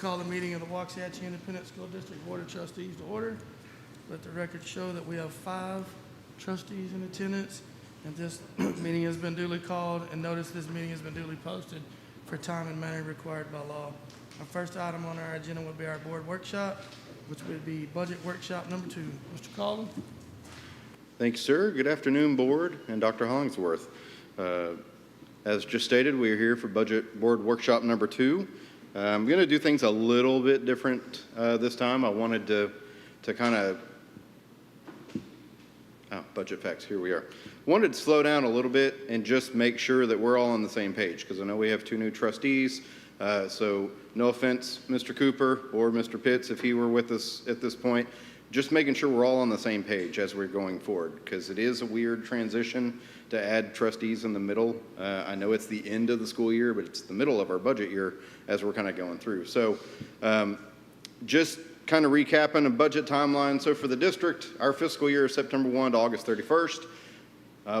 call the meeting of the Waxahachie Independent School District Board of Trustees to order. Let the record show that we have 5 trustees in attendance, and this meeting has been duly called, and notice this meeting has been duly posted for time and manner required by law. Our first item on our agenda would be our board workshop, which would be budget workshop number 2. Mr. Calden. Thanks, sir. Good afternoon, board and Dr. Hollingsworth. As just stated, we are here for budget board workshop number 2. I'm going to do things a little bit different this time. I wanted to kind of budget facts. Here we are. Wanted to slow down a little bit and just make sure that we're all on the same page, because I know we have 2 new trustees. So no offense, Mr. Cooper or Mr. Pitts, if he were with us at this point, just making sure we're all on the same page as we're going forward, because it is a weird transition to add trustees in the middle. I know it's the end of the school year, but it's the middle of our budget year as we're kind of going through. So just kind of recapping a budget timeline. So for the district, our fiscal year is September 1 to August 31st.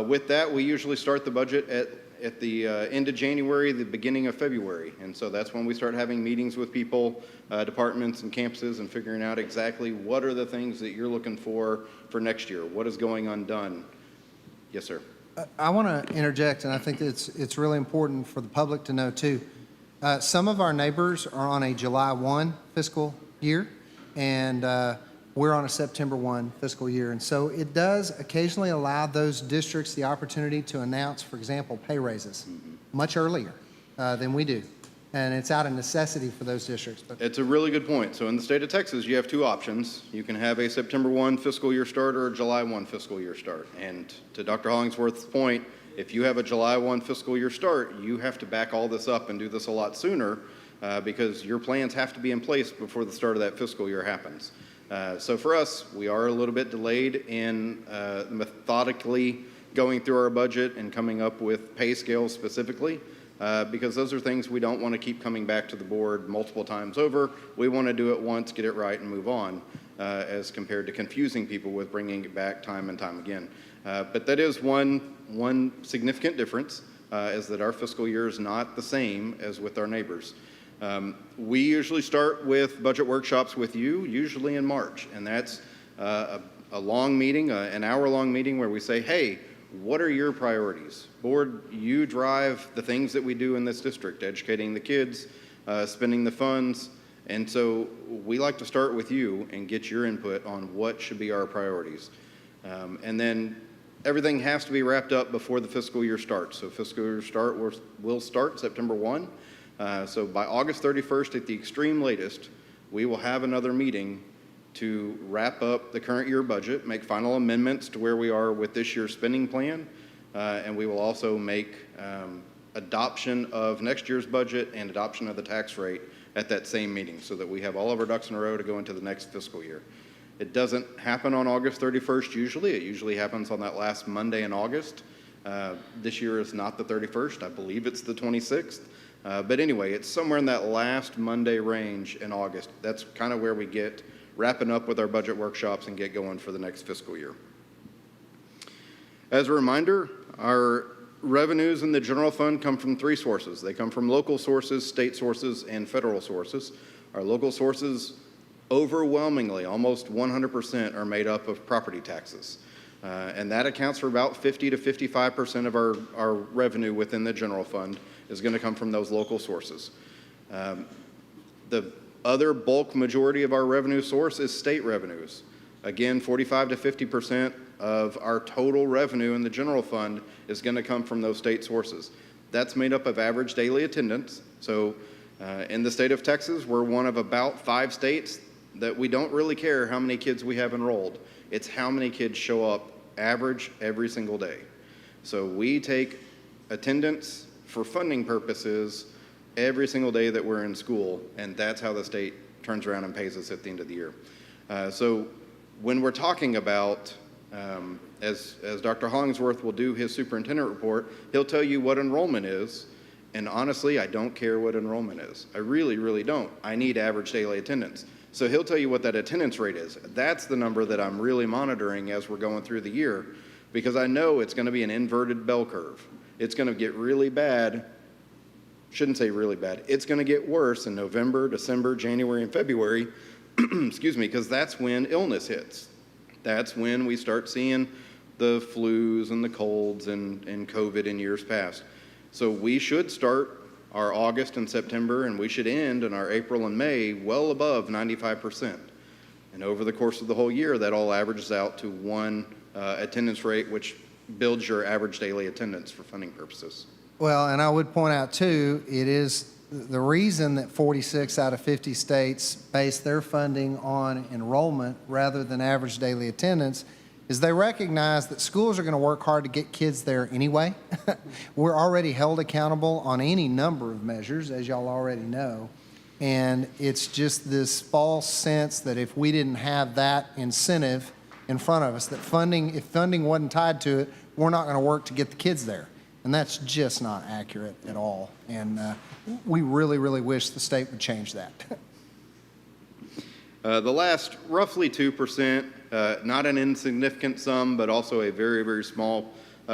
With that, we usually start the budget at the end of January, the beginning of February. And so that's when we start having meetings with people, departments and campuses, and figuring out exactly what are the things that you're looking for next year. What is going undone? Yes, sir. I want to interject, and I think it's really important for the public to know too. Some of our neighbors are on a July 1 fiscal year, and we're on a September 1 fiscal year. And so it does occasionally allow those districts the opportunity to announce, for example, pay raises much earlier than we do. And it's out of necessity for those districts. But it's a really good point. So in the state of Texas, you have 2 options. You can have a September 1 fiscal year start or a July 1 fiscal year start. And to Dr. Hollingsworth's point, if you have a July 1 fiscal year start, you have to back all this up and do this a lot sooner because your plans have to be in place before the start of that fiscal year happens. So for us, we are a little bit delayed in methodically going through our budget and coming up with pay scales specifically. Because those are things we don't want to keep coming back to the board multiple times over. We want to do it once, get it right, and move on, as compared to confusing people with bringing it back time and time again. But that is one significant difference, is that our fiscal year is not the same as with our neighbors. We usually start with budget workshops with you, usually in March, and that's a long meeting, an hour-long meeting where we say, hey, what are your priorities? Board, you drive the things that we do in this district, educating the kids, spending the funds. And so we like to start with you and get your input on what should be our priorities. And then everything has to be wrapped up before the fiscal year starts. So fiscal year start will start September 1. So by August 31st at the extreme latest, we will have another meeting to wrap up the current year budget, make final amendments to where we are with this year's spending plan, and we will also make adoption of next year's budget and adoption of the tax rate at that same meeting so that we have all of our ducks in a row to go into the next fiscal year. It doesn't happen on August 31st usually. It usually happens on that last Monday in August. This year is not the 31st. I believe it's the 26th. But anyway, it's somewhere in that last Monday range in August. That's kind of where we get wrapping up with our budget workshops and get going for the next fiscal year. As a reminder, our revenues in the general fund come from 3 sources. They come from local sources, state sources, and federal sources. Our local sources, overwhelmingly, almost 100%, are made up of property taxes. And that accounts for about 50 to 55% of our revenue within the general fund is going to come from those local sources. The other bulk majority of our revenue source is state revenues. Again, 45 to 50% of our total revenue in the general fund is going to come from those state sources. That's made up of average daily attendance. So in the state of Texas, we're one of about 5 states that we don't really care how many kids we have enrolled. It's how many kids show up average every single day. So we take attendance for funding purposes every single day that we're in school, and that's how the state turns around and pays us at the end of the year. So when we're talking about, as Dr. Hollingsworth will do his superintendent report, he'll tell you what enrollment is, and honestly, I don't care what enrollment is. I really, really don't. I need average daily attendance. So he'll tell you what that attendance rate is. That's the number that I'm really monitoring as we're going through the year, because I know it's going to be an inverted bell curve. It's going to get really bad shouldn't say really bad. It's going to get worse in November, December, January, and February, excuse me, because that's when illness hits. That's when we start seeing the flus and the colds and COVID in years past. So we should start our August and September, and we should end in our April and May well above 95%. And over the course of the whole year, that all averages out to one attendance rate, which builds your average daily attendance for funding purposes. Well, and I would point out too, it is the reason that 46 out of 50 states base their funding on enrollment rather than average daily attendance is they recognize that schools are going to work hard to get kids there anyway. We're already held accountable on any number of measures, as y'all already know. And it's just this false sense that if we didn't have that incentive in front of us, that funding, if funding wasn't tied to it, we're not going to work to get the kids there. And that's just not accurate at all. And we really, really wish the state would change that. The last roughly 2%, not an insignificant sum, but also a very, very small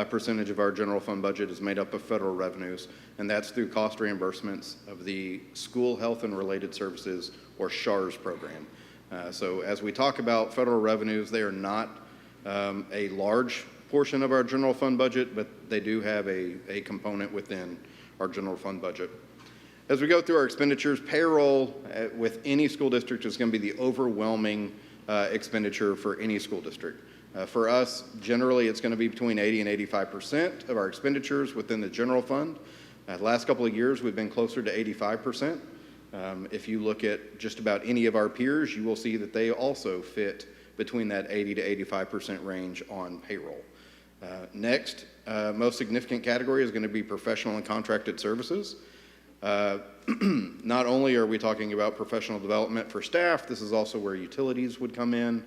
percentage of our general fund budget is made up of federal revenues, and that's through cost reimbursements of the School Health and Related Services, or SHARS program. So as we talk about federal revenues, they are not a large portion of our general fund budget, but they do have a component within our general fund budget. As we go through our expenditures, payroll with any school district is going to be the overwhelming expenditure for any school district. For us, generally, it's going to be between 80 and 85% of our expenditures within the general fund. The last couple of years, we've been closer to 85%. If you look at just about any of our peers, you will see that they also fit between that 80 to 85% range on payroll. Next, most significant category is going to be professional and contracted services. Not only are we talking about professional development for staff, this is also where utilities would come in.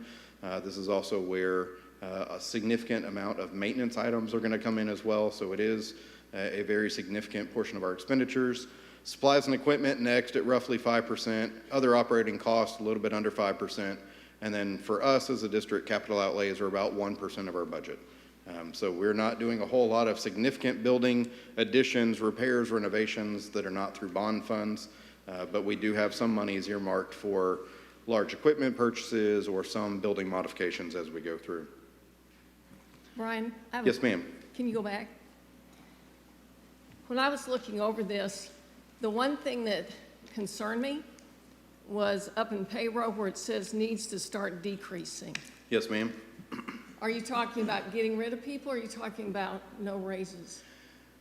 This is also where a significant amount of maintenance items are going to come in as well. So it is a very significant portion of our expenditures. Supplies and equipment next at roughly 5%. Other operating costs a little bit under 5%. And then for us as a district, capital outlays are about 1% of our budget. So we're not doing a whole lot of significant building additions, repairs, renovations that are not through bond funds, but we do have some monies earmarked for large equipment purchases or some building modifications as we go through. Brian? Yes, ma'am. Can you go back? When I was looking over this, the one thing that concerned me was up in payroll where it says needs to start decreasing. Yes, ma'am. Are you talking about getting rid of people, or are you talking about no raises?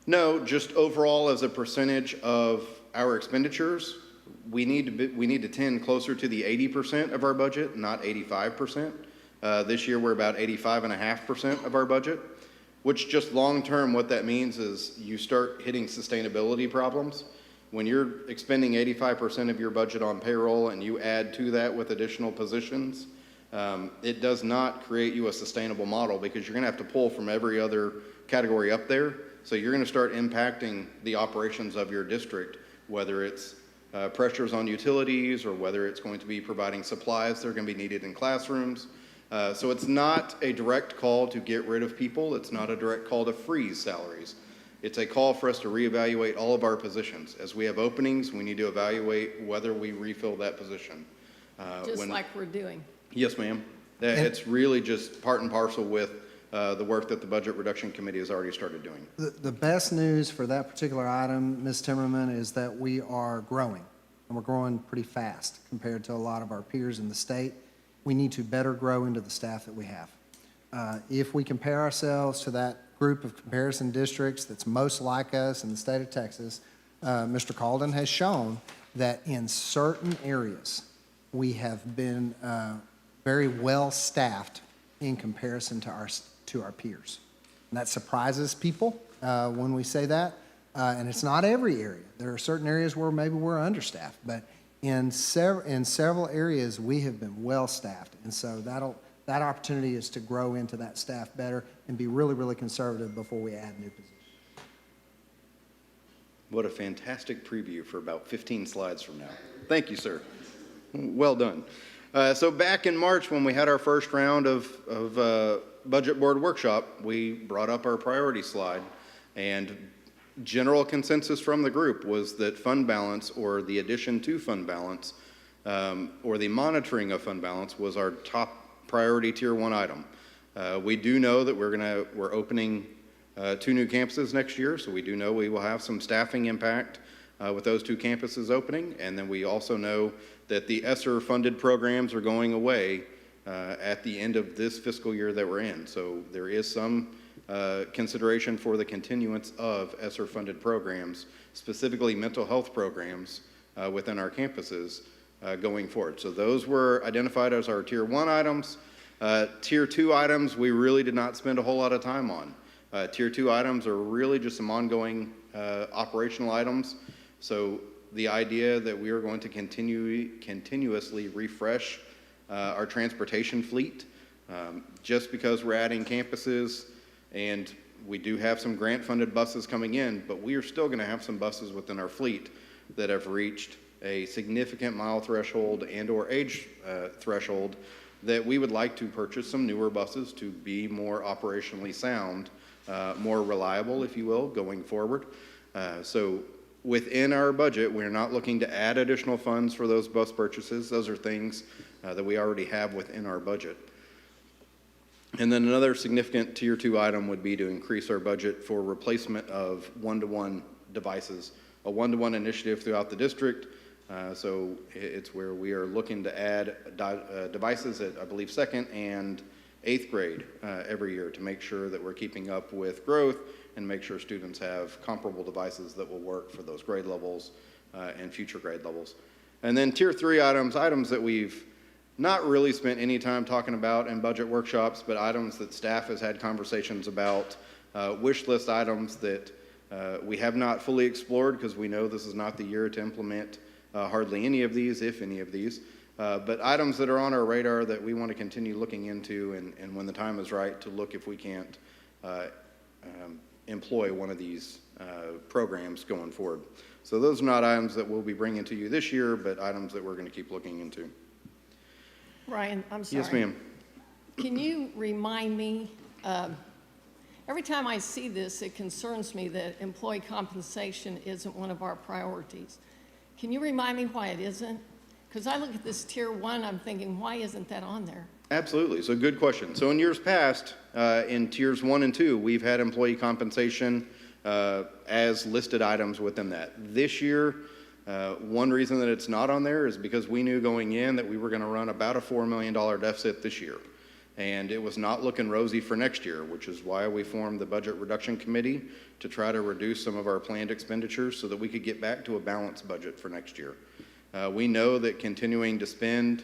No, just overall as a percentage of our expenditures, we need to tend closer to the 80% of our budget, not 85%. This year we're about 85.5% of our budget, which just long-term what that means is you start hitting sustainability problems. When you're expending 85% of your budget on payroll and you add to that with additional positions, it does not create you a sustainable model because you're going to have to pull from every other category up there. So you're going to start impacting the operations of your district, whether it's pressures on utilities or whether it's going to be providing supplies that are going to be needed in classrooms. So it's not a direct call to get rid of people. It's not a direct call to freeze salaries. It's a call for us to reevaluate all of our positions. As we have openings, we need to evaluate whether we refill that position. Just like we're doing. Yes, ma'am. It's really just part and parcel with the work that the Budget Reduction Committee has already started doing. The best news for that particular item, Ms. Timmerman, is that we are growing, and we're growing pretty fast compared to a lot of our peers in the state. We need to better grow into the staff that we have. If we compare ourselves to that group of comparison districts that's most like us in the state of Texas, Mr. Calden has shown that in certain areas, we have been very well staffed in comparison to our peers. And that surprises people when we say that. And it's not every area. There are certain areas where maybe we're understaffed, but in several areas we have been well staffed. And so that opportunity is to grow into that staff better and be really, really conservative before we add new positions. What a fantastic preview for about 15 slides from now. Thank you, sir. Well done. So back in March when we had our first round of budget board workshop, we brought up our priority slide. And general consensus from the group was that fund balance, or the addition to fund balance, or the monitoring of fund balance, was our top priority tier 1 item. We do know that we're opening 2 new campuses next year, so we do know we will have some staffing impact with those 2 campuses opening. And then we also know that the ESSER funded programs are going away at the end of this fiscal year that we're in. So there is some consideration for the continuance of ESSER funded programs, specifically mental health programs within our campuses going forward. So those were identified as our tier 1 items. Tier 2 items we really did not spend a whole lot of time on. Tier 2 items are really just some ongoing operational items. So the idea that we are going to continuously refresh our transportation fleet, just because we're adding campuses, and we do have some grant-funded buses coming in, but we are still going to have some buses within our fleet that have reached a significant mile threshold and or age threshold, that we would like to purchase some newer buses to be more operationally sound, more reliable, if you will, going forward. So within our budget, we're not looking to add additional funds for those bus purchases. Those are things that we already have within our budget. And then another significant tier 2 item would be to increase our budget for replacement of one-to-one devices, a one-to-one initiative throughout the district. So it's where we are looking to add devices at, I believe, 2nd and 8th grade every year, to make sure that we're keeping up with growth and make sure students have comparable devices that will work for those grade levels and future grade levels. And then tier 3 items that we've not really spent any time talking about in budget workshops, but items that staff has had conversations about, wish list items that we have not fully explored, because we know this is not the year to implement hardly any of these, if any of these, but items that are on our radar that we want to continue looking into, and when the time is right, to look if we can't employ one of these programs going forward. So those are not items that we'll be bringing to you this year, but items that we're going to keep looking into. Ryan, I'm sorry. Yes, ma'am. Can you remind me, every time I see this, it concerns me that employee compensation isn't one of our priorities. Can you remind me why it isn't? Because I look at this tier 1, I'm thinking, why isn't that on there? Absolutely. So good question. So in years past, in tiers 1 and 2, we've had employee compensation as listed items within that. This year, one reason that it's not on there is because we knew going in that we were going to run about a $4 million deficit this year. And it was not looking rosy for next year, which is why we formed the Budget Reduction Committee to try to reduce some of our planned expenditures so that we could get back to a balanced budget for next year. We know that continuing to spend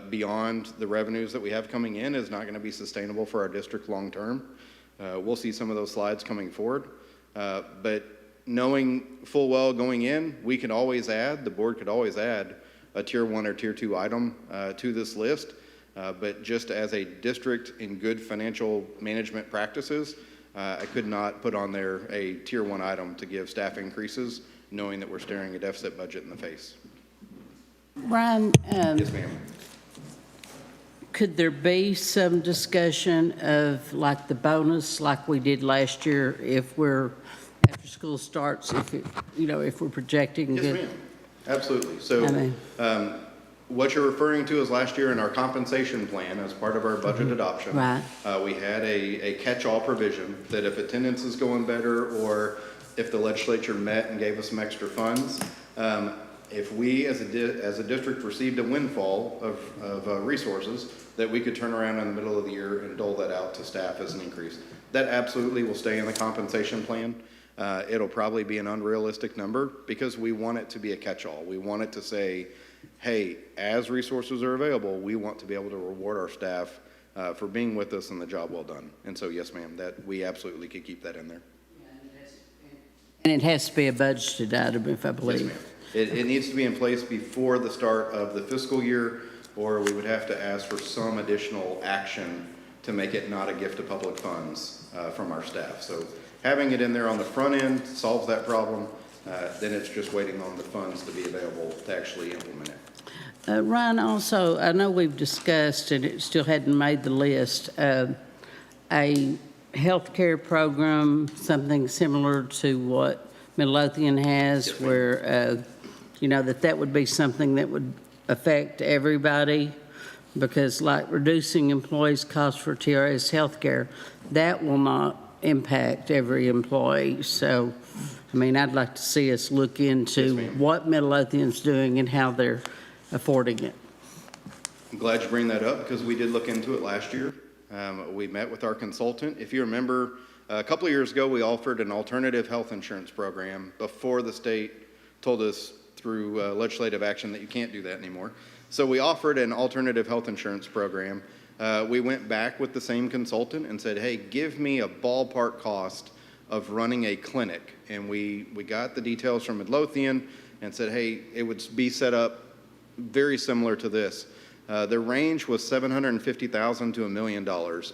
beyond the revenues that we have coming in is not going to be sustainable for our district long term. We'll see some of those slides coming forward. But knowing full well going in, we can always add, the board could always add a tier 1 or tier 2 item to this list. But just as a district in good financial management practices, I could not put on there a tier 1 item to give staff increases, knowing that we're staring a deficit budget in the face. Ryan, Yes, ma'am. could there be some discussion of like the bonus like we did last year if we're, after school starts, if it, if we're projecting Yes, good? ma'am. Absolutely. So I mean, what you're referring to is last year in our compensation plan as part of our budget adoption. Right. We had a catch-all provision that if attendance is going better, or if the legislature met and gave us some extra funds, if we as a district received a windfall of resources, that we could turn around in the middle of the year and dole that out to staff as an increase. That absolutely will stay in the compensation plan. It'll probably be an unrealistic number because we want it to be a catch-all. We want it to say, hey, as resources are available, we want to be able to reward our staff for being with us and the job well done. And so, yes, ma'am, that we absolutely could keep that in there. and it has to be a budgeted item, if I believe. Yes, ma'am. It needs to be in place before the start of the fiscal year, or we would have to ask for some additional action to make it not a gift of public funds from our staff. So having it in there on the front end solves that problem. Then it's just waiting on the funds to be available to actually implement it. Ryan, also, I know we've discussed, and it still hadn't made the list, a healthcare program, something similar to what Midlothian has, where, that would be something that would affect everybody? Because like reducing employees' costs for TRS healthcare, that will not impact every employee. So, I'd like to see us look into what Midlothian's doing and how they're affording it. I'm glad you bring that up because we did look into it last year. We met with our consultant. If you remember, a couple of years ago, we offered an alternative health insurance program before the state told us through legislative action that you can't do that anymore. So we offered an alternative health insurance program. We went back with the same consultant and said, hey, give me a ballpark cost of running a clinic. And we got the details from Midlothian and said, hey, it would be set up very similar to this. The range was $750,000 to $1 million.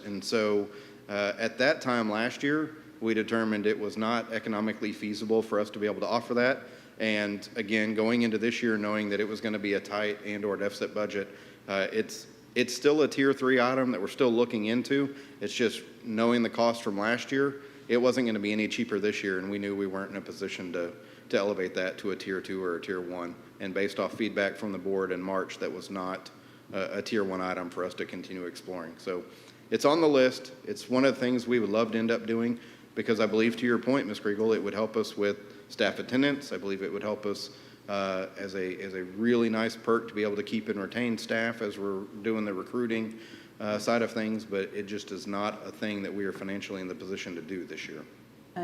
And so at that time last year, we determined it was not economically feasible for us to be able to offer that. And again, going into this year, knowing that it was going to be a tight and/or deficit budget, it's still a tier 3 item that we're still looking into. It's just knowing the cost from last year, it wasn't going to be any cheaper this year, and we knew we weren't in a position to elevate that to a tier 2 or a tier 1. And based off feedback from the board in March, that was not a tier 1 item for us to continue exploring. So it's on the list. It's one of the things we would love to end up doing because I believe, to your point, Ms. Kriegel, it would help us with staff attendance. I believe it would help us as a really nice perk to be able to keep and retain staff as we're doing the recruiting side of things, but it just is not a thing that we are financially in the position to do this year. I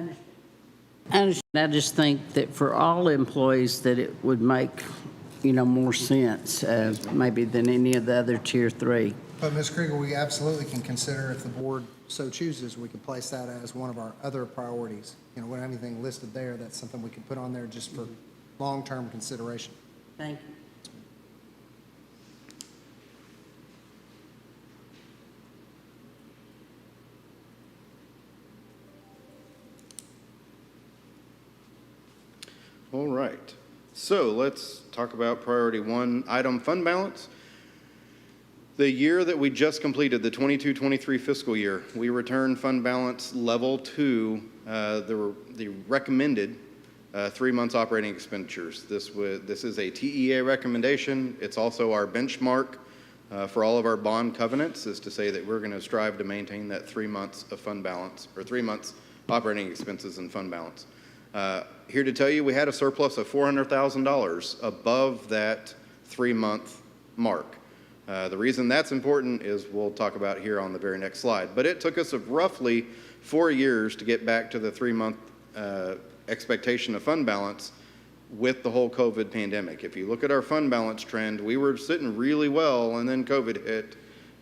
understand. I just think that for all employees that it would make, more sense maybe than any of the other tier 3. But Ms. Kriegel, we absolutely can consider, if the board so chooses, we could place that as one of our other priorities. We don't have anything listed there. That's something we could put on there just for long-term consideration. Thank you. All right. So let's talk about priority 1 item, fund balance. The year that we just completed, the 22-23 fiscal year, we returned fund balance level to the recommended 3 months operating expenditures. This is a TEA recommendation. It's also our benchmark for all of our bond covenants, is to say that we're going to strive to maintain that 3 months of fund balance, or 3 months operating expenses and fund balance. Here to tell you, we had a surplus of $400,000 above that 3-month mark. The reason that's important is we'll talk about here on the very next slide. But it took us roughly 4 years to get back to the 3-month expectation of fund balance with the whole COVID pandemic. If you look at our fund balance trend, we were sitting really well, and then COVID hit,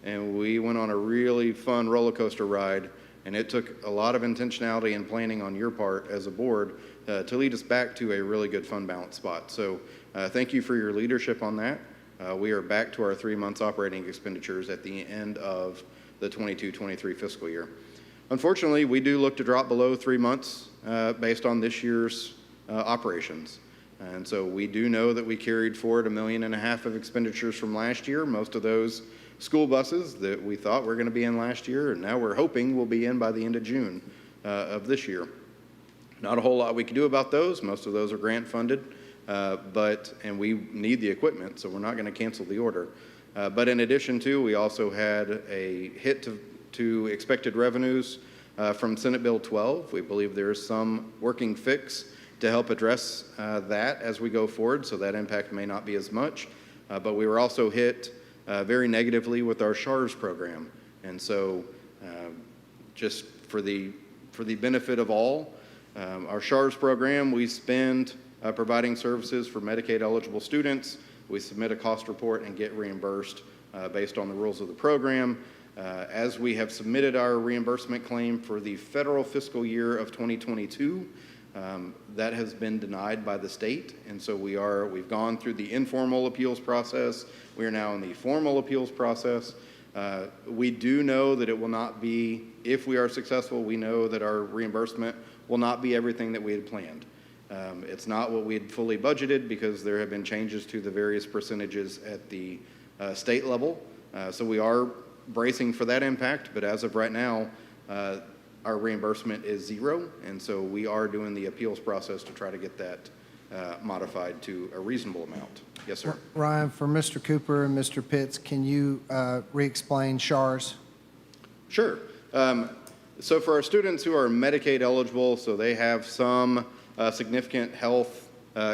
and we went on a really fun roller coaster ride. And it took a lot of intentionality and planning on your part as a board to lead us back to a really good fund balance spot. So thank you for your leadership on that. We are back to our 3 months operating expenditures at the end of the 22-23 fiscal year. Unfortunately, we do look to drop below 3 months based on this year's operations. And so we do know that we carried forward $1.5 million of expenditures from last year. Most of those school buses that we thought were going to be in last year, and now we're hoping will be in by the end of June of this year. Not a whole lot we can do about those. Most of those are grant funded, and we need the equipment, so we're not going to cancel the order. But in addition to, we also had a hit to expected revenues from Senate Bill 12. We believe there is some working fix to help address that as we go forward, so that impact may not be as much. But we were also hit very negatively with our SHARS program. And so just for the benefit of all, our SHARS program, we spend providing services for Medicaid eligible students. We submit a cost report and get reimbursed based on the rules of the program. As we have submitted our reimbursement claim for the federal fiscal year of 2022, that has been denied by the state, and so we've gone through the informal appeals process. We are now in the formal appeals process. We do know that it will not be, if we are successful, we know that our reimbursement will not be everything that we had planned. It's not what we had fully budgeted because there have been changes to the various percentages at the state level. So we are bracing for that impact, but as of right now, our reimbursement is zero, and so we are doing the appeals process to try to get that modified to a reasonable amount. Yes, sir. Ryan, for Mr. Cooper and Mr. Pitts, can you re-explain SHARS? Sure. So for our students who are Medicaid eligible, so they have some significant health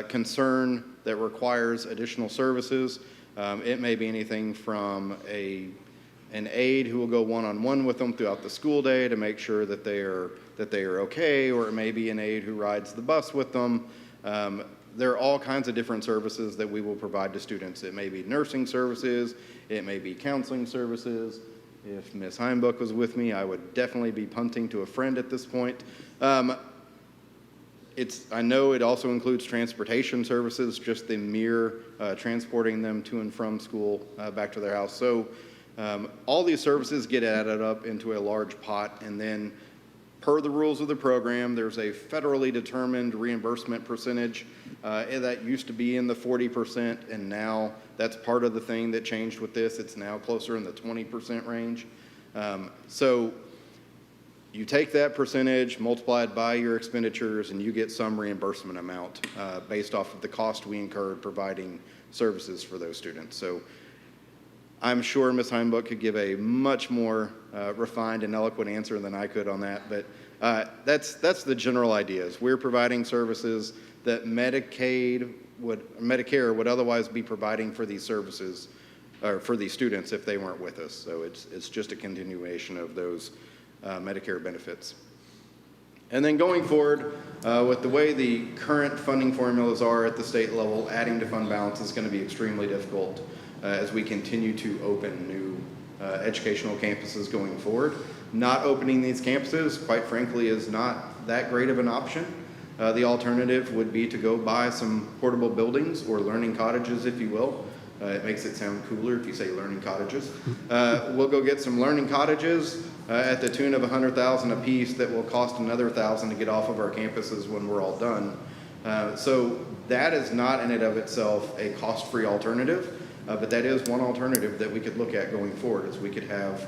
concern that requires additional services, it may be anything from an aide who will go one-on-one with them throughout the school day to make sure that they are okay, or it may be an aide who rides the bus with them. There are all kinds of different services that we will provide to students. It may be nursing services, it may be counseling services. If Ms. Heimbuch was with me, I would definitely be punting to a friend at this point. I know it also includes transportation services, just the mere transporting them to and from school back to their house. So all these services get added up into a large pot, and then per the rules of the program, there's a federally determined reimbursement percentage that used to be in the 40%, and now that's part of the thing that changed with this. It's now closer in the 20% range. So you take that percentage, multiply it by your expenditures, and you get some reimbursement amount based off of the cost we incurred providing services for those students. So I'm sure Ms. Heimbuch could give a much more refined and eloquent answer than I could on that, but that's the general idea. Is we're providing services that Medicare would otherwise be providing for these services, or for these students if they weren't with us. So it's just a continuation of those Medicare benefits. And then going forward, with the way the current funding formulas are at the state level, adding to fund balance is going to be extremely difficult as we continue to open new educational campuses going forward. Not opening these campuses, quite frankly, is not that great of an option. The alternative would be to go buy some portable buildings or learning cottages, if you will. It makes it sound cooler if you say learning cottages. We'll go get some learning cottages at the tune of $100,000 a piece that will cost another $1,000 to get off of our campuses when we're all done. So that is not in and of itself a cost-free alternative. But that is one alternative that we could look at going forward, is we could have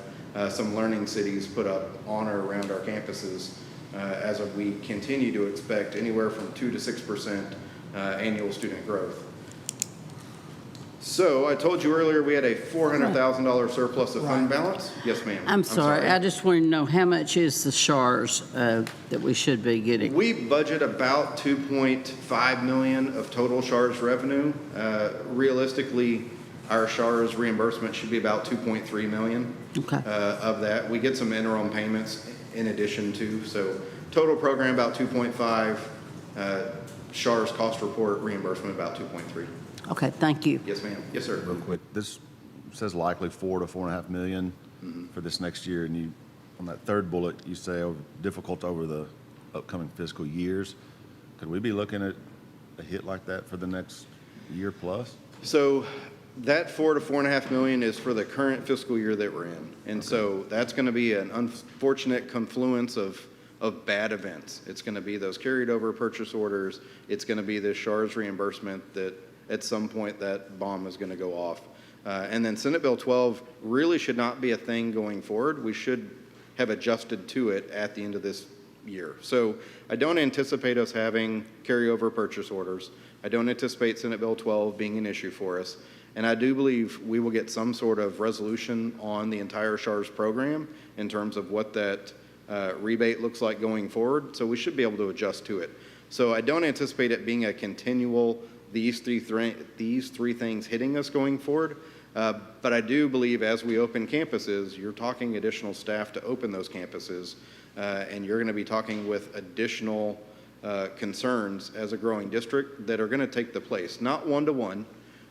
some learning cities put up on or around our campuses as we continue to expect anywhere from 2 to 6% annual student growth. So I told you earlier we had a $400,000 surplus of fund balance. Yes, ma'am. I'm sorry, I just want to know, how much is the SHARS that we should be getting? We budget about $2.5 million of total SHARS revenue. Realistically, our SHARS reimbursement should be about $2.3 million of that. We get some interim payments in addition to, so total program about 2.5, SHARS cost report reimbursement about 2.3. Okay, thank you. Yes, ma'am. Yes, sir. Real quick, this says likely 4 to 4.5 million for this next year, and you, on that third bullet, you say difficult over the upcoming fiscal years. Could we be looking at a hit like that for the next year plus? So that 4 to 4.5 million is for the current fiscal year that we're in. And so that's going to be an unfortunate confluence of bad events. It's going to be those carried over purchase orders. It's going to be this SHARS reimbursement that at some point that bomb is going to go off. And then Senate Bill 12 really should not be a thing going forward. We should have adjusted to it at the end of this year. So I don't anticipate us having carryover purchase orders. I don't anticipate Senate Bill 12 being an issue for us. And I do believe we will get some sort of resolution on the entire SHARS program in terms of what that rebate looks like going forward. So we should be able to adjust to it. So I don't anticipate it being a continual, these three things hitting us going forward. But I do believe as we open campuses, you're talking additional staff to open those campuses, and you're going to be talking with additional concerns as a growing district that are going to take the place, not one-to-one.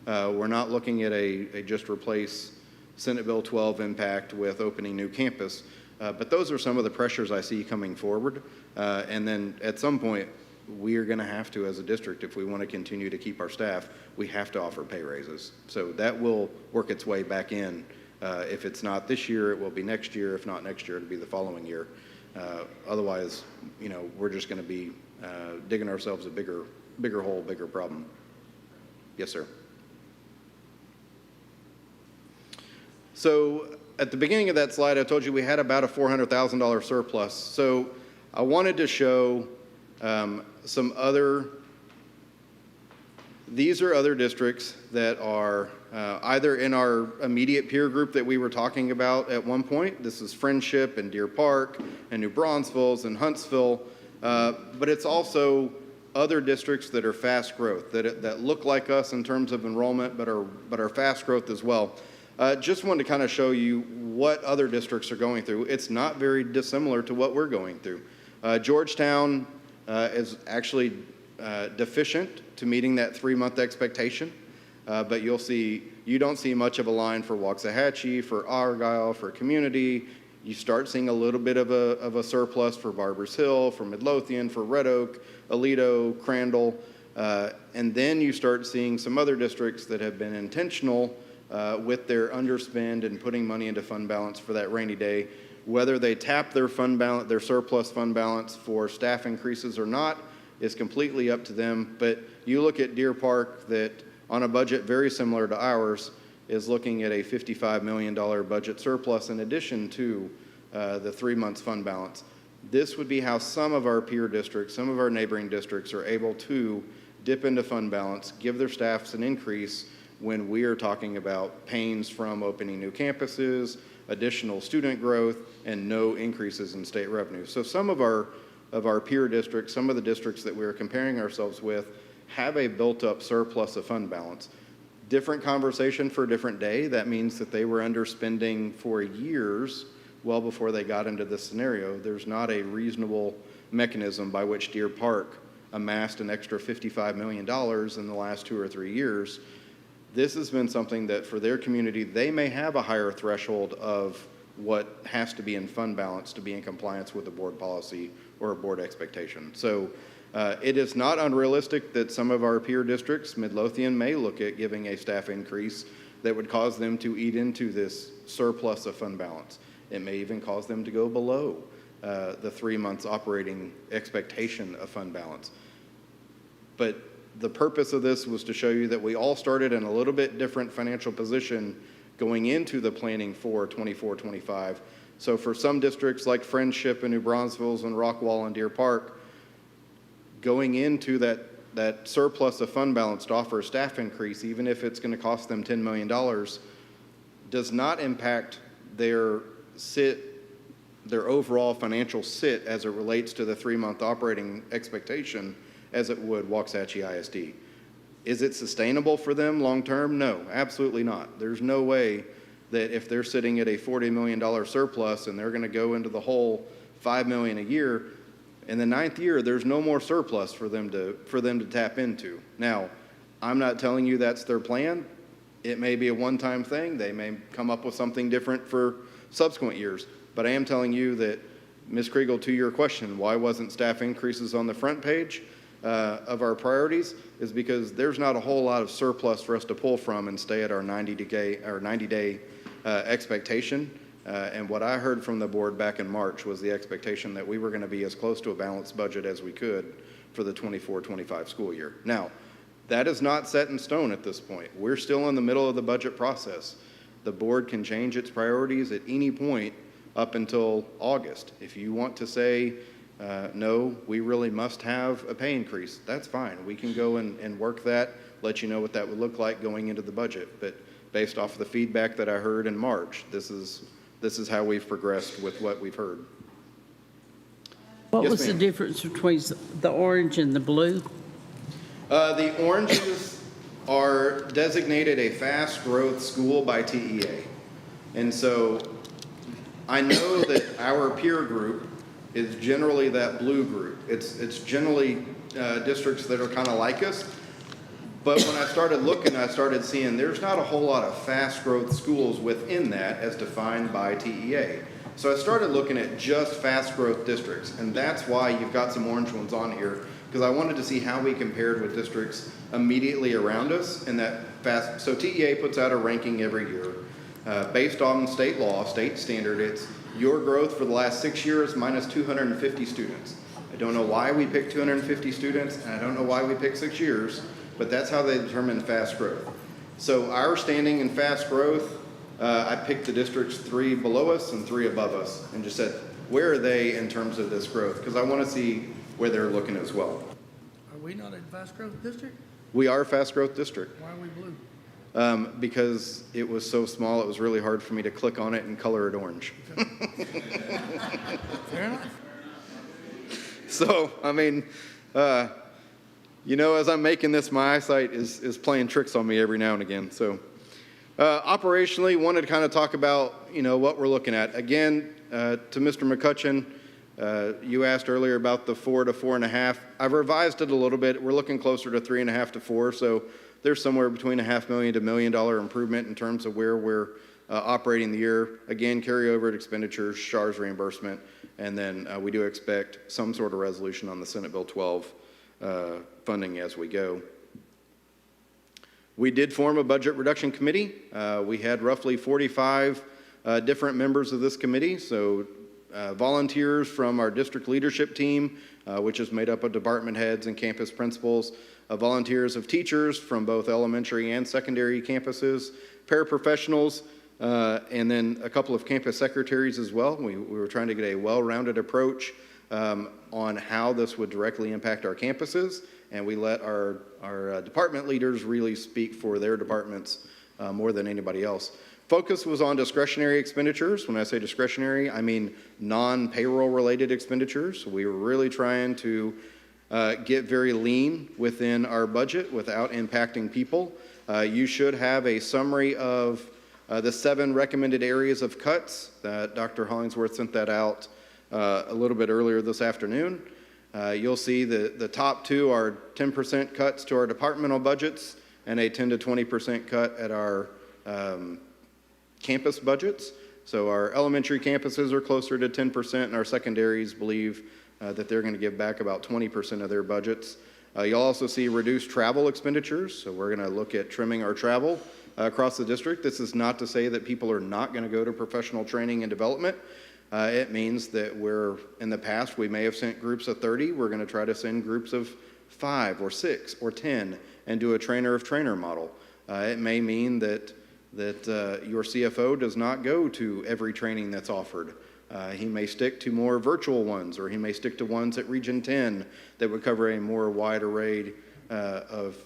We're not looking at a just replace Senate Bill 12 impact with opening new campus, but those are some of the pressures I see coming forward. And then at some point, we are going to have to, as a district, if we want to continue to keep our staff, we have to offer pay raises. So that will work its way back in. If it's not this year, it will be next year. If not next year, it'll be the following year. Otherwise, we're just going to be digging ourselves a bigger hole, bigger problem. Yes, sir. So at the beginning of that slide, I told you we had about a $400,000 surplus. So I wanted to show some other, these are other districts that are either in our immediate peer group that we were talking about at one point. This is Friendship and Deer Park and New Braunfels and Huntsville. But it's also other districts that are fast growth, that look like us in terms of enrollment, but are fast growth as well. Just wanted to kind of show you what other districts are going through. It's not very dissimilar to what we're going through. Georgetown is actually deficient to meeting that 3-month expectation, but you don't see much of a line for Waxahachie, for Argyle, for Community. You start seeing a little bit of a surplus for Barbers Hill, for Midlothian, for Red Oak, Aledo, Crandall, and then you start seeing some other districts that have been intentional with their underspend and putting money into fund balance for that rainy day. Whether they tap their fund balance, their surplus fund balance for staff increases or not is completely up to them. But you look at Deer Park that on a budget very similar to ours is looking at a $55 million budget surplus in addition to the 3 months fund balance. This would be how some of our peer districts, some of our neighboring districts are able to dip into fund balance, give their staffs an increase when we are talking about pains from opening new campuses, additional student growth, and no increases in state revenue. So some of our peer districts, some of the districts that we're comparing ourselves with, have a built-up surplus of fund balance. Different conversation for a different day. That means that they were underspending for years well before they got into this scenario. There's not a reasonable mechanism by which Deer Park amassed an extra $55 million in the last 2 or 3 years. This has been something that for their community, they may have a higher threshold of what has to be in fund balance to be in compliance with a board policy or a board expectation. So it is not unrealistic that some of our peer districts, Midlothian, may look at giving a staff increase that would cause them to eat into this surplus of fund balance. It may even cause them to go below the 3 months operating expectation of fund balance. But the purpose of this was to show you that we all started in a little bit different financial position going into the planning for 24-25. So for some districts like Friendship and New Braunfels and Rockwall and Deer Park, going into that surplus of fund balance to offer a staff increase, even if it's going to cost them $10 million, does not impact their overall financial sit as it relates to the 3-month operating expectation as it would Waxahachie ISD. Is it sustainable for them long term? No, absolutely not. There's no way that if they're sitting at a $40 million surplus and they're going to go into the whole $5 million a year, in the 9th year, there's no more surplus for them to tap into. Now, I'm not telling you that's their plan. It may be a one-time thing. They may come up with something different for subsequent years. But I am telling you that, Ms. Kriegel, to your question, why wasn't staff increases on the front page of our priorities, is because there's not a whole lot of surplus for us to pull from and stay at our 90-day expectation. And what I heard from the board back in March was the expectation that we were going to be as close to a balanced budget as we could for the 24-25 school year. Now, that is not set in stone at this point. We're still in the middle of the budget process. The board can change its priorities at any point up until August. If you want to say, no, we really must have a pay increase, that's fine. We can go and work that, let you know what that would look like going into the budget. But based off of the feedback that I heard in March, this is how we've progressed with what we've heard. What Yes, was the ma'am. difference between the orange and the blue? The oranges are designated a fast growth school by TEA. And so I know that our peer group is generally that blue group. It's generally districts that are kind of like us. But when I started looking, I started seeing there's not a whole lot of fast growth schools within that as defined by TEA. So I started looking at just fast growth districts, and that's why you've got some orange ones on here, because I wanted to see how we compared with districts immediately around us in that fast. So TEA puts out a ranking every year based on state law, state standard. It's your growth for the last 6 years minus 250 students. I don't know why we picked 250 students, and I don't know why we picked 6 years, but that's how they determine fast growth. So our standing in fast growth I picked the districts 3 below us and 3 above us and just said, where are they in terms of this growth? Because I want to see where they're looking as well. Are we not a fast growth district? We are a fast growth district. Why are we blue? Because it was so small, it was really hard for me to click on it and color it orange. Fair enough. So, I mean, as I'm making this, my eyesight is playing tricks on me every now and again. So, operationally, wanted to kind of talk about, what we're looking at. Again, to Mr. McCutcheon, you asked earlier about the 4 to 4.5. I've revised it a little bit. We're looking closer to 3.5 to 4. So there's somewhere between $500,000 to $1 million improvement in terms of where we're operating the year. Again, carryover expenditures, SHARS reimbursement, and then we do expect some sort of resolution on the Senate Bill 12 funding as we go. We did form a budget reduction committee. We had roughly 45 different members of this committee. So volunteers from our district leadership team, which is made up of department heads and campus principals, volunteers of teachers from both elementary and secondary campuses, paraprofessionals, and then a couple of campus secretaries as well. We were trying to get a well-rounded approach on how this would directly impact our campuses, and we let our department leaders really speak for their departments more than anybody else. Focus was on discretionary expenditures. When I say discretionary, I mean non-payroll related expenditures. We were really trying to get very lean within our budget without impacting people. You should have a summary of the 7 recommended areas of cuts. Dr. Hollingsworth sent that out a little bit earlier this afternoon. You'll see the top 2 are 10% cuts to our departmental budgets and a 10 to 20% cut at our campus budgets. So our elementary campuses are closer to 10%, and our secondaries believe that they're going to give back about 20% of their budgets. You'll also see reduced travel expenditures. So we're going to look at trimming our travel across the district. This is not to say that people are not going to go to professional training and development. It means that in the past, we may have sent groups of 30. We're going to try to send groups of 5 or 6 or 10 and do a trainer of trainer model. It may mean that your CFO does not go to every training that's offered. He may stick to more virtual ones, or he may stick to ones at Region 10 that would cover a more wide array of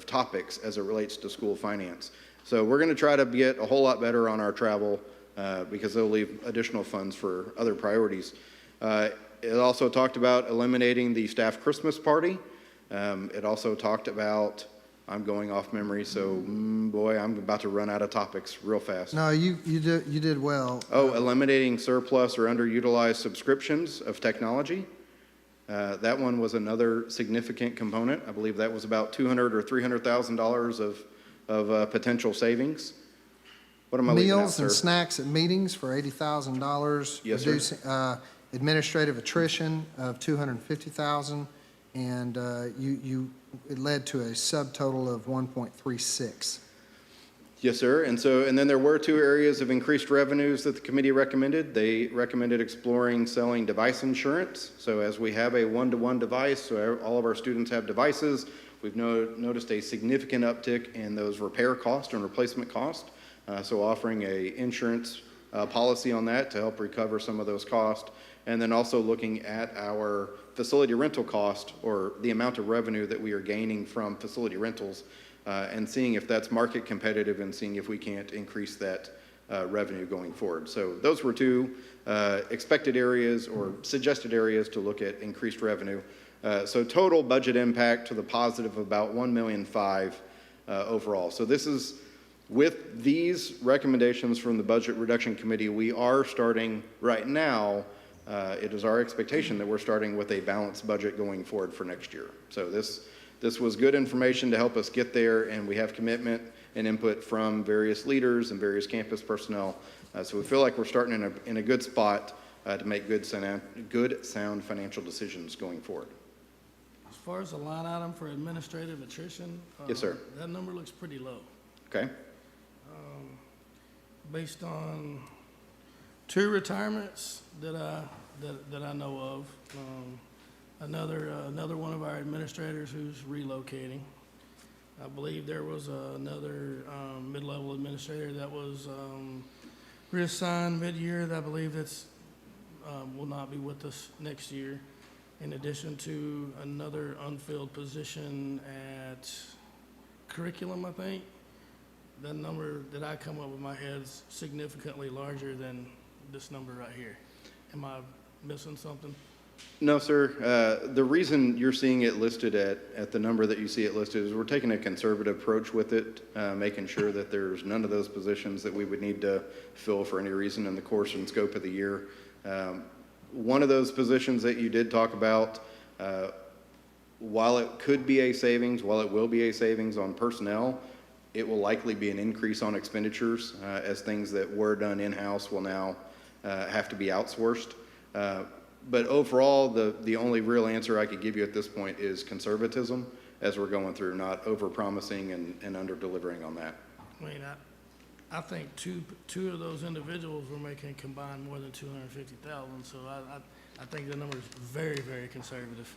topics as it relates to school finance. So we're going to try to get a whole lot better on our travel because it'll leave additional funds for other priorities. It also talked about eliminating the staff Christmas party. It also talked about, I'm going off memory, so boy, I'm about to run out of topics real fast. No, you did well. Oh, eliminating surplus or underutilized subscriptions of technology. That one was another significant component. I believe that was about $200,000 or $300,000 of potential savings. What am I leaving out, Meals and sir? snacks at meetings for $80,000. Yes, sir. Reducing, administrative attrition of $250,000, and it led to a subtotal of 1.36. Yes, sir. And then there were 2 areas of increased revenues that the committee recommended. They recommended exploring selling device insurance. So as we have a one-to-one device, so all of our students have devices, we've noticed a significant uptick in those repair costs and replacement costs. So offering a insurance policy on that to help recover some of those costs. And then also looking at our facility rental cost, or the amount of revenue that we are gaining from facility rentals, and seeing if that's market competitive and seeing if we can't increase that revenue going forward. So those were 2 expected areas or suggested areas to look at increased revenue. So total budget impact to the positive of about $1.5 million overall. So this is, with these recommendations from the Budget Reduction Committee, we are starting right now. It is our expectation that we're starting with a balanced budget going forward for next year. So this was good information to help us get there, and we have commitment and input from various leaders and various campus personnel. So we feel like we're starting in a good spot to make good sound financial decisions going forward. As far as the line item for administrative attrition, Yes, sir. That number looks pretty low. Okay. Based on 2 retirements that I know of, another one of our administrators who's relocating, I believe there was another mid-level administrator that was reassigned mid-year that I believe that's will not be with us next year. In addition to another unfilled position at curriculum, I think. That number that I come up with my head is significantly larger than this number right here. Am I missing something? No, sir. The reason you're seeing it listed at the number that you see it listed is we're taking a conservative approach with it, making sure that there's none of those positions that we would need to fill for any reason in the course and scope of the year. One of those positions that you did talk about, while it could be a savings, while it will be a savings on personnel, it will likely be an increase on expenditures as things that were done in-house will now have to be outsourced. But overall, the only real answer I could give you at this point is conservatism as we're going through, not over-promising and under-delivering on that. I mean, I think two of those individuals were making combined more than 250,000, so I think the number is very, very conservative.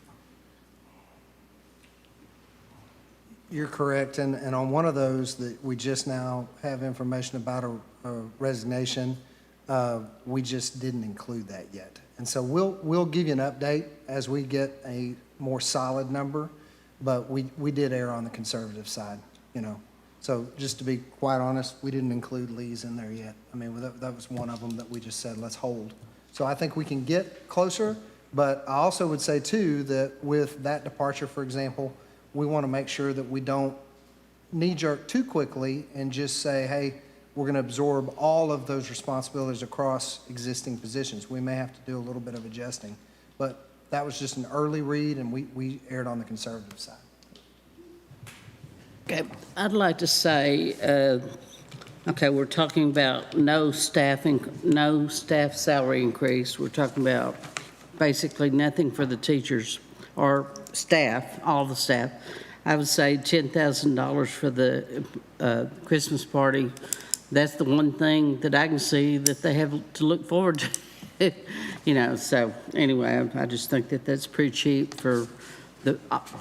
You're correct, and on one of those that we just now have information about a resignation, we just didn't include that yet. And so we'll give you an update as we get a more solid number, but we did err on the conservative side, you know. So just to be quite honest, we didn't include Lee's in there yet. I mean, that was one of them that we just said, let's hold. So I think we can get closer, but I also would say too that with that departure, for example, we want to make sure that we don't knee-jerk too quickly and just say, hey, we're going to absorb all of those responsibilities across existing positions. We may have to do a little bit of adjusting, but that was just an early read, and we erred on the conservative side. Okay, I'd like to say, okay, we're talking about no staff salary increase. We're talking about basically nothing for the teachers or staff, all the staff. I would say $10,000 for the Christmas party. That's the one thing that I can see that they have to look forward to. You know, so anyway, I just think that that's pretty cheap for the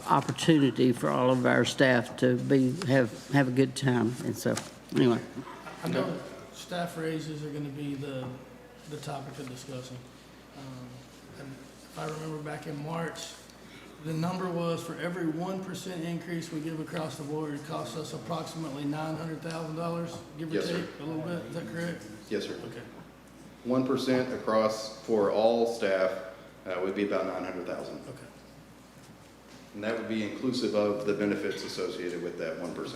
opportunity for all of our staff to have a good time. And so, anyway. I know staff raises are going to be the topic of discussion. And if I remember back in March, the number was for every 1% increase we give across the board, it costs us approximately $900,000, give or Yes, take sir. a little bit. Is that correct? Yes, sir. Okay. 1% across for all staff would be about $900,000. Okay. And that would be inclusive of the benefits associated with that 1%.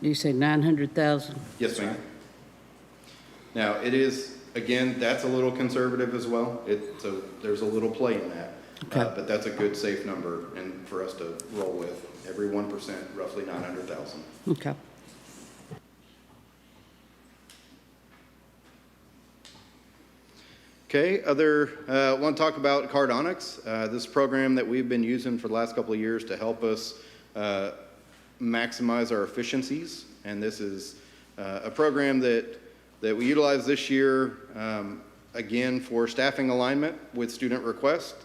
You say 900,000? Yes, ma'am. Now, it is, again, that's a little conservative as well. So there's a little play in that. Okay. But that's a good, safe number and for us to roll with. Every 1%, roughly 900,000. Okay. Okay, want to talk about Cardonics. This is a program that we've been using for the last couple of years to help us maximize our efficiencies. And this is a program that we utilize this year, again, for staffing alignment with student request.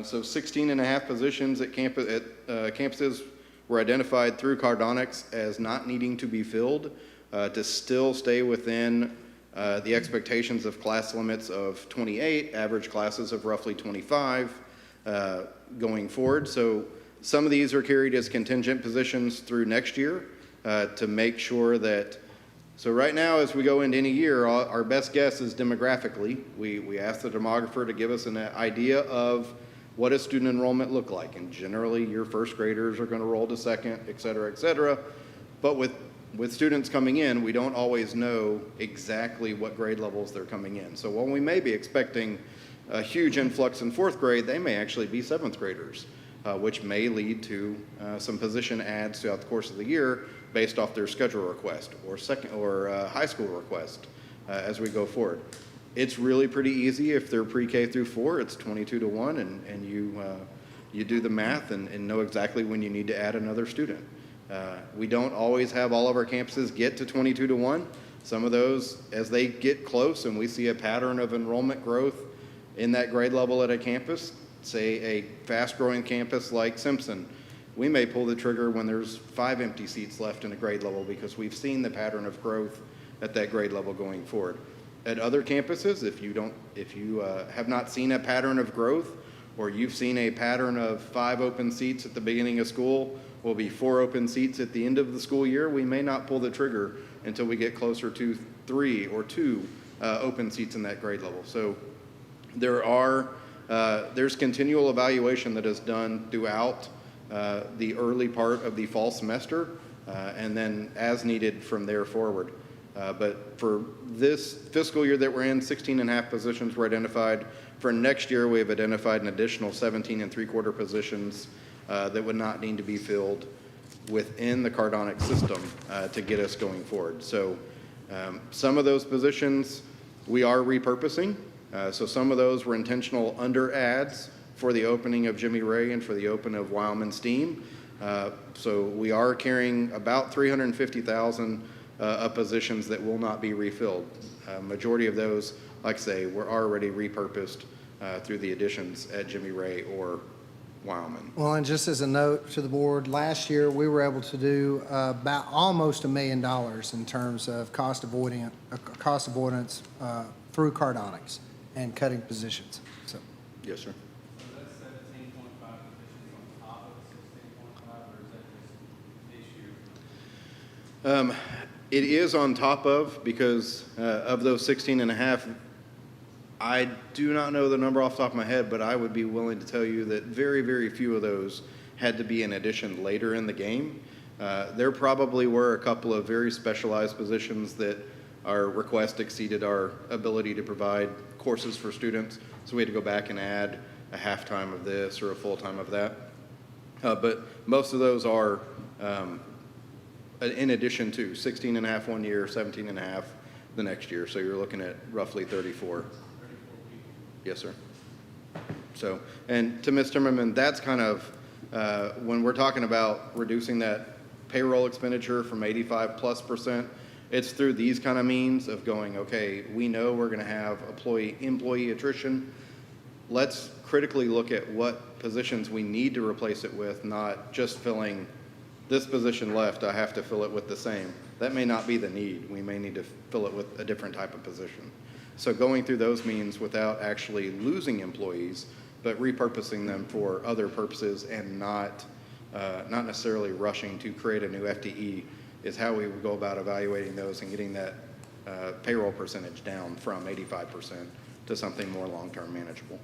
So 16 and a half positions at campuses were identified through Cardonics as not needing to be filled to still stay within the expectations of class limits of 28, average classes of roughly 25 going forward. So some of these are carried as contingent positions through next year to make sure that, so right now as we go into any year, our best guess is demographically. We ask the demographer to give us an idea of what does student enrollment look like? And generally your first graders are going to roll to second, et cetera, et cetera. But with students coming in, we don't always know exactly what grade levels they're coming in. So while we may be expecting a huge influx in fourth grade, they may actually be seventh graders, which may lead to some position adds throughout the course of the year based off their schedule request or high school request as we go forward. It's really pretty easy if they're pre-K through 4, it's 22 to 1, and you do the math and know exactly when you need to add another student. We don't always have all of our campuses get to 22 to 1. Some of those, as they get close and we see a pattern of enrollment growth in that grade level at a campus, say a fast-growing campus like Simpson, we may pull the trigger when there's 5 empty seats left in a grade level because we've seen the pattern of growth at that grade level going forward. At other campuses, if you have not seen a pattern of growth, or you've seen a pattern of 5 open seats at the beginning of school, will be 4 open seats at the end of the school year, we may not pull the trigger until we get closer to 3 or 2 open seats in that grade level. So there's continual evaluation that is done throughout the early part of the fall semester, and then as needed from there forward. But for this fiscal year that we're in, 16.5 positions were identified. For next year, we have identified an additional 17 3/4 positions that would not need to be filled within the Cardonic system to get us going forward. So some of those positions we are repurposing. So some of those were intentional under ads for the opening of Jimmy Ray and for the open of Wildman Steam. So we are carrying about 350,000 of positions that will not be refilled. Majority of those, like I say, were already repurposed through the additions at Jimmy Ray or Wildman. Well, and just as a note to the board, last year, we were able to do about almost $1 million in terms of cost avoidance through Cardonics and cutting positions. So, Yes, sir. So that's 17.5 positions on top of the 16.5, or is that just this year? It is on top of, because of those 16.5, I do not know the number off the top of my head, but I would be willing to tell you that very, very few of those had to be an addition later in the game. There probably were a couple of very specialized positions that our request exceeded our ability to provide courses for students, so we had to go back and add a half-time of this or a full-time of that. But most of those are in addition to 16.5 one year, 17.5 the next year, so you're looking at roughly 34. Yes, sir. So, and to Ms. Timmerman, that's kind of, when we're talking about reducing that payroll expenditure from 85+%, it's through these kind of means of going, okay, we know we're going to have employee attrition. Let's critically look at what positions we need to replace it with, not just filling this position left, I have to fill it with the same. That may not be the need. We may need to fill it with a different type of position. So going through those means without actually losing employees, but repurposing them for other purposes and not necessarily rushing to create a new FTE is how we would go about evaluating those and getting that payroll percentage down from 85% to something more long-term manageable.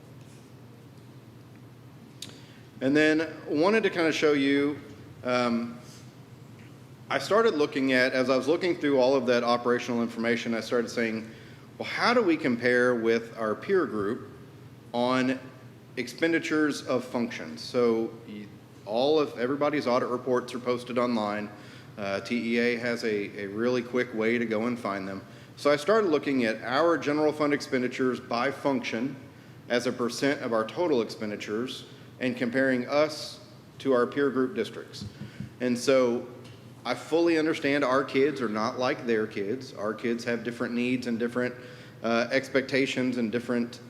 And then wanted to kind of show you, I started looking at, as I was looking through all of that operational information, I started saying, well, how do we compare with our peer group on expenditures of functions? So everybody's audit reports are posted online. TEA has a really quick way to go and find them. So I started looking at our general fund expenditures by function as a percent of our total expenditures and comparing us to our peer group districts. And so I fully understand our kids are not like their kids. Our kids have different needs and different expectations and different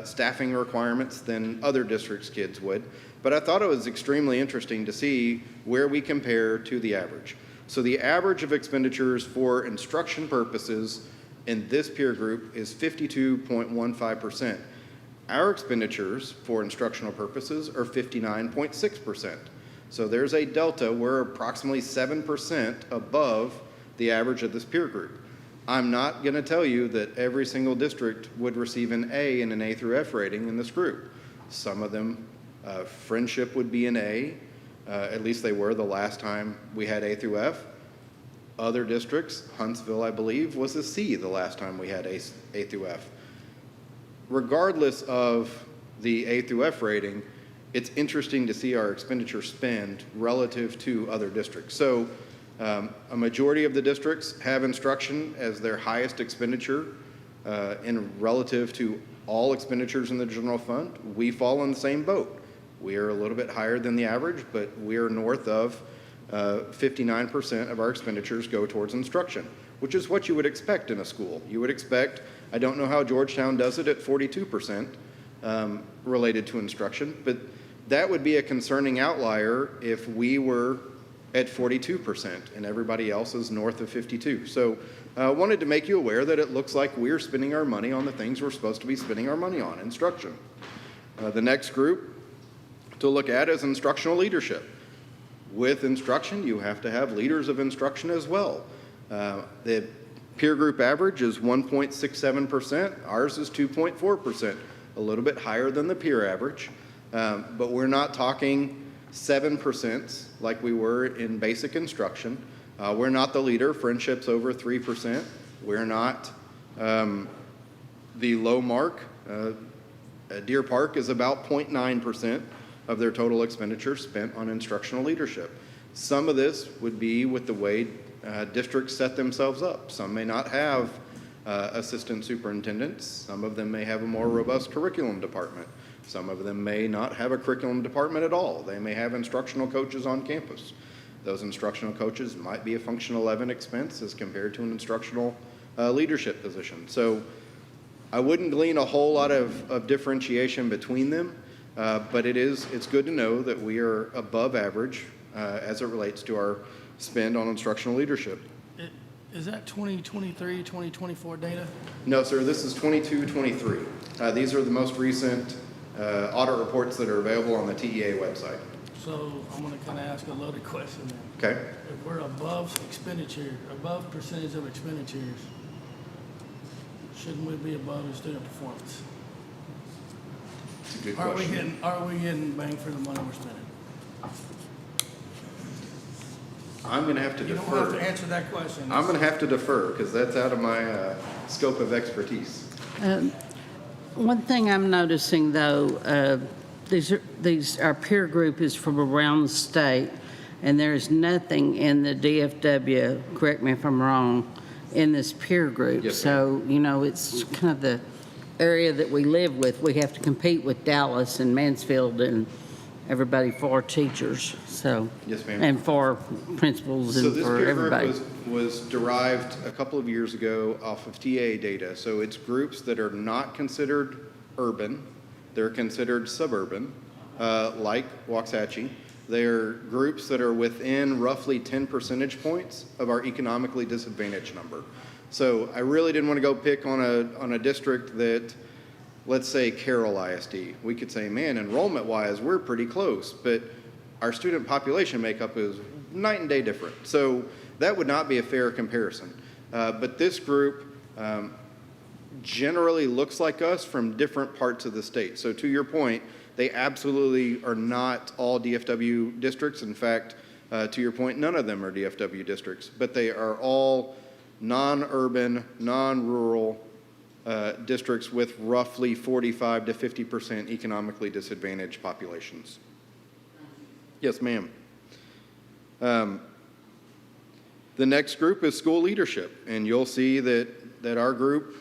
staffing requirements than other districts' kids would. But I thought it was extremely interesting to see where we compare to the average. So the average of expenditures for instruction purposes in this peer group is 52.15%. Our expenditures for instructional purposes are 59.6%. So there's a delta. We're approximately 7% above the average of this peer group. I'm not going to tell you that every single district would receive an A and an A through F rating in this group. Some of them, Friendship would be an A, at least they were the last time we had A through F. Other districts, Huntsville, I believe, was a C the last time we had A through F. Regardless of the A through F rating, it's interesting to see our expenditure spend relative to other districts. So a majority of the districts have instruction as their highest expenditure in relative to all expenditures in the general fund. We fall in the same boat. We are a little bit higher than the average, but we are north of 59% of our expenditures go towards instruction, which is what you would expect in a school. You would expect, I don't know how Georgetown does it at 42% related to instruction, but That would be a concerning outlier if we were at 42% and everybody else is north of 52. So I wanted to make you aware that it looks like we're spending our money on the things we're supposed to be spending our money on, instruction. The next group to look at is instructional leadership. With instruction, you have to have leaders of instruction as well. The peer group average is 1.67%. Ours is 2.4%, a little bit higher than the peer average. But we're not talking 7% like we were in basic instruction. We're not the leader. Friendship's over 3%. We're not the low mark. Deer Park is about 0.9% of their total expenditure spent on instructional leadership. Some of this would be with the way districts set themselves up. Some may not have assistant superintendents. Some of them may have a more robust curriculum department. Some of them may not have a curriculum department at all. They may have instructional coaches on campus. Those instructional coaches might be a Function 11 expense as compared to an instructional leadership position. So I wouldn't glean a whole lot of differentiation between them, but it's good to know that we are above average as it relates to our spend on instructional leadership. Is that 2023, 2024 data? No, sir, this is 22-23. These are the most recent audit reports that are available on the TEA website. So I'm going to kind of ask a loaded question then. Okay? If we're above expenditure, above percentage of expenditures, shouldn't we be above in student performance? It's a good Are question. we getting bang for the money we're spending? I'm going to have to You don't have defer. to answer that question. I'm going to have to defer because that's out of my scope of expertise. One thing I'm noticing, though, our peer group is from around the state, and there's nothing in the DFW, correct me if I'm wrong, in this peer group. Yes, ma'am. So, it's kind of the area that we live with. We have to compete with Dallas and Mansfield and everybody for teachers, so. Yes, ma'am. And for principals So and this for peer everybody. group was derived a couple of years ago off of TA data. So it's groups that are not considered urban. They're considered suburban, like Waxahachie. They're groups that are within roughly 10 percentage points of our economically disadvantaged number. So I really didn't want to go pick on a district that, let's say Carroll ISD. We could say, man, enrollment-wise, we're pretty close, but our student population makeup is night and day different. So that would not be a fair comparison. But this group generally looks like us from different parts of the state. So to your point, they absolutely are not all DFW districts. In fact, to your point, none of them are DFW districts, but they are all non-urban, non-rural districts with roughly 45 to 50% economically disadvantaged populations. Yes, ma'am. The next group is school leadership, and you'll see that our group,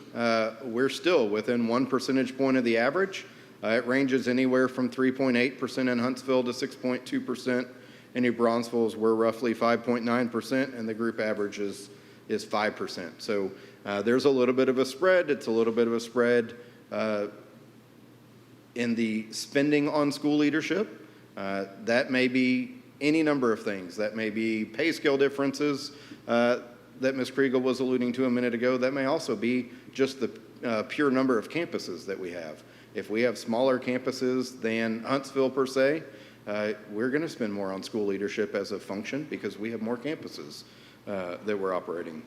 we're still within 1 percentage point of the average. It ranges anywhere from 3.8% in Huntsville to 6.2% in New Braunfels. We're roughly 5.9%, and the group average is 5%. So there's a little bit of a spread. It's a little bit of a spread in the spending on school leadership. That may be any number of things. That may be pay scale differences that Ms. Kriegel was alluding to a minute ago. That may also be just the pure number of campuses that we have. If we have smaller campuses than Huntsville per se, we're going to spend more on school leadership as a function because we have more campuses that we're operating.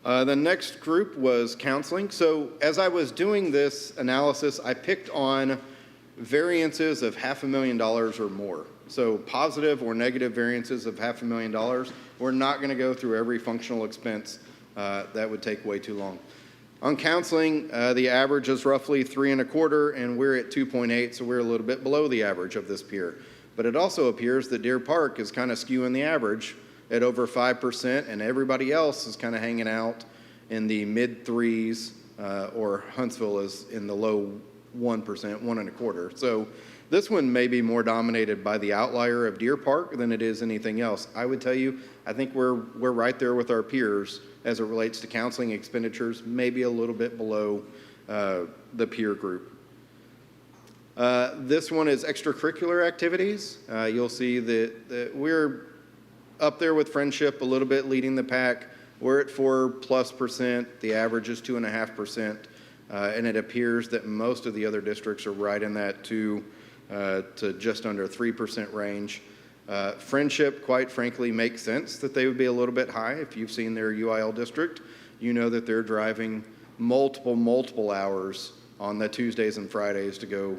The next group was counseling. So as I was doing this analysis, I picked on variances of $500,000 or more. So positive or negative variances of $500,000. We're not going to go through every functional expense. That would take way too long. On counseling, the average is roughly 3.25, and we're at 2.8, so we're a little bit below the average of this peer. But it also appears that Deer Park is kind of skewing the average at over 5%, and everybody else is kind of hanging out in the mid 3s, or Huntsville is in the low 1%, 1.25. So this one may be more dominated by the outlier of Deer Park than it is anything else. I would tell you, I think we're right there with our peers as it relates to counseling expenditures, maybe a little bit below the peer group. This one is extracurricular activities. You'll see that we're up there with Friendship, a little bit leading the pack. We're at 4+%. The average is 2.5%. And it appears that most of the other districts are right in that 2 to just under 3% range. Friendship, quite frankly, makes sense that they would be a little bit high. If you've seen their UIL district, you know that they're driving multiple hours on the Tuesdays and Fridays to go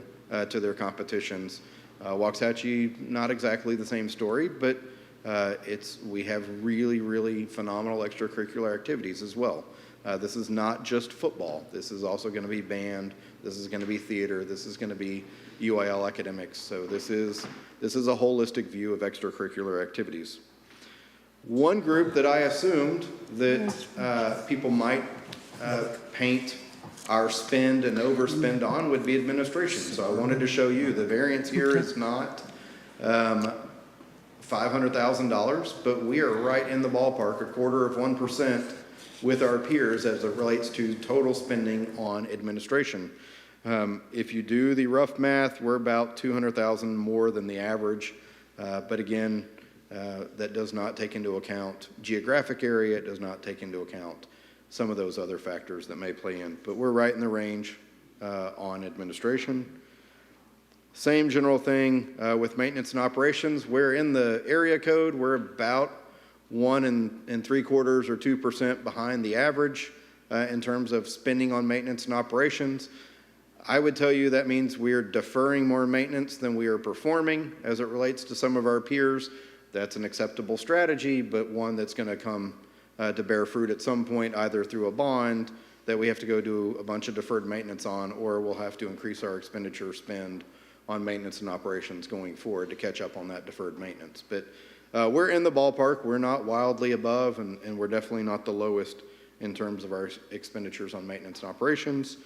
to their competitions. Waxahachie, not exactly the same story, but we have really phenomenal extracurricular activities as well. This is not just football. This is also going to be band. This is going to be theater. This is going to be UIL academics. So this is a holistic view of extracurricular activities. One group that I assumed that people might paint our spend and overspend on would be administration. So I wanted to show you the variance here is not $500,000, but we are right in the ballpark, 0.25% with our peers as it relates to total spending on administration. If you do the rough math, we're about $200,000 more than the average, but again, that does not take into account geographic area. It does not take into account some of those other factors that may play in, but we're right in the range on administration. Same general thing with maintenance and operations. We're in the area code. We're about 1 3/4 or 2% behind the average in terms of spending on maintenance and operations. I would tell you that means we're deferring more maintenance than we are performing as it relates to some of our peers. That's an acceptable strategy, but one that's going to come to bear fruit at some point, either through a bond that we have to go do a bunch of deferred maintenance on, or we'll have to increase our expenditure spend on maintenance and operations going forward to catch up on that deferred maintenance. But we're in the ballpark. We're not wildly above, and we're definitely not the lowest in terms of our expenditures on maintenance and operations.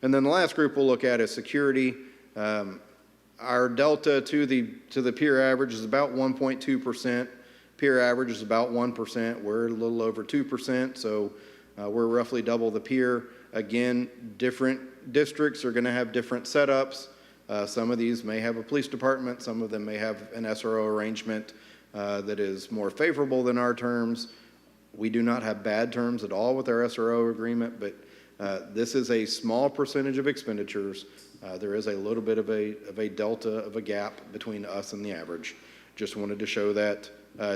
And then the last group we'll look at is security. Our delta to the peer average is about 1.2%. Peer average is about 1%. We're a little over 2%, so we're roughly double the peer. Again, different districts are going to have different setups. Some of these may have a police department. Some of them may have an SRO arrangement that is more favorable than our terms. We do not have bad terms at all with our SRO agreement, but this is a small percentage of expenditures. There is a little bit of a delta, of a gap between us and the average. Just wanted to show that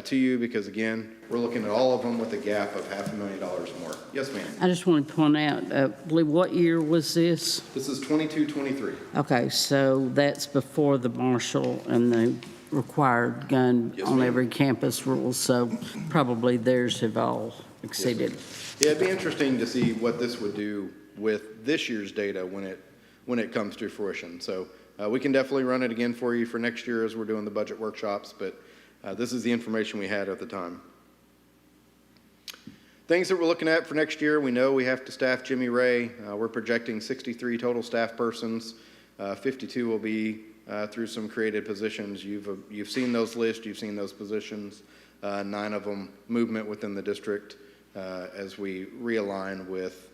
to you because, again, we're looking at all of them with a gap of $500,000 more. Yes, ma'am. I just want to point out, Lee, what year was this? This is 22-23. Okay, so that's before the marshal and the required gun Yes, on ma'am. every campus rule, so probably theirs have all exceeded. Yeah, it'd be interesting to see what this would do with this year's data when it comes to fruition. So we can definitely run it again for you for next year as we're doing the budget workshops, but this is the information we had at the time. Things that we're looking at for next year, we know we have to staff Jimmy Ray. We're projecting 63 total staff persons. 52 will be through some created positions. You've seen those lists, you've seen those positions. 9 of them movement within the district as we realign with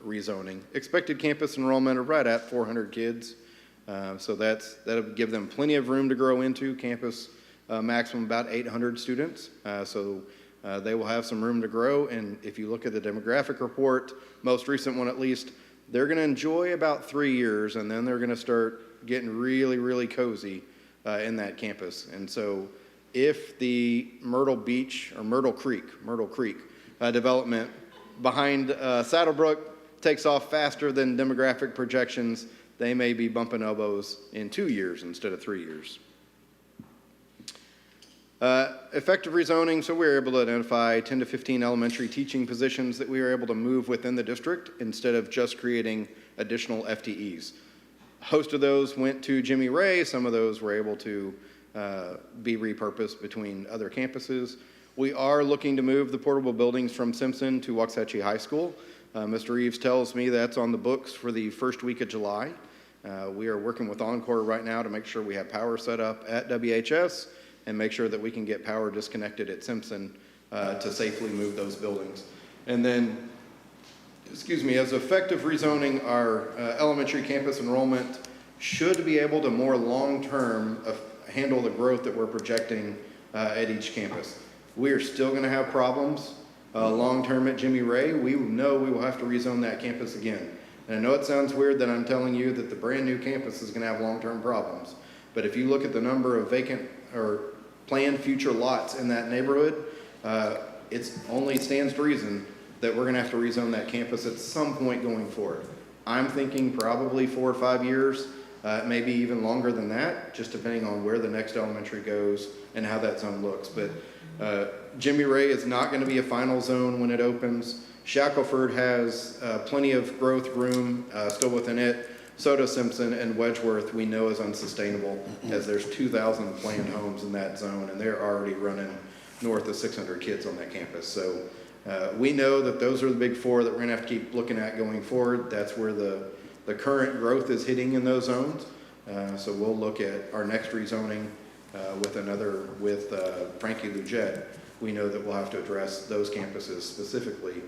rezoning. Expected campus enrollment of right at 400 kids. So that'll give them plenty of room to grow into. Campus maximum about 800 students. So they will have some room to grow. And if you look at the demographic report, most recent one at least, they're going to enjoy about 3 years, and then they're going to start getting really cozy in that campus. And so if the Myrtle Creek development behind Saddlebrook takes off faster than demographic projections, they may be bumping elbows in 2 years instead of 3 years. Effective rezoning, so we were able to identify 10 to 15 elementary teaching positions that we were able to move within the district instead of just creating additional FTEs. A host of those went to Jimmy Ray. Some of those were able to be repurposed between other campuses. We are looking to move the portable buildings from Simpson to Waxahachie High School. Mr. Reeves tells me that's on the books for the first week of July. We are working with Encore right now to make sure we have power set up at WHS and make sure that we can get power disconnected at Simpson to safely move those buildings. And then, as effective rezoning, our elementary campus enrollment should be able to more long-term handle the growth that we're projecting at each campus. We are still going to have problems long-term at Jimmy Ray. We know we will have to rezone that campus again. And I know it sounds weird that I'm telling you that the brand-new campus is going to have long-term problems. But if you look at the number of vacant or planned future lots in that neighborhood, it only stands to reason that we're going to have to rezone that campus at some point going forward. I'm thinking probably 4 or 5 years, maybe even longer than that, just depending on where the next elementary goes and how that zone looks. But Jimmy Ray is not going to be a final zone when it opens. Shackelford has plenty of growth room still within it. Soto Simpson and Wedgeworth we know is unsustainable, as there's 2,000 planned homes in that zone, and they're already running north of 600 kids on that campus. So we know that those are the big four that we're going to have to keep looking at going forward. That's where the current growth is hitting in those zones. So we'll look at our next rezoning with Frankie Lugette. We know that we'll have to address those campuses specifically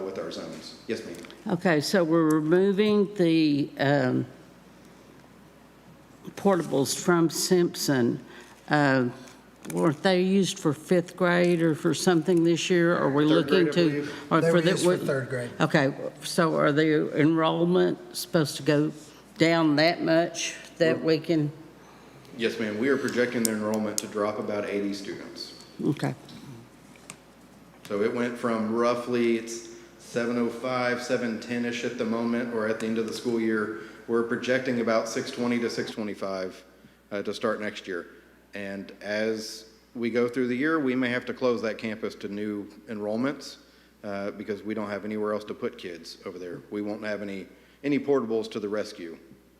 with our zones. Yes, ma'am. Okay, so we're removing the portables from Simpson. Weren't they used for 5th grade or for something this year? Or are we Third looking grade, I to? believe. Or They for were the- used for 3rd grade. Okay, so are the enrollment supposed to go down that much that we can? Yes, ma'am. We are projecting the enrollment to drop about 80 students. Okay, So it went from roughly, it's 705, 710-ish at the moment, or at the end of the school year. We're projecting about 620 to 625 to start next year. And as we go through the year, we may have to close that campus to new enrollments because we don't have anywhere else to put kids over there. We won't have any portables to the rescue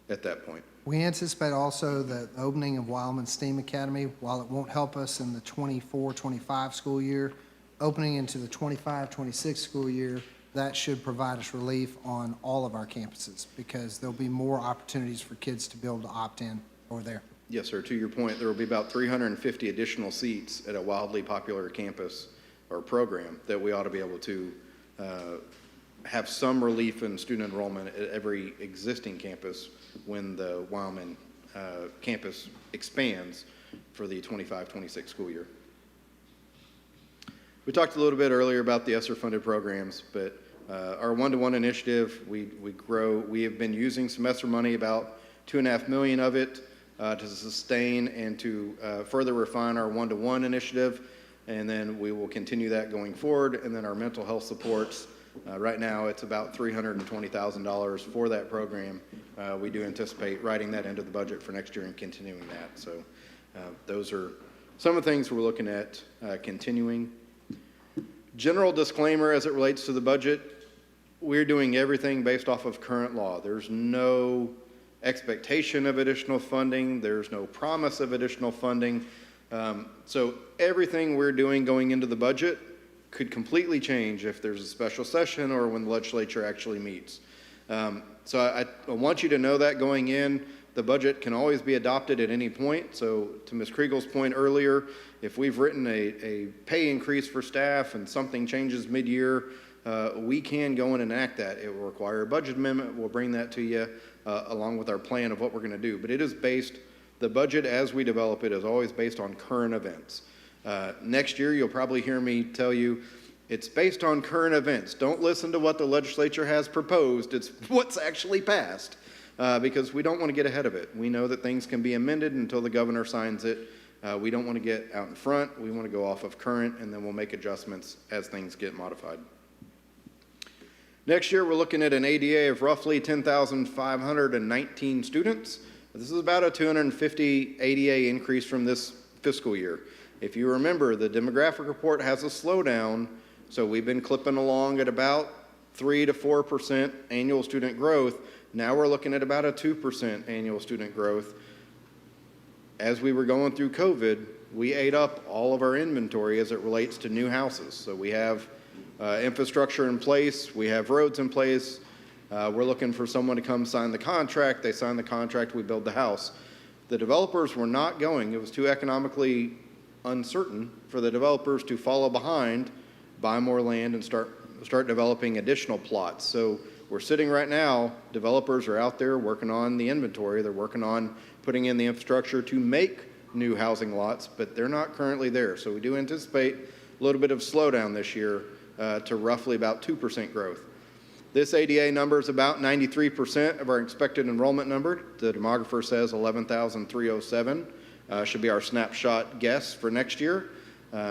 at that point. We anticipate also the opening of Wildman STEAM Academy, while it won't help us in the 24-25 school year, opening into the 25-26 school year, that should provide us relief on all of our campuses because there'll be more opportunities for kids to be able to opt in over there. Yes, sir. To your point, there will be about 350 additional seats at a wildly popular campus or program that we ought to be able to have some relief in student enrollment at every existing campus when the Wildman campus expands for the 25-26 school year. We talked a little bit earlier about the ESSER-funded programs, but our one-to-one initiative, we have been using some ESSER money, about $2.5 million of it, to sustain and to further refine our one-to-one initiative, and then we will continue that going forward. And then our mental health supports, right now it's about $320,000 for that program. We do anticipate writing that into the budget for next year and continuing that. So those are some of the things we're looking at continuing. General disclaimer as it relates to the budget, we're doing everything based off of current law. There's no expectation of additional funding. There's no promise of additional funding. So everything we're doing going into the budget could completely change if there's a special session or when the legislature actually meets. So I want you to know that going in, the budget can always be adopted at any point. So to Ms. Kriegel's point earlier, if we've written a pay increase for staff and something changes mid-year, we can go in and enact that. It will require a budget amendment. We'll bring that to you along with our plan of what we're going to do. But it is based, the budget as we develop it is always based on current events. Next year, you'll probably hear me tell you, it's based on current events. Don't listen to what the legislature has proposed. It's what's actually passed because we don't want to get ahead of it. We know that things can be amended until the governor signs it. We don't want to get out in front. We want to go off of current, and then we'll make adjustments as things get modified. Next year, we're looking at an ADA of roughly 10,519 students. This is about a 250 ADA increase from this fiscal year. If you remember, the demographic report has a slowdown, so we've been clipping along at about 3 to 4% annual student growth. Now we're looking at about a 2% annual student growth. As we were going through COVID, we ate up all of our inventory as it relates to new houses. So we have infrastructure in place, we have roads in place. We're looking for someone to come sign the contract. They sign the contract, we build the house. The developers were not going. It was too economically uncertain for the developers to follow behind, buy more land, and start developing additional plots. So we're sitting right now, developers are out there working on the inventory. They're working on putting in the infrastructure to make new housing lots, but they're not currently there. So we do anticipate a little bit of slowdown this year to roughly about 2% growth. This ADA number is about 93% of our expected enrollment number. The demographer says 11,307 should be our snapshot guess for next year.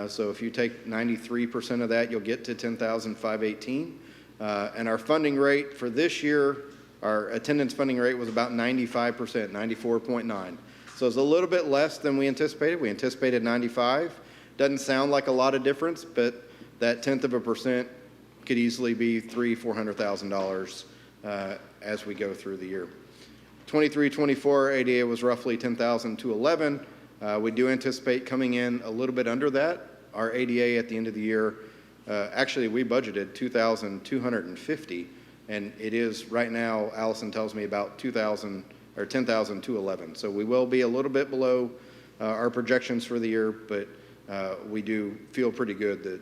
So if you take 93% of that, you'll get to 10,518. And our funding rate for this year, our attendance funding rate was about 95%, 94.9. So it's a little bit less than we anticipated. We anticipated 95. Doesn't sound like a lot of difference, but that 0.1% could easily be $300,000-$400,000 as we go through the year. 23-24 ADA was roughly 10,211. We do anticipate coming in a little bit under that. Our ADA at the end of the year, actually we budgeted 2,250, and it is right now, Allison tells me, about 2,000 or 10,211. So we will be a little bit below our projections for the year, but we do feel pretty good that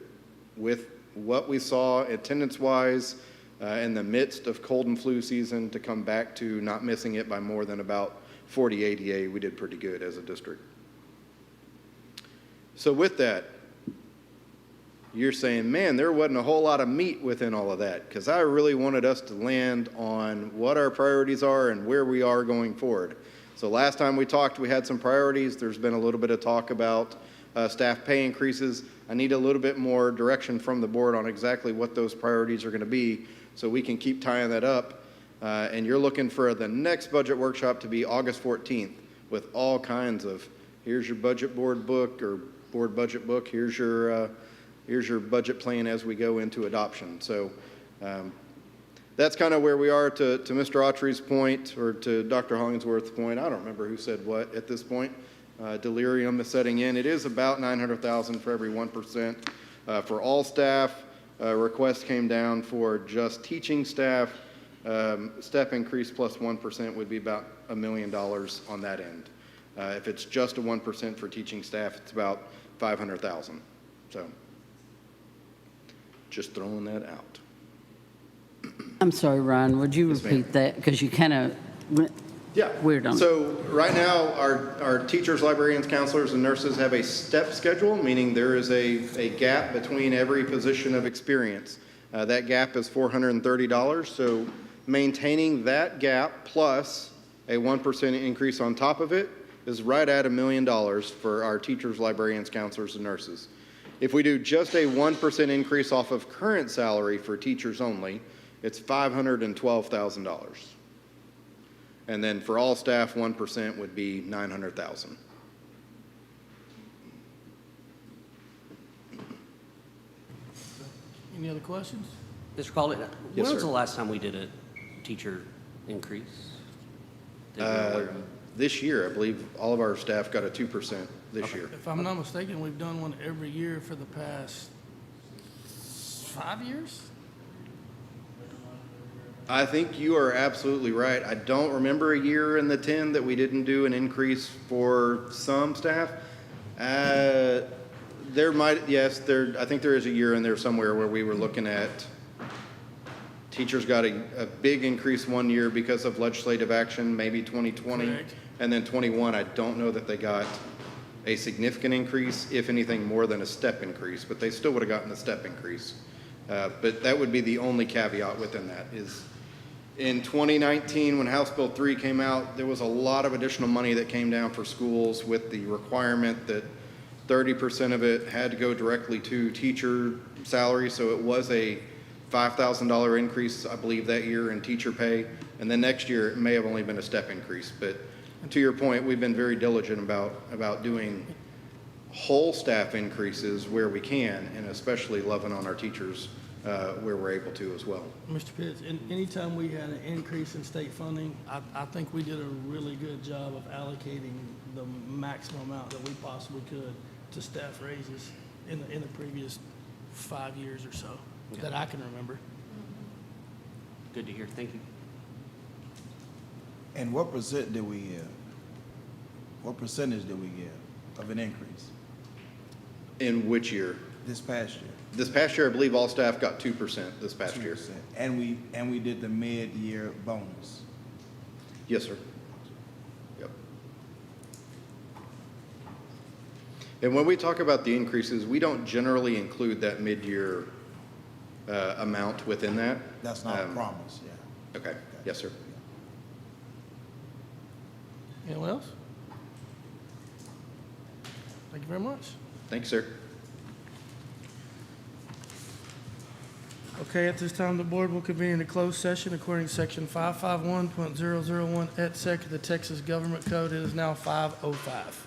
with what we saw attendance-wise in the midst of cold and flu season to come back to not missing it by more than about 40 ADA, we did pretty good as a district. So with that, you're saying, man, there wasn't a whole lot of meat within all of that, because I really wanted us to land on what our priorities are and where we are going forward. So last time we talked, we had some priorities. There's been a little bit of talk about staff pay increases. I need a little bit more direction from the board on exactly what those priorities are going to be so we can keep tying that up. And you're looking for the next budget workshop to be August 14th with all kinds of, here's your budget board book or board budget book, here's your budget plan as we go into adoption. So that's kind of where we are to Mr. Autry's point, or to Dr. Hollingsworth's point. I don't remember who said what at this point. Delirium is setting in. It is about $900,000 for every 1%. For all staff, request came down for just teaching staff. Step increase plus 1% would be about $1 million on that end. If it's just a 1% for teaching staff, it's about $500,000. So just throwing that out. I'm sorry, Ryan, would you Yes, ma'am. repeat that? Because you kind of went Yeah. weird on it. So right now, our teachers, librarians, counselors, and nurses have a step schedule, meaning there is a gap between every position of experience. That gap is $430. So maintaining that gap plus a 1% increase on top of it is right at $1 million for our teachers, librarians, counselors, and nurses. If we do just a 1% increase off of current salary for teachers only, it's $512,000. And then for all staff, 1% would be $900,000. Any other questions? Mr. Caldwell, Yes, when was sir. the last time we did a teacher increase? That you're aware of? This year, I believe all of our staff got a 2% this year. If I'm not mistaken, we've done one every year for the past 5 years? I think you are absolutely right. I don't remember a year in the 10 that we didn't do an increase for some staff. There might, yes, I think there is a year in there somewhere where we were looking at teachers got a big increase one year because of legislative action, maybe 2020. Correct. And then 21, I don't know that they got a significant increase, if anything more than a step increase, but they still would have gotten a step increase. But that would be the only caveat within that is in 2019, when House Bill 3 came out, there was a lot of additional money that came down for schools with the requirement that 30% of it had to go directly to teacher salary. So it was a $5,000 increase, I believe, that year in teacher pay. And then next year, it may have only been a step increase. But to your point, we've been very diligent about doing whole staff increases where we can, and especially loving on our teachers where we're able to as well. Mr. Pitts, anytime we had an increase in state funding, I think we did a really good job of allocating the maximum amount that we possibly could to staff raises in the previous 5 years or so that I can remember. Good to hear. Thank you. And what percent did we give? What percentage did we give of an increase? In which year? this past year? This past year, I believe all staff got 2% this past year. 2%. And we did the mid-year bonus. Yes, sir. Yep. And when we talk about the increases, we don't generally include that mid-year amount within that. That's not a promise, yeah. Okay, yes, sir. Anyone else? Thank you very much. Thank you, sir. Okay, at this time, the board will convene in a closed session according to section 551.001 et sec of the Texas Government Code. It is now 5:05.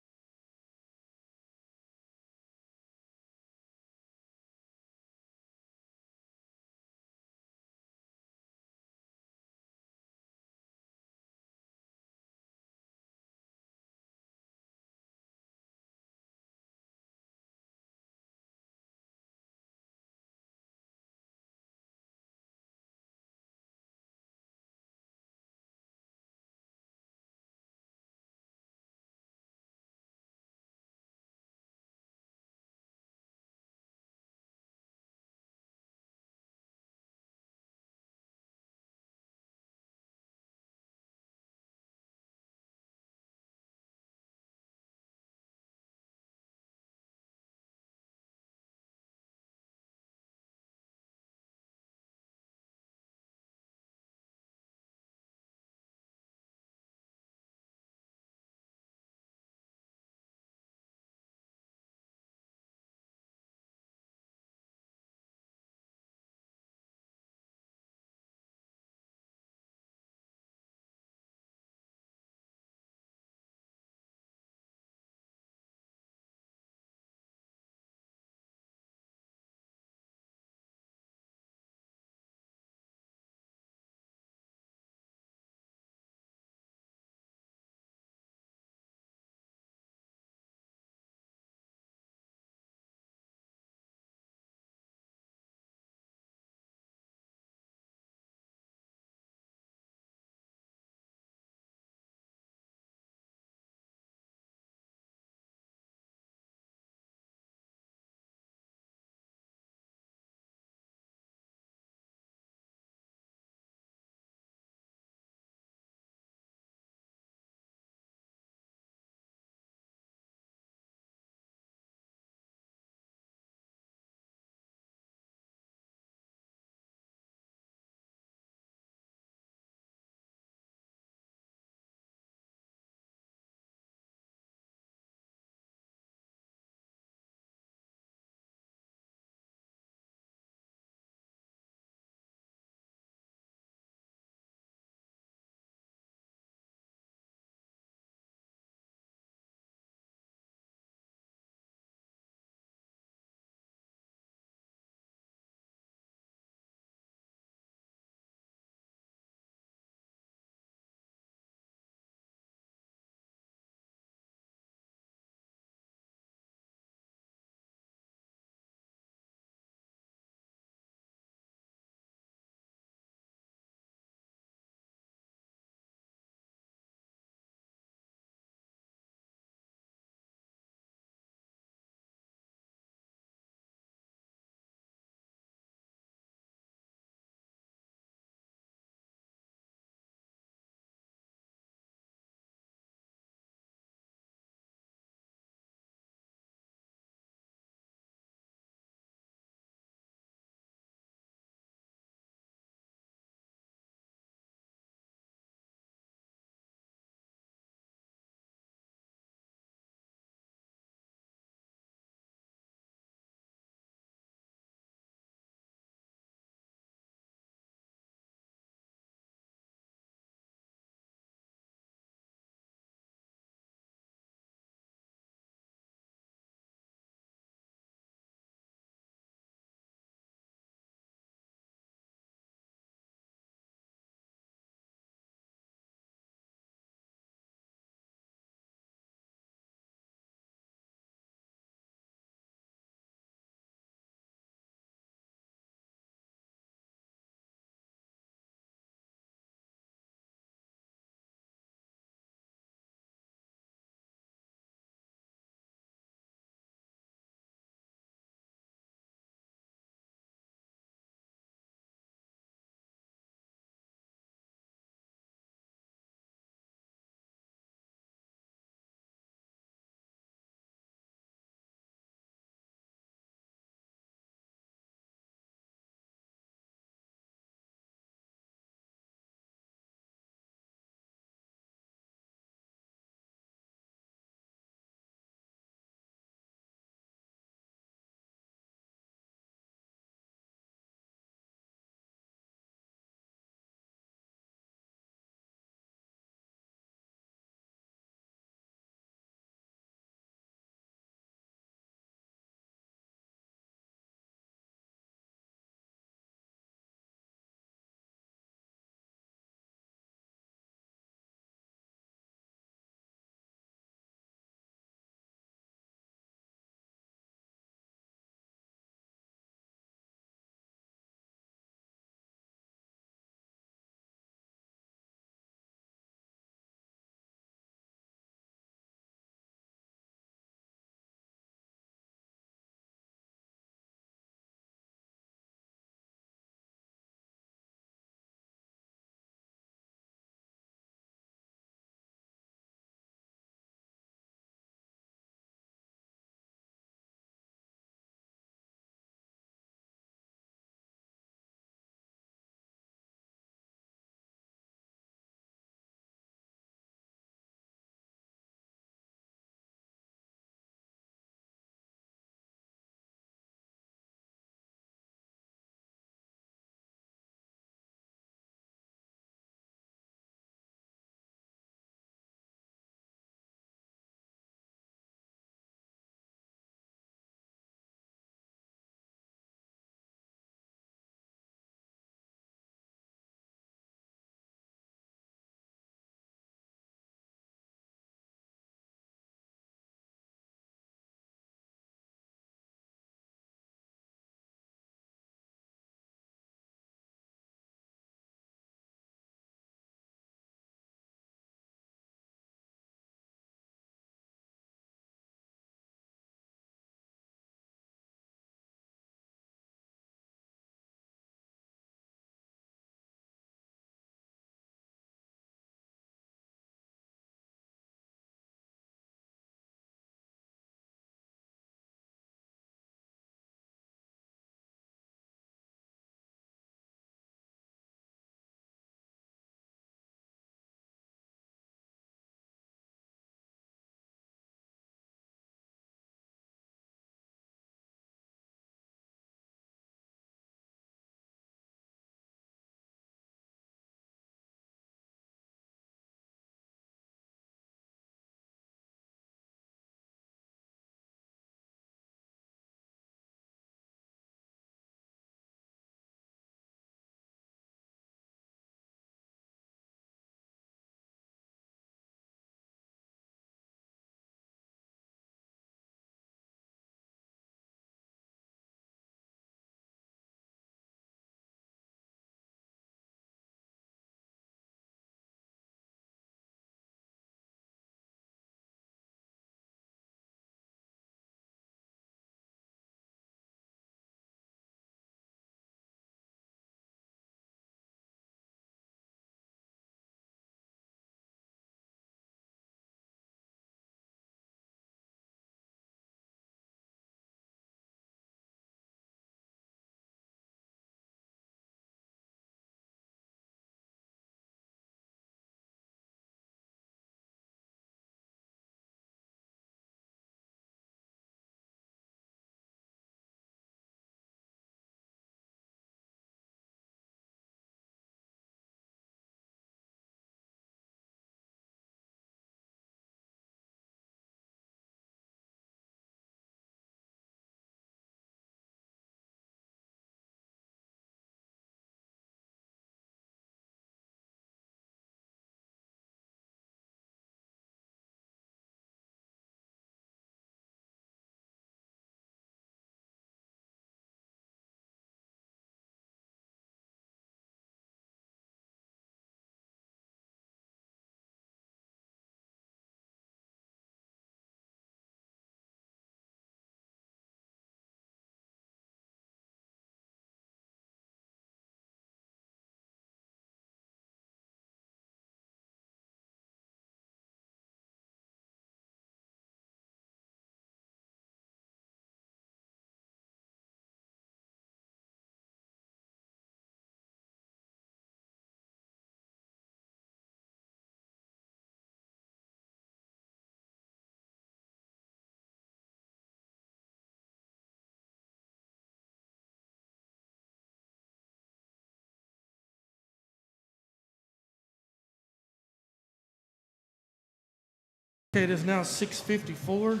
Okay, it is now 6:54.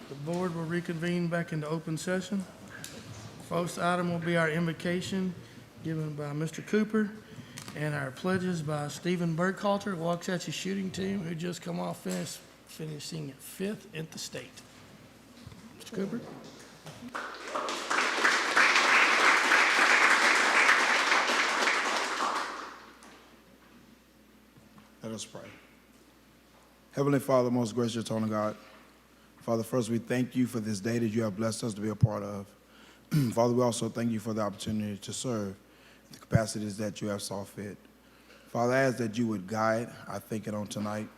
The board will reconvene back into open session. First item will be our invocation given by Mr. Cooper and our pledges by Stephen Burkhalter, Waxahachie shooting team, who just come off finishing 5th at the state. Mr. Cooper? Let us pray. Heavenly Father, most gracious eternal God, Father, first we thank you for this day that you have blessed us to be a part of. Father, we also thank you for the opportunity to serve the capacities that you have saw fit. Father, I ask that you would guide our thinking on tonight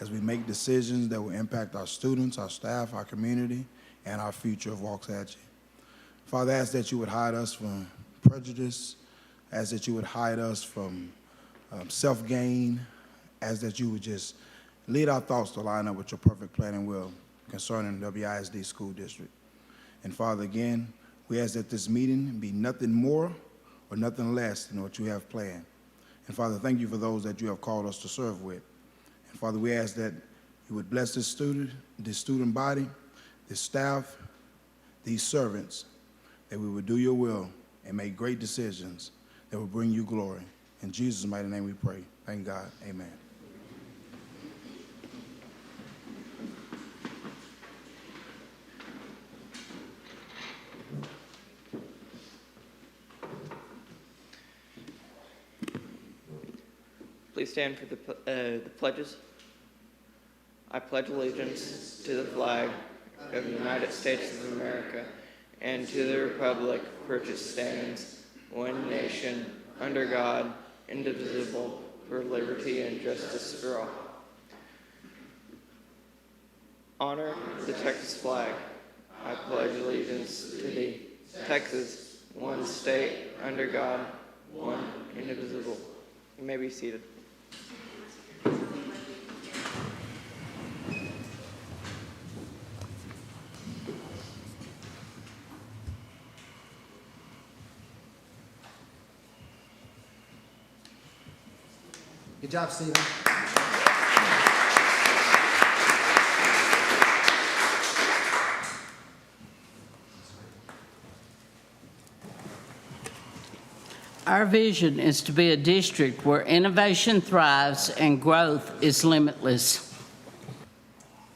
as we make decisions that will impact our students, our staff, our community, and our future of Waxahachie. Father, I ask that you would hide us from prejudice, I ask that you would hide us from self-gain, ask that you would just lead our thoughts to line up with your perfect plan and will concerning the WISD School District. And Father, again, we ask that this meeting be nothing more or nothing less than what you have planned. And Father, thank you for those that you have called us to serve with. And Father, we ask that you would bless this student body, this staff, these servants, that we would do your will and make great decisions that will bring you glory. In Jesus' mighty name we pray. Thank God. Amen. Please stand for the pledges. I pledge allegiance to the flag of the United States of America and to the republic for which it stands, one nation, under God, indivisible, for liberty and justice for all. Honor the Texas flag. I pledge allegiance to thee, Texas, one state, under God, one indivisible. You may be seated. Good job, Stephen. Our vision is to be a district where innovation thrives and growth is limitless.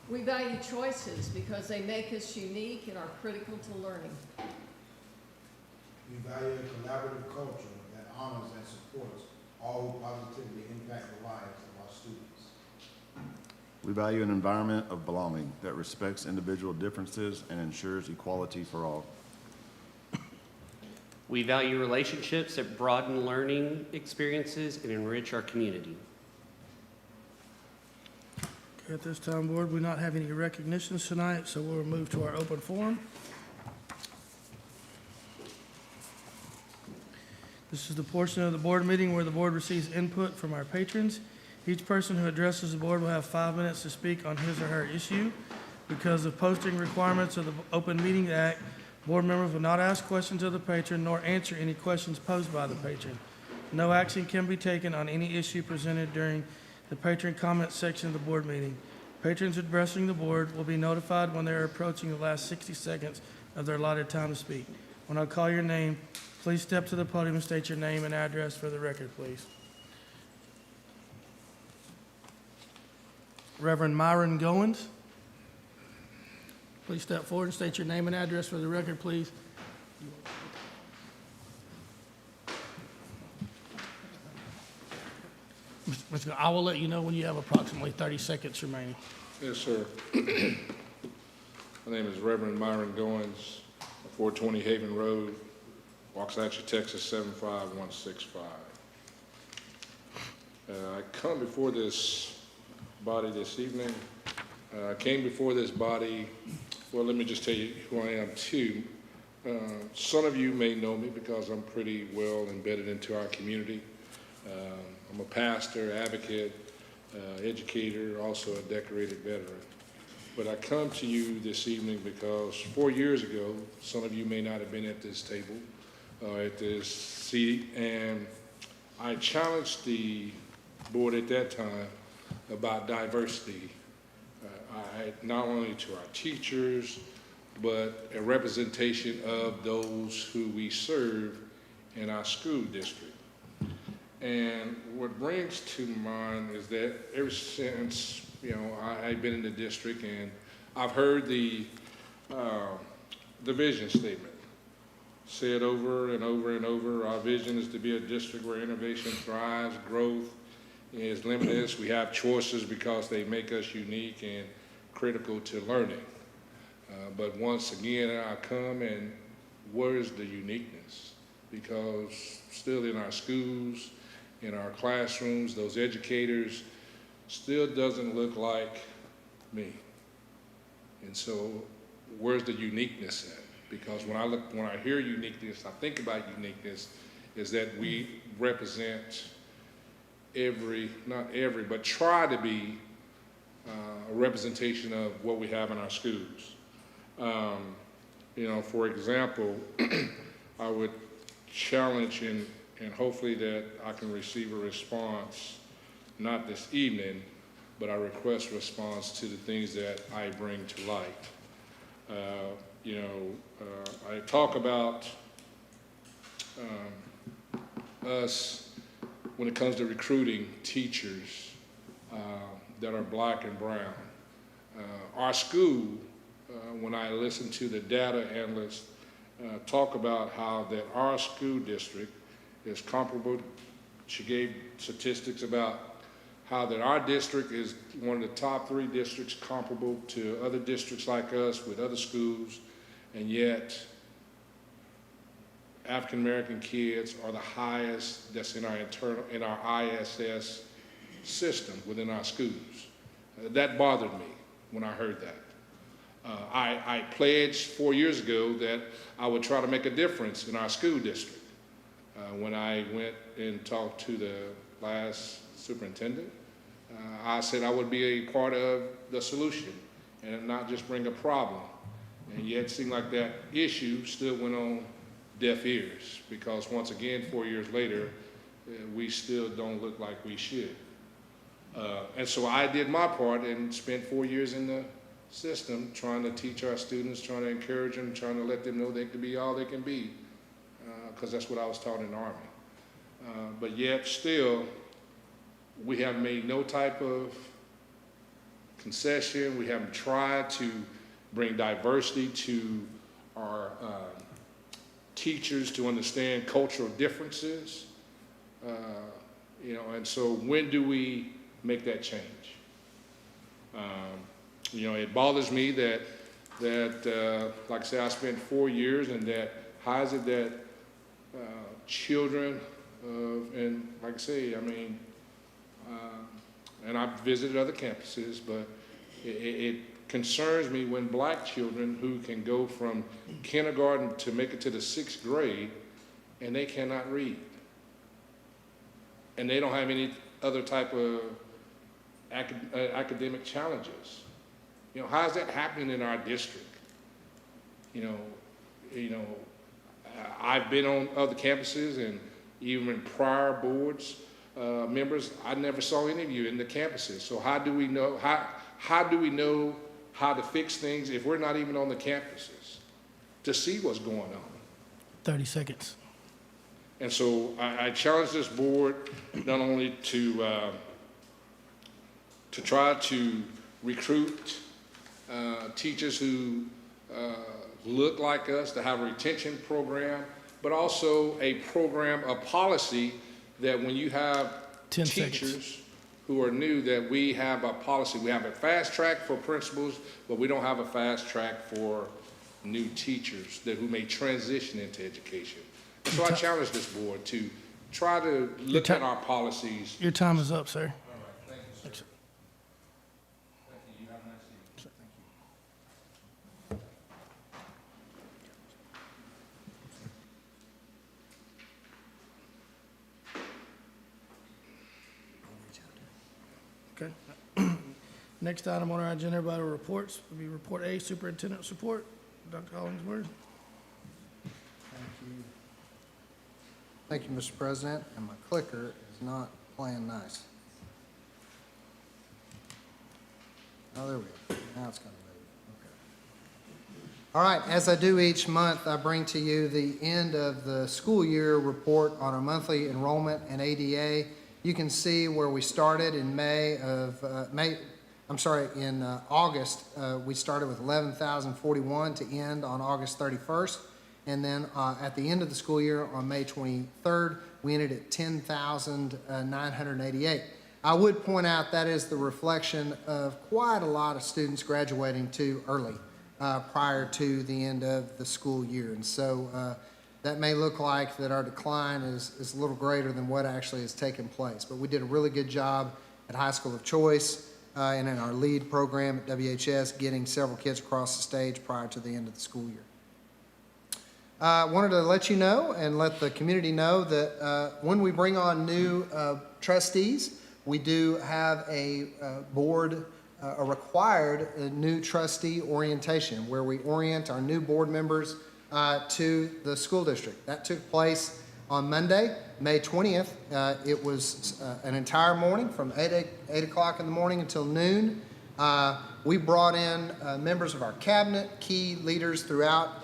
We value choices because they make us unique and are critical to learning. We value a collaborative culture that honors and supports all who positively impact the lives of our students. We value an environment of belonging that respects individual differences and ensures equality for all. We value relationships that broaden learning experiences and enrich our community. Okay, at this time, board, we not have any recognitions tonight, so we'll move to our open forum. This is the portion of the board meeting where the board receives input from our patrons. Each person who addresses the board will have 5 minutes to speak on his or her issue. Because of posting requirements of the Open Meeting Act, board members will not ask questions of the patron nor answer any questions posed by the patron. No action can be taken on any issue presented during the patron comment section of the board meeting. Patrons addressing the board will be notified when they are approaching the last 60 seconds of their allotted time to speak. When I call your name, please step to the podium and state your name and address for the record, please. Reverend Myron Goins. Please step forward and state your name and address for the record, please. Mr. I will let you know when you have approximately 30 seconds remaining. Yes, sir. My name is Reverend Myron Goins, 420 Haven Road, Waxahachie, Texas, 75165. I come before this body this evening. I came before this body, well, let me just tell you who I am too. Some of you may know me because I'm pretty well embedded into our community. I'm a pastor, advocate, educator, also a decorated veteran. But I come to you this evening because 4 years ago, some of you may not have been at this table, at this seat, and I challenged the board at that time about diversity not only to our teachers, but a representation of those who we serve in our school district. And what brings to mind is that ever since, I've been in the district, and I've heard the vision statement said over and over and over. Our vision is to be a district where innovation thrives, growth is limitless. We have choices because they make us unique and critical to learning. But once again, I come and where is the uniqueness? Because still in our schools, in our classrooms, those educators still doesn't look like me. And so where's the uniqueness at? Because when I hear uniqueness, I think about uniqueness, is that we represent not every, but try to be a representation of what we have in our schools. For example, I would challenge and hopefully that I can receive a response, not this evening, but I request response to the things that I bring to light. I talk about us when it comes to recruiting teachers that are black and brown. Our school, when I listen to the data analysts talk about how that our school district is comparable, she gave statistics about how that our district is one of the top 3 districts comparable to other districts like us with other schools, and yet African American kids are the highest that's in our ISS system within our schools. That bothered me when I heard that. I pledged 4 years ago that I would try to make a difference in our school district. When I went and talked to the last superintendent, I said I would be a part of the solution and not just bring a problem. And yet it seemed like that issue still went on deaf ears, because once again, 4 years later, we still don't look like we should. And so I did my part and spent 4 years in the system trying to teach our students, trying to encourage them, trying to let them know they can be all they can be, because that's what I was taught in the Army. But yet still, we have made no type of concession. We haven't tried to bring diversity to our teachers to understand cultural differences. And so when do we make that change? It bothers me that like I say, I spent 4 years, and that how is it that children and like I say, and I've visited other campuses, but it concerns me when black children who can go from kindergarten to make it to the 6th grade, and they cannot read. And they don't have any other type of academic challenges. How is that happening in our district? I've been on other campuses, and even in prior boards members, I never saw any of you in the campuses. So how do we know how to fix things if we're not even on the campuses to see what's going on? 30 seconds. And so I challenge this board not only to try to recruit teachers who look like us, to have a retention program, but also a program, a policy that when you have 10 teachers seconds. who are new, that we have a policy. We have a fast track for principals, but we don't have a fast track for new teachers who may transition into education. And so I challenge this board to try to look at our policies. Your time is up, sir. All right, thank you, sir. Thanks. Thank you. You have a nice evening. Okay. Next item on our agenda, everybody reports, will be Report A, Superintendent's Report. Dr. Hollingsworth. Thank you, Mr. President, and my clicker is not playing nice. Oh, there we go. Now it's going to move. Okay. All right, as I do each month, I bring to you the end of the school year report on our monthly enrollment and ADA. You can see where we started in August. We started with 11,041 to end on August 31st. And then at the end of the school year on May 23rd, we ended at 10,988. I would point out that is the reflection of quite a lot of students graduating too early prior to the end of the school year. And so that may look like that our decline is a little greater than what actually has taken place. But we did a really good job at High School of Choice and in our LEAD program at WHS, getting several kids across the stage prior to the end of the school year. I wanted to let you know and let the community know that when we bring on new trustees, we do have a required new trustee orientation where we orient our new board members to the school district. That took place on Monday, May 20th. It was an entire morning from 8 o'clock in the morning until noon. We brought in members of our cabinet, key leaders throughout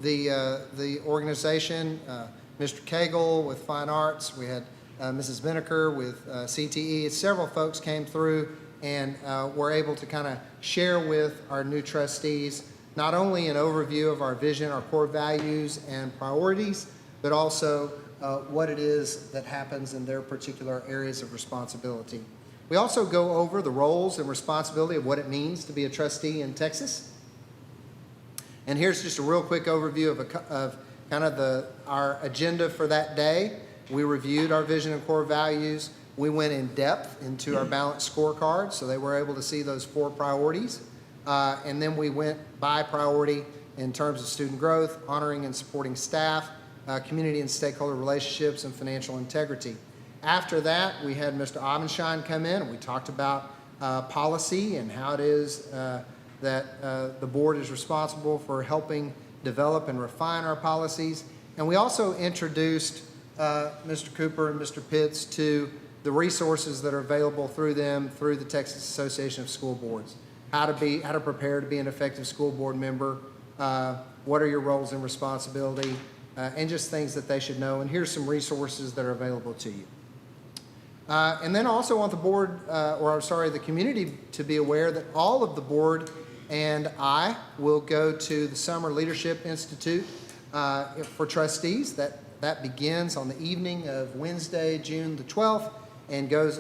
the organization, Mr. Cagle with Fine Arts. We had Mrs. Vineker with CTE. Several folks came through and were able to kind of share with our new trustees not only an overview of our vision, our core values and priorities, but also what it is that happens in their particular areas of responsibility. We also go over the roles and responsibility of what it means to be a trustee in Texas. And here's just a real quick overview of kind of our agenda for that day. We reviewed our vision and core values. We went in depth into our balanced scorecard, so they were able to see those 4 priorities. And then we went by priority in terms of student growth, honoring and supporting staff, community and stakeholder relationships, and financial integrity. After that, we had Mr. Abenschein come in, and we talked about policy and how it is that the board is responsible for helping develop and refine our policies. And we also introduced Mr. Cooper and Mr. Pitts to the resources that are available through them through the Texas Association of School Boards. How to prepare to be an effective school board member, what are your roles and responsibility, and just things that they should know. And here's some resources that are available to you. And then also want the board, the community to be aware that all of the board and I will go to the Summer Leadership Institute for trustees. That begins on the evening of Wednesday, June the 12th, and goes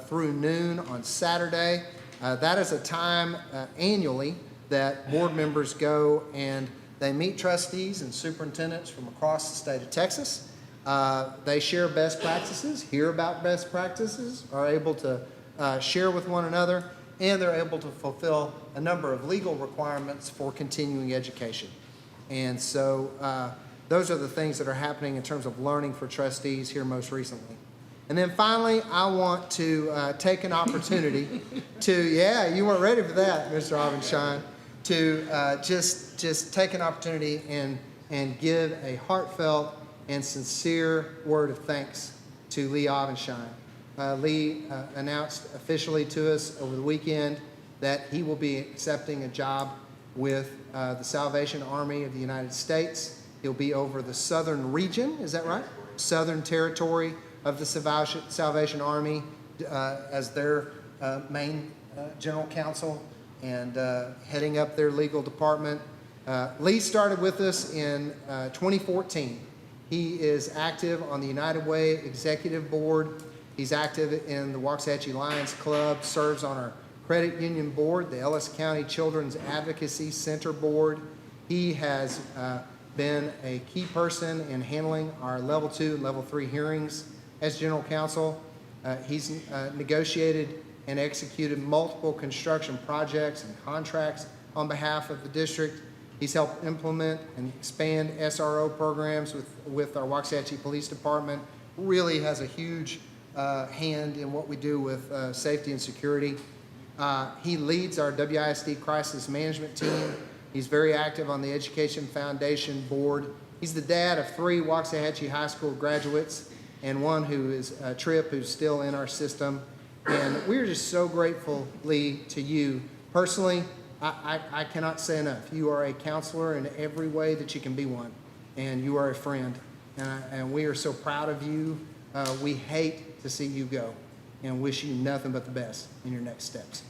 through noon on Saturday. That is a time annually that board members go and they meet trustees and superintendents from across the state of Texas. They share best practices, hear about best practices, are able to share with one another, and they're able to fulfill a number of legal requirements for continuing education. And so those are the things that are happening in terms of learning for trustees here most recently. And then finally, I want to take an opportunity to, you weren't ready for that, Mr. Abenschein, to just take an opportunity and give a heartfelt and sincere word of thanks to Lee Abenschein. Lee announced officially to us over the weekend that he will be accepting a job with the Salvation Army of the United States. He'll be over the southern region, is that right? Southern territory of the Salvation Army as their main general counsel and heading up their legal department. Lee started with us in 2014. He is active on the United Way Executive Board. He's active in the Waxahachie Lions Club, serves on our credit union board, the Ellis County Children's Advocacy Center Board. He has been a key person in handling our Level 2 and Level 3 hearings as general counsel. He's negotiated and executed multiple construction projects and contracts on behalf of the district. He's helped implement and expand SRO programs with our Waxahachie Police Department. Really has a huge hand in what we do with safety and security. He leads our WISD crisis management team. He's very active on the Education Foundation board. He's the dad of 3 Waxahachie High School graduates and one who is Tripp, who's still in our system. And we're just so grateful, Lee, to you Personally, I cannot say enough. You are a counselor in every way that you can be one, and you are a friend. And we are so proud of you. We hate to see you go, and wish you nothing but the best in your next steps.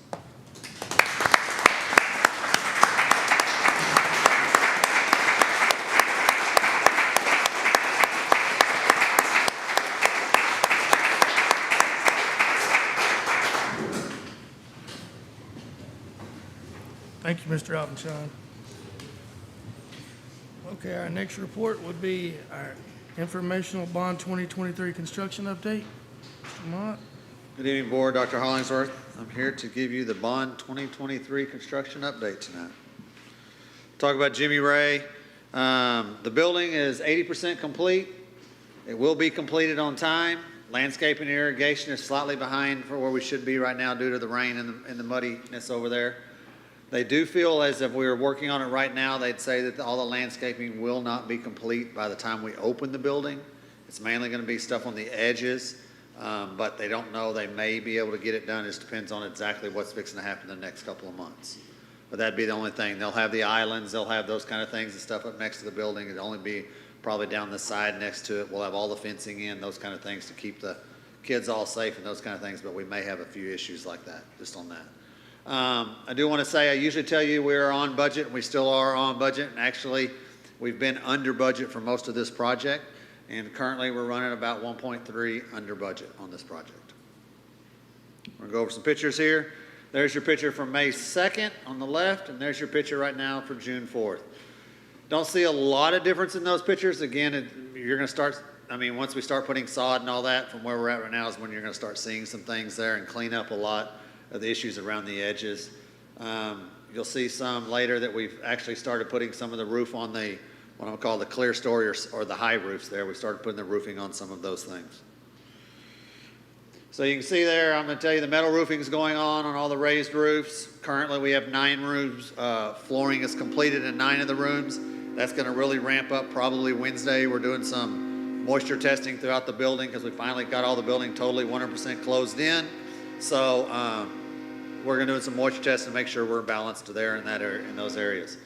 Thank you, Mr. Alvin. Okay, our next report would be our informational bond 2023 construction update. Mr. Mott. Good evening, Board. Dr. Hollingsworth. I'm here to give you the Bond 2023 construction update tonight. Talk about Jimmy Ray. The building is 80% complete. It will be completed on time. Landscaping and irrigation is slightly behind for where we should be right now due to the rain and the muddiness over there. They do feel as if we were working on it right now, they'd say that all the landscaping will not be complete by the time we open the building. It's mainly going to be stuff on the edges, but they don't know. They may be able to get it done. It just depends on exactly what's fixing to happen in the next couple of months. But that'd be the only thing. They'll have the islands, they'll have those kind of things and stuff up next to the building. It'll only be probably down the side next to it. We'll have all the fencing in, those kind of things to keep the kids all safe and those kind of things, but we may have a few issues like that, just on that. I do want to say, I usually tell you we're on budget, and we still are on budget, and actually we've been under budget for most of this project, and currently we're running about 1.3 under budget on this project. We're going to go over some pictures here. There's your picture from May 2nd on the left, and there's your picture right now for June 4th. Don't see a lot of difference in those pictures. Again, you're going to start, once we start putting sod and all that from where we're at right now is when you're going to start seeing some things there and clean up a lot of the issues around the edges. You'll see some later that we've actually started putting some of the roof on the, what I'll call the clear story or the high roofs there. We started putting the roofing on some of those things. So you can see there, I'm going to tell you the metal roofing is going on all the raised roofs. Currently we have 9 rooms. Flooring is completed in 9 of the rooms. That's going to really ramp up probably Wednesday. We're doing some moisture testing throughout the building because we finally got all the building totally 100% closed in. So we're going to do some moisture tests and make sure we're balanced there in that area, in those areas.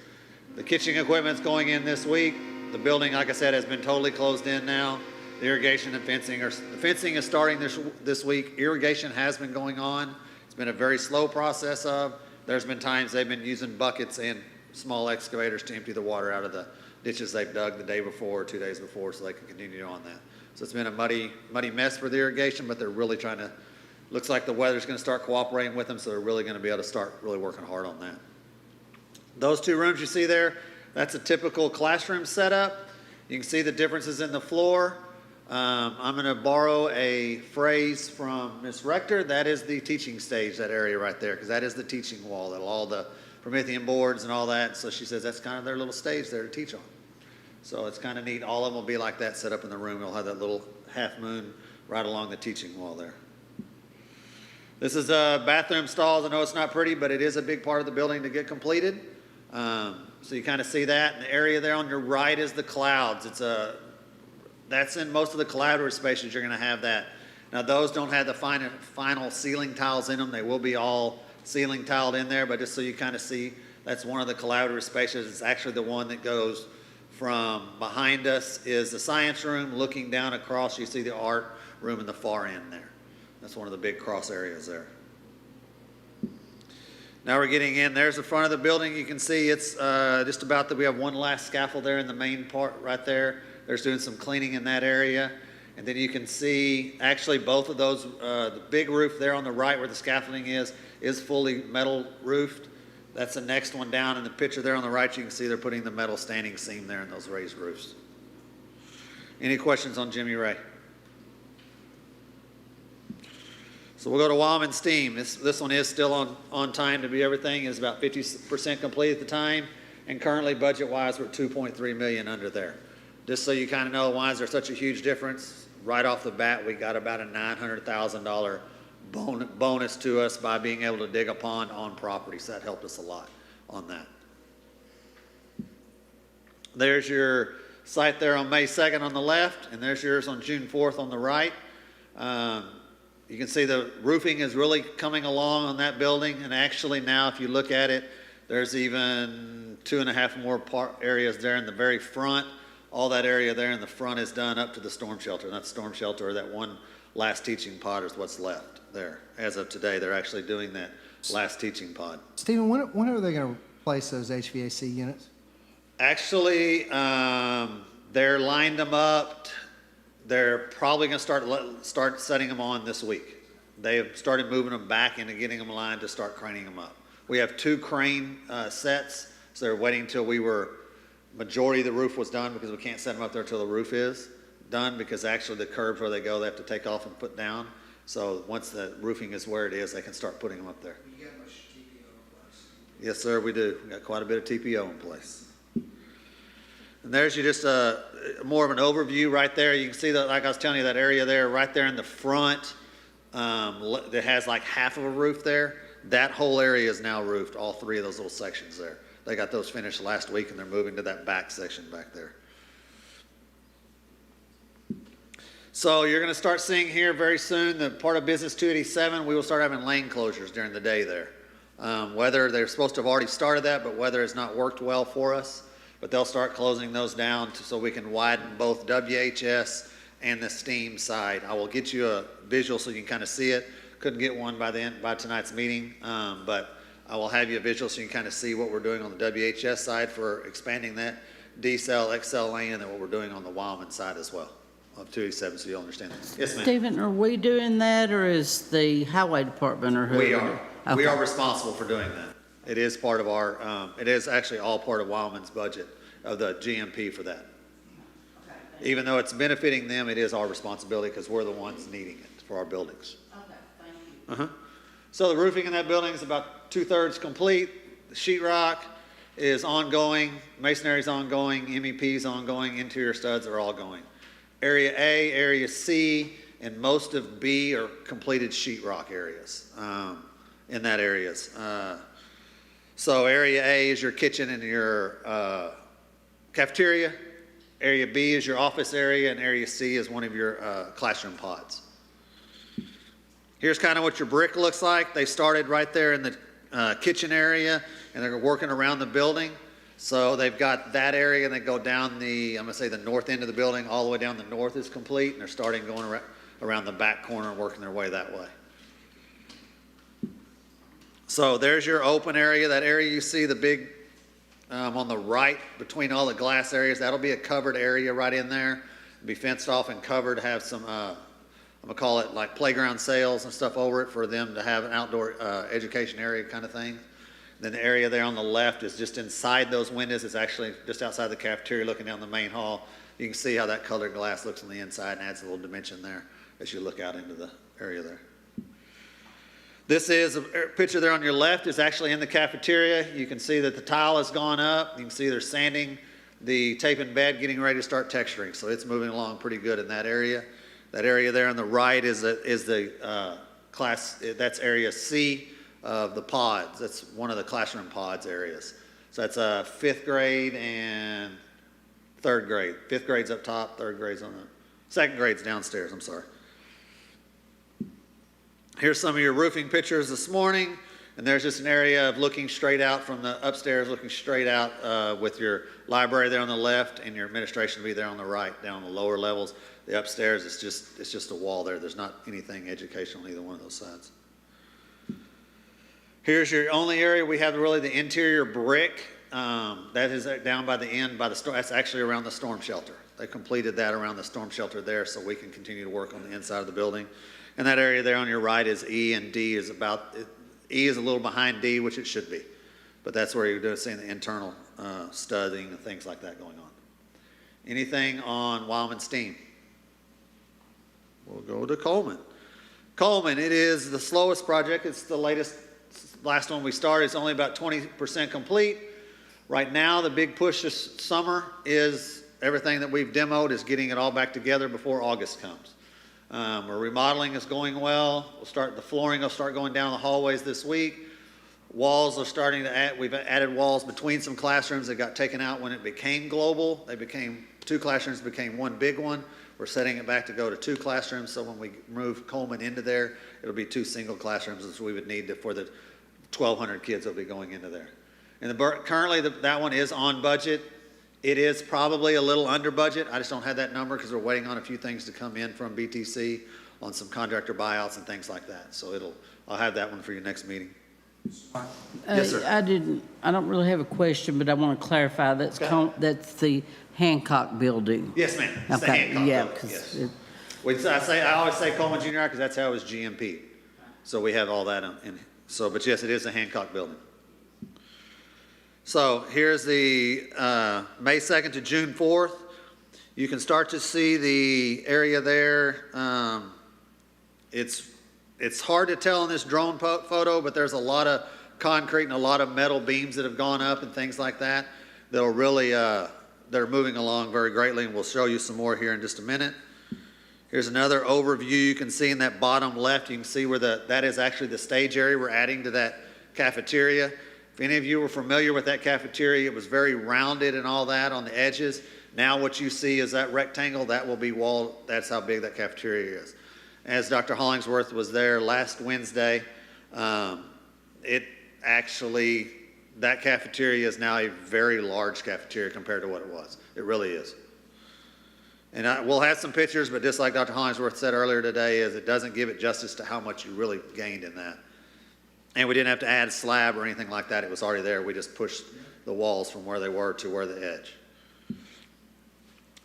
The kitchen equipment's going in this week. The building, like I said, has been totally closed in now. The irrigation and fencing the fencing is starting this week. Irrigation has been going on. It's been a very slow process there's been times they've been using buckets and small excavators to empty the water out of the ditches they've dug the day before or 2 days before so they can continue on that. So it's been a muddy mess for the irrigation, but they're really trying to, looks like the weather's going to start cooperating with them, so they're really going to be able to start really working hard on that. Those 2 rooms you see there, that's a typical classroom setup. You can see the differences in the floor. I'm going to borrow a phrase from Ms. Rector. That is the teaching stage, that area right there, because that is the teaching wall. That'll all the Promethean boards and all that. So she says that's kind of their little stage there to teach on. So it's kind of neat. All of them will be like that set up in the room. They'll have that little half moon right along the teaching wall there. This is bathroom stalls. I know it's not pretty, but it is a big part of the building to get completed. So you kind of see that. And the area there on your right is the clouds. That's in most of the collaborative spaces. You're going to have that. Now those don't have the final ceiling tiles in them. They will be all ceiling tiled in there, but just so you kind of see, that's one of the collaborative spaces. It's actually the one that goes from behind us is the science room. Looking down across, you see the art room in the far end there. That's one of the big cross areas there. Now we're getting in. There's the front of the building. You can see it's just about that. We have one last scaffold there in the main part right there. There's doing some cleaning in that area. And then you can see actually both of those, the big roof there on the right where the scaffolding is fully metal roofed. That's the next one down. In the picture there on the right, you can see they're putting the metal standing seam there in those raised roofs. Any questions on Jimmy Ray? So we'll go to Wildman Steam. This one is still on time to be everything. It's about 50% complete at the time. And currently, budget-wise, we're $2.3 million under there. Just so you kind of know why is there such a huge difference, right off the bat, we got about a $900,000 bonus to us by being able to dig a pond on property. So that helped us a lot on that. There's your site there on May 2nd on the left, and there's yours on June 4th on the right. You can see the roofing is really coming along on that building, and actually now if you look at it, there's even 2.5 more areas there in the very front. All that area there in the front is done up to the storm shelter. And that storm shelter, or that one last teaching pod is what's left there. As of today, they're actually doing that last teaching pod. Stephen, when are they going to replace those HVAC units? Actually, they're lined them up. They're probably going to start setting them on this week. They have started moving them back into getting them lined to start craning them up. We have 2 crane sets, so they're waiting until majority of the roof was done, because we can't set them up there until the roof is done, because actually the curbs where they go, they have to take off and put down. So once the roofing is where it is, they can start putting them up there. You got much TPO in place? Yes, sir, we do. We got quite a bit of TPO in place. And there's just more of an overview right there. You can see that, like I was telling you, that area there, right there in the front, that has like half of a roof there. That whole area is now roofed, all 3 of those little sections there. They got those finished last week, and they're moving to that back section back there. So you're going to start seeing here very soon, the part of Business 287, we will start having lane closures during the day there. Whether they're supposed to have already started that, but whether it's not worked well for us, but they'll start closing those down so we can widen both WHS and the STEAM side. I will get you a visual so you can kind of see it. Couldn't get one by tonight's meeting, but I will have you a visual so you can kind of see what we're doing on the WHS side for expanding that D-cell, XL lane, and then what we're doing on the Wildman side as well of 287, so you'll understand that. Yes, ma'am. Stephen, are we doing that, or is the highway department, or who? We are. Okay. We are responsible for doing that. It is part of our, it is actually all part of Wildman's budget of the GMP for that. Okay, even though it's benefiting them, it is our responsibility because we're the ones needing it for our buildings. Okay, thank you. So the roofing in that building is about 2/3 complete. The sheetrock is ongoing. Masonry is ongoing. MEP is ongoing. Interior studs are all going. Area A, Area C, and most of B are completed sheetrock areas in that areas. So Area A is your kitchen and your cafeteria. Area B is your office area, and Area C is one of your classroom pods. Here's kind of what your brick looks like. They started right there in the kitchen area, and they're working around the building. So they've got that area, and they go down the, I'm going to say the north end of the building, all the way down the north is complete, and they're starting going around the back corner and working their way that way. So there's your open area. That area you see, the big on the right between all the glass areas, that'll be a covered area right in there. Be fenced off and covered, have some, I'm going to call it like playground sales and stuff over it for them to have an outdoor education area kind of thing. Then the area there on the left is just inside those windows. It's actually just outside the cafeteria looking down the main hall. You can see how that colored glass looks on the inside and adds a little dimension there as you look out into the area there. This is a picture there on your left is actually in the cafeteria. You can see that the tile has gone up. You can see they're sanding the tape and bed, getting ready to start texturing. So it's moving along pretty good in that area. That area there on the right is the class, that's area C of the pods. That's one of the classroom pods areas. So that's 5th grade and 3rd grade. 5th grade's up top, 3rd grade's on the, 2nd grade's downstairs, I'm sorry. Here's some of your roofing pictures this morning, and there's just an area of looking straight out from the upstairs, looking straight out with your library there on the left, and your administration will be there on the right, down on the lower levels. The upstairs, it's just a wall there. There's not anything educational on either one of those sides. Here's your only area we have really the interior brick. That is down by the end, by the storm. That's actually around the storm shelter. They completed that around the storm shelter there, so we can continue to work on the inside of the building. And that area there on your right is E, and D is about, E is a little behind D, which it should be. But that's where you're seeing the internal studding and things like that going on. Anything on Wildman Steam? We'll go to Coleman. Coleman, it is the slowest project. It's the last one we started. It's only about 20% complete. Right now, the big push this summer is everything that we've demoed is getting it all back together before August comes. Our remodeling is going well. The flooring will start going down the hallways this week. Walls are starting to add, we've added walls between some classrooms that got taken out when it became global. 2 classrooms became one big one. We're setting it back to go to 2 classrooms, so when we move Coleman into there, it'll be 2 single classrooms as we would need for the 1,200 kids that'll be going into there. And currently, that one is on budget. It is probably a little under budget. I just don't have that number because we're waiting on a few things to come in from BTC on some contractor buyouts and things like that. So I'll have that one for your next meeting. Yes, sir. I don't really have a question, but I want to clarify, that's the Hancock building. Yes, ma'am. It's the Okay, Hancock yeah, building, yes. I always say Coleman Junior High because that's how it was GMP. So we have all that in. So, but yes, it is the Hancock building. So here's the May 2nd to June 4th. You can start to see the area there. It's hard to tell in this drone photo, but there's a lot of concrete and a lot of metal beams that have gone up and things like that that'll really, they're moving along very greatly, and we'll show you some more here in just a minute. Here's another overview. You can see in that bottom left, you can see where that is actually the stage area we're adding to that cafeteria. If any of you were familiar with that cafeteria, it was very rounded and all that on the edges. Now what you see is that rectangle, that will be walled. That's how big that cafeteria is. As Dr. Hollingsworth was there last Wednesday, that cafeteria is now a very large cafeteria compared to what it was. It really is. And we'll have some pictures, but just like Dr. Hollingsworth said earlier today, it doesn't give it justice to how much you really gained in that. And we didn't have to add a slab or anything like that. It was already there. We just pushed the walls from where they were to where the edge.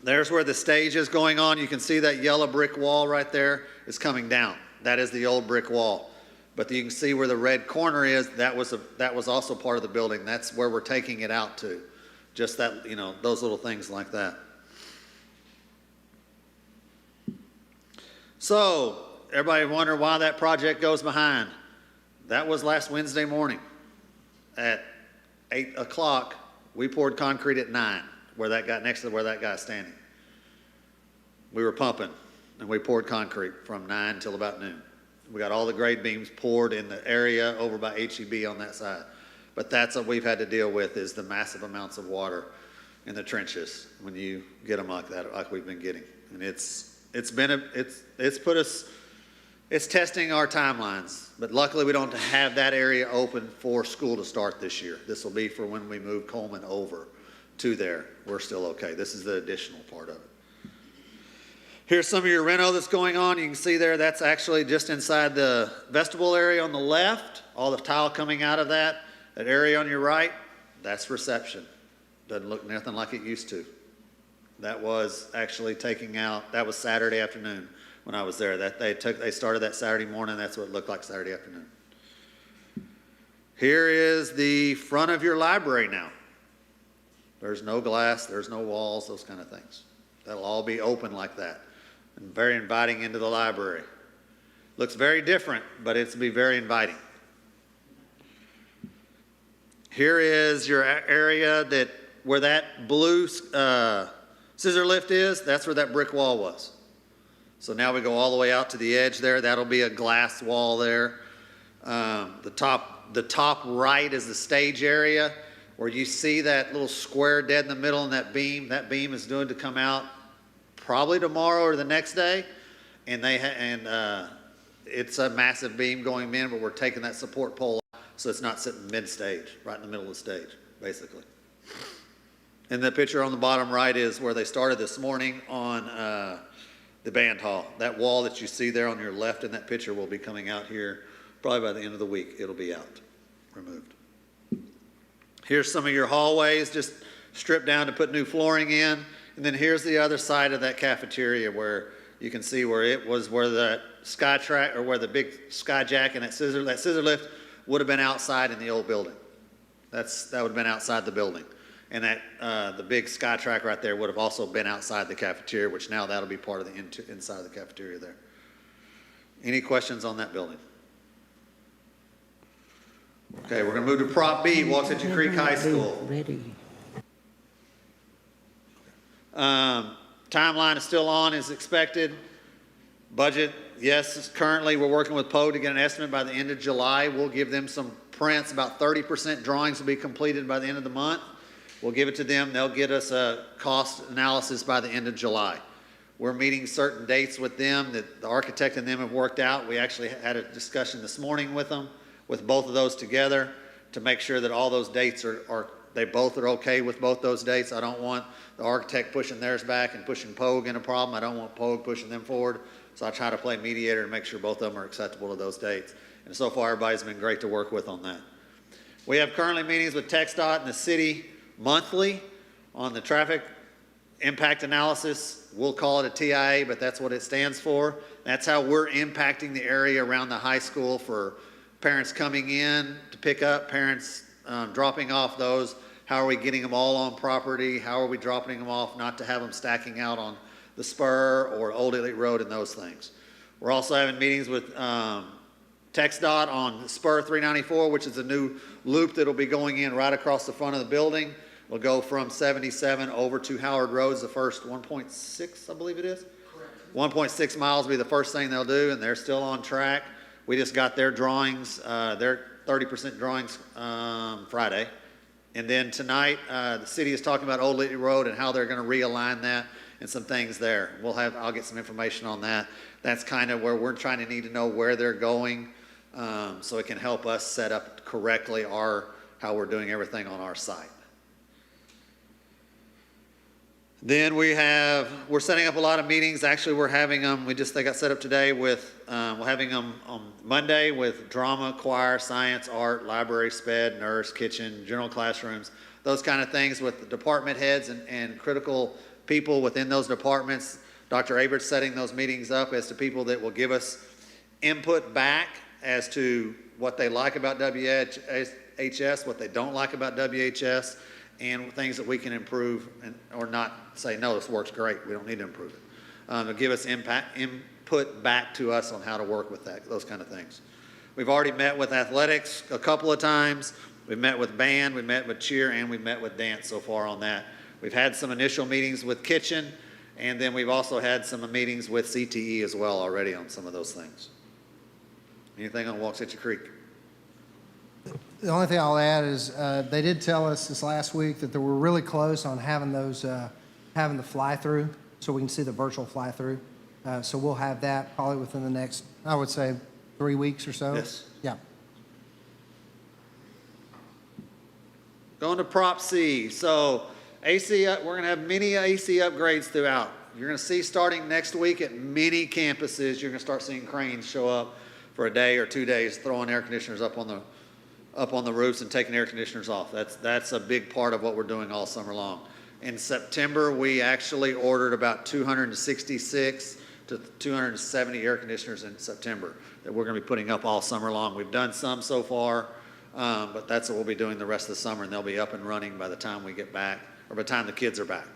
There's where the stage is going on. You can see that yellow brick wall right there is coming down. That is the old brick wall. But you can see where the red corner is. That was also part of the building. That's where we're taking it out to. Just that, those little things like that. So, everybody wonder why that project goes behind. That was last Wednesday morning. At 8 o'clock, we poured concrete at 9, where that got next to where that guy's standing. We were pumping, and we poured concrete from 9 till about noon. We got all the grade beams poured in the area over by HEB on that side. But that's what we've had to deal with, is the massive amounts of water in the trenches when you get them like that, like we've been getting. And it's testing our timelines, but luckily we don't have that area open for school to start this year. This will be for when we move Coleman over to there. We're still okay. This is the additional part of it. Here's some of your reno that's going on. You can see there, that's actually just inside the vestibule area on the left. All the tile coming out of that area on your right, that's reception. Doesn't look nothing like it used to. That was actually that was Saturday afternoon when I was there. They started that Saturday morning. That's what it looked like Saturday afternoon. Here is the front of your library now. There's no glass, there's no walls, those kind of things. That'll all be open like that and very inviting into the library. Looks very different, but it'll be very inviting. Here is your area where that blue scissor lift is. That's where that brick wall was. So now we go all the way out to the edge there. That'll be a glass wall there. The top right is the stage area where you see that little square dead in the middle and that beam. That beam is due to come out probably tomorrow or the next day. And it's a massive beam going in, but we're taking that support pole out so it's not sitting mid-stage, right in the middle of the stage, basically. And the picture on the bottom right is where they started this morning on the band hall. That wall that you see there on your left in that picture will be coming out here probably by the end of the week. It'll be out, removed. Here's some of your hallways just stripped down to put new flooring in. And then here's the other side of that cafeteria where you can see where the sky track, or where the big skyjack and that scissor lift would have been outside in the old building. That would have been outside the building. And the big sky track right there would have also been outside the cafeteria, which now that'll be part of the inside of the cafeteria there. Any questions on that building? Okay, we're going to move to Prop B, Waxahachie Creek High School. Ready. Timeline is still on as expected. Budget, yes, currently we're working with Poe to get an estimate by the end of July. We'll give them some prints. About 30% drawings will be completed by the end of the month. We'll give it to them. They'll get us a cost analysis by the end of July. We're meeting certain dates with them that the architect and them have worked out. We actually had a discussion this morning with them, with both of those together, to make sure that all those dates they both are okay with both those dates. I don't want the architect pushing theirs back and pushing Pogue in a problem. I don't want Pogue pushing them forward. So I try to play mediator and make sure both of them are acceptable to those dates. And so far, everybody's been great to work with on that. We have currently meetings with TxDOT and the city monthly on the traffic impact analysis. We'll call it a TIA, but that's what it stands for. That's how we're impacting the area around the high school for parents coming in to pick up, parents dropping off those. How are we getting them all on property? How are we dropping them off not to have them stacking out on the spur or Old Italy Road and those things? We're also having meetings with TxDOT on spur 394, which is a new loop that'll be going in right across the front of the building. We'll go from 77 over to Howard Road, the first 1.6, I believe it is? Correct. 1.6 miles will be the first thing they'll do, and they're still on track. We just got their drawings, their 30% drawings Friday. And then tonight, the city is talking about Old Italy Road and how they're going to realign that and some things there. I'll get some information on that. That's kind of where we're trying to need to know where they're going, so it can help us set up correctly how we're doing everything on our site. Then we're setting up a lot of meetings. Actually, we're having them, they got set up today with, we're having them on Monday with drama, choir, science, art, library, sped, nurse, kitchen, general classrooms, those kind of things with the department heads and critical people within those departments. Dr. Abert's setting those meetings up as to people that will give us input back as to what they like about WHS, what they don't like about WHS, and things that we can improve or not say, no, this works great, we don't need to improve it. To give us input back to us on how to work with those kind of things. We've already met with athletics a couple of times. We've met with band, we've met with cheer, and we've met with dance so far on that. We've had some initial meetings with kitchen, and then we've also had some meetings with CTE as well already on some of those things. Anything on Waxahachie Creek? The only thing I'll add is they did tell us this last week that they were really close on having having the fly-through, so we can see the virtual fly-through. So we'll have that probably within the next, I would say, 3 weeks or so. Yes. Yeah. Going to Prop C. So AC, we're going to have many AC upgrades throughout. You're going to see starting next week at many campuses, you're going to start seeing cranes show up for a day or 2 days, throwing air conditioners up on the roofs and taking air conditioners off. That's a big part of what we're doing all summer long. In September, we actually ordered about 266 to 270 air conditioners in September that we're going to be putting up all summer long. We've done some so far, but that's what we'll be doing the rest of the summer, and they'll be up and running by the time we get back, or by the time the kids are back.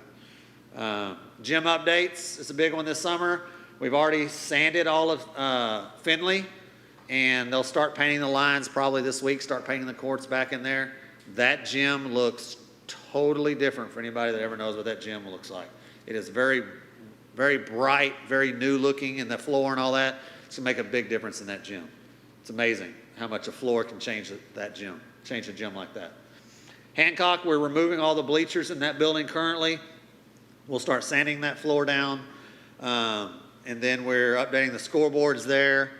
Gym updates is a big one this summer. We've already sanded all of Finley, and they'll start painting the lines probably this week, start painting the courts back in there. That gym looks totally different for anybody that ever knows what that gym looks like. It is very, very bright, very new looking, and the floor and all that. It's going to make a big difference in that gym. It's amazing how much a floor can change a gym like that. Hancock, we're removing all the bleachers in that building currently. We'll start sanding that floor down, and then we're updating the scoreboards there.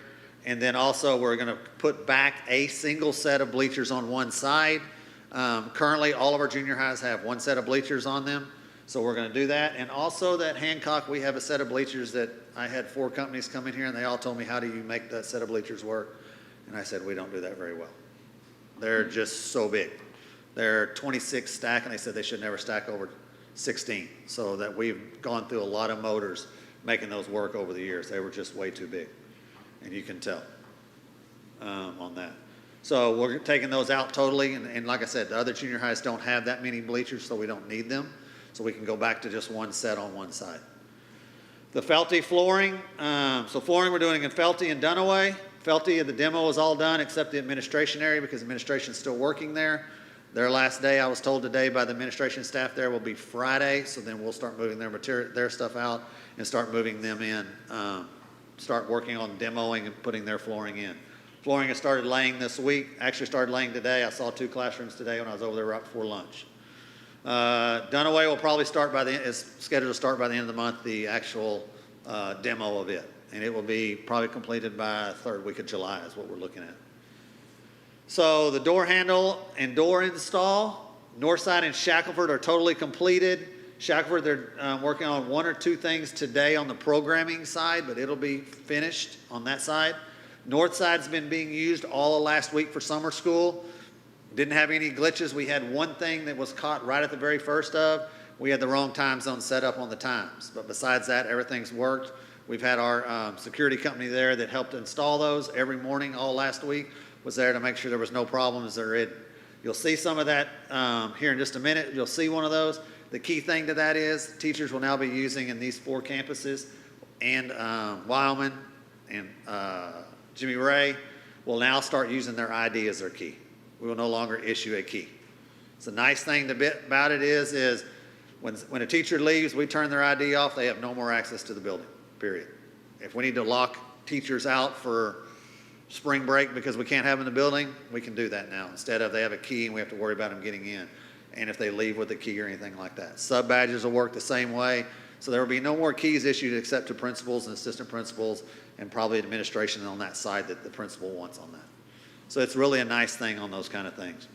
And then also we're going to put back a single set of bleachers on one side. Currently, all of our junior highs have one set of bleachers on them, so we're going to do that. And also that Hancock, we have a set of bleachers that I had 4 companies come in here, and they all told me, how do you make that set of bleachers work? And I said, we don't do that very well. They're just so big. They're 26 stack, and they said they should never stack over 16. So that we've gone through a lot of motors making those work over the years. They were just way too big. And you can tell on that. So we're taking those out totally, and like I said, the other junior highs don't have that many bleachers, so we don't need them. So we can go back to just one set on one side. The Felty flooring, so flooring we're doing in Felty and Dunaway. Felty, the demo is all done except the administration area because administration is still working there. Their last day, I was told today by the administration staff there, will be Friday, so then we'll start moving their stuff out and start moving them in. Start working on demoing and putting their flooring in. Flooring has started laying this week, actually started laying today. I saw 2 classrooms today when I was over there right before lunch. Dunaway will probably start is scheduled to start by the end of the month, the actual demo of it. And it will be probably completed by third week of July is what we're looking at. So the door handle and door install, Northside and Shackelford are totally completed. Shackelford, they're working on one or two things today on the programming side, but it'll be finished on that side. Northside's been being used all of last week for summer school. Didn't have any glitches. We had one thing that was caught right at the very first of. We had the wrong time zone set up on the times. But besides that, everything's worked. We've had our security company there that helped install those every morning all last week, was there to make sure there was no problems. You'll see some of that here in just a minute. You'll see one of those. The key thing to that is teachers will now be using in these 4 campuses, and Wyoming and Jimmy Ray will now start using their ID as their key. We will no longer issue a key. So the nice thing about it is when a teacher leaves, we turn their ID off, they have no more access to the building, period. If we need to lock teachers out for spring break because we can't have them in the building, we can do that now. Instead of they have a key and we have to worry about them getting in. And if they leave with a key or anything like that. Sub badges will work the same way. So there will be no more keys issued except to principals and assistant principals and probably administration on that side that the principal wants on that. So it's really a nice thing on those kind of things.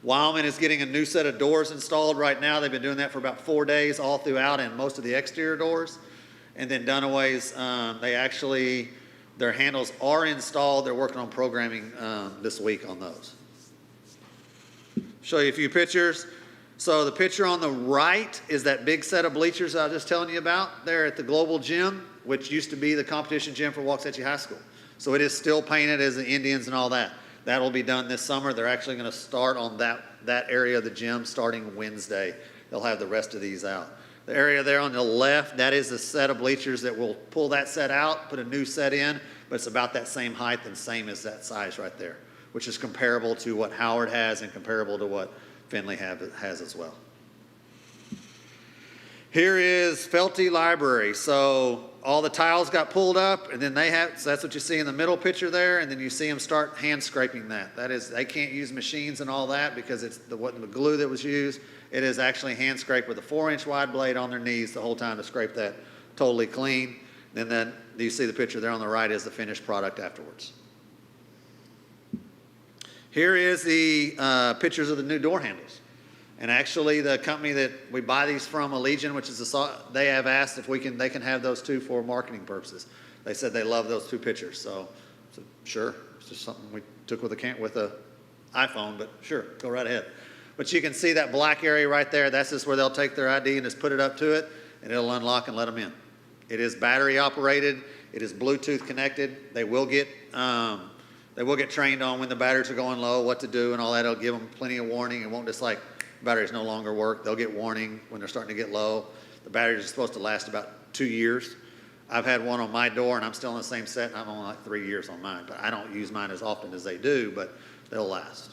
Wyoming is getting a new set of doors installed right now. They've been doing that for about 4 days all throughout and most of the exterior doors. And then Dunaway's, their handles are installed. They're working on programming this week on those. Show you a few pictures. So the picture on the right is that big set of bleachers I was just telling you about there at the Global Gym, which used to be the competition gym for Waxahachie High School. So it is still painted as the Indians and all that. That will be done this summer. They're actually going to start on that area of the gym starting Wednesday. They'll have the rest of these out. The area there on the left, that is the set of bleachers that will pull that set out, put a new set in, but it's about that same height and same as that size right there, which is comparable to what Howard has and comparable to what Findlay has as well. Here is Felty Library. So all the tiles got pulled up, and then so that's what you see in the middle picture there, and then you see them start hand scraping that. That is, they can't use machines and all that because it's the glue that was used. It is actually hand scraped with a 4-inch wide blade on their knees the whole time to scrape that totally clean. Then you see the picture there on the right is the finished product afterwards. Here is the pictures of the new door handles. And actually the company that we buy these from, Allegiant, which is they have asked if they can have those two for marketing purposes. They said they love those 2 pictures. So sure, it's just something we took with a iPhone, but sure, go right ahead. But you can see that black area right there. That's just where they'll take their ID and just put it up to it, and it'll unlock and let them in. It is battery operated. It is Bluetooth connected. They will get trained on when the batteries are going low, what to do and all that. It'll give them plenty of warning. It won't just like batteries no longer work. They'll get warning when they're starting to get low. The batteries are supposed to last about 2 years. I've had one on my door and I'm still in the same set and I'm only like 3 years on mine, but I don't use mine as often as they do, but they'll last.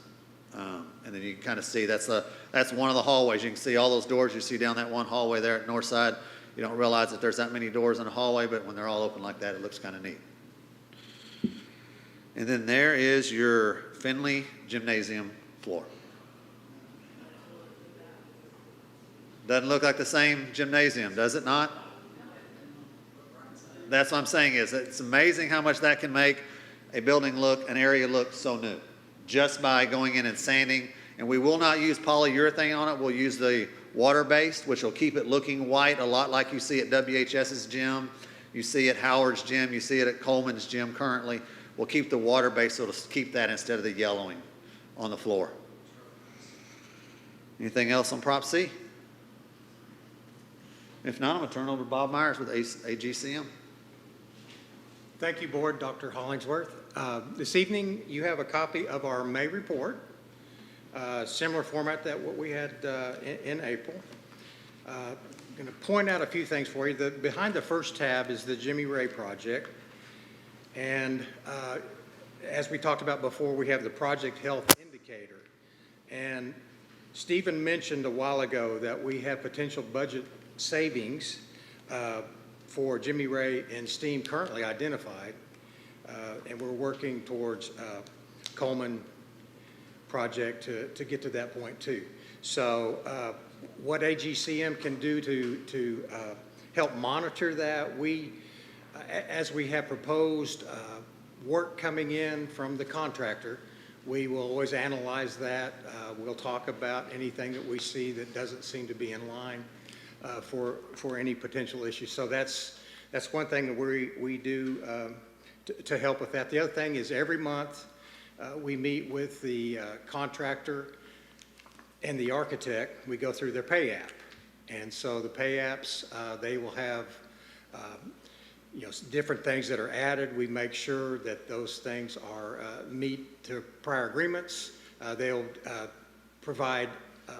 And then you can kind of see that's one of the hallways. You can see all those doors you see down that one hallway there at Northside. You don't realize that there's that many doors in a hallway, but when they're all open like that, it looks kind of neat. And then there is your Findlay Gymnasium floor. Doesn't look like the same gymnasium, does it not? That's what I'm saying is it's amazing how much that can make a building look, an area look so new, just by going in and sanding. And we will not use polyurethane on it. We'll use the water-based, which will keep it looking white, a lot like you see at WHS's gym. You see at Howard's gym. You see it at Coleman's gym currently. We'll keep the water-based, so it'll keep that instead of the yellowing on the floor. Anything else on Prop C? If not, I'm going to turn over to Bob Myers with AGCM. Thank you, Board. Dr. Hollingsworth. This evening, you have a copy of our May report, similar format that what we had in April. I'm going to point out a few things for you. Behind the first tab is the Jimmy Ray project. And as we talked about before, we have the project health indicator. And Stephen mentioned a while ago that we have potential budget savings for Jimmy Ray and STEAM currently identified. And we're working towards Coleman project to get to that point too. So what AGCM can do to help monitor that, as we have proposed work coming in from the contractor, we will always analyze that. We'll talk about anything that we see that doesn't seem to be in line for any potential issues. So that's one thing that we do to help with that. The other thing is every month we meet with the contractor and the architect. We go through their pay app. And so the pay apps, they will have different things that are added. We make sure that those things are meet to prior agreements. They'll provide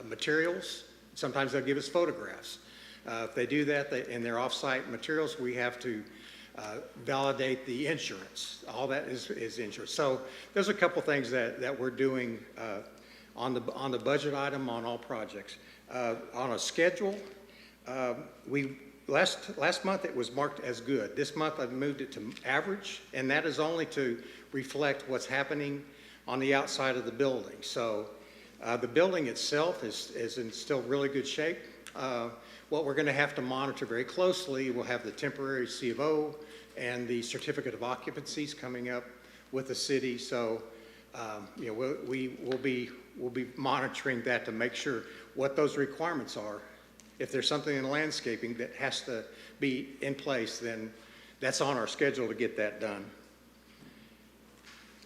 materials. Sometimes they'll give us photographs. If they do that in their off-site materials, we have to validate the insurance. All that is insurance. So there's a couple things that we're doing on the budget item on all projects. On a schedule, last month it was marked as good. This month I've moved it to average, and that is only to reflect what's happening on the outside of the building. So the building itself is in still really good shape. What we're going to have to monitor very closely, we'll have the temporary C of O and the certificate of occupancies coming up with the city. So we'll be monitoring that to make sure what those requirements are. If there's something in landscaping that has to be in place, then that's on our schedule to get that done.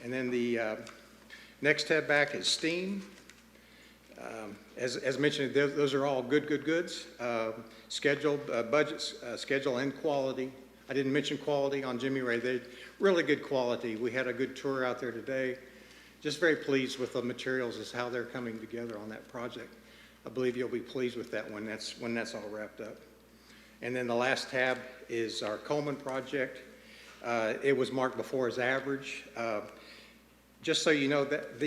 And then the next tab back is STEAM. As mentioned, those are all goods. Schedule, budgets, schedule, and quality. I didn't mention quality on Jimmy Ray. They're really good quality. We had a good tour out there today. Just very pleased with the materials as how they're coming together on that project. I believe you'll be pleased with that when that's all wrapped up. And then the last tab is our Coleman project. It was marked before as average. Just so you know, that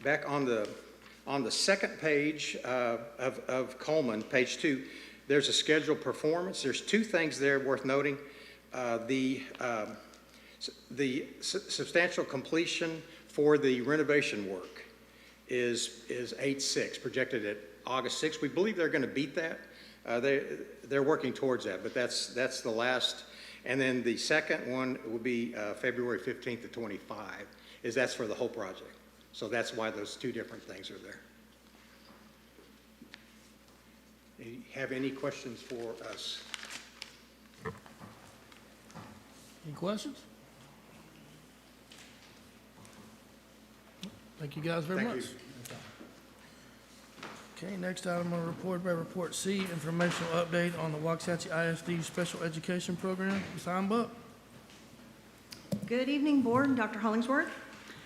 back on the second page of Coleman, page 2, there's a scheduled performance. There's two things there worth noting. The substantial completion for the renovation work is 8/6, projected at August 6th. We believe they're going to beat that. They're working towards that, but that's the last. And then the second one will be February 15th to 25, that's for the whole project. So that's why those two different things are there. Do you have any questions for us? Any questions? Thank you guys very Thank much. you. Okay, next item on report by report C, informational update on the Waxahachie ISD Special Education Program. Ms. Heimbach. Good evening, Board, Dr. Hollingsworth.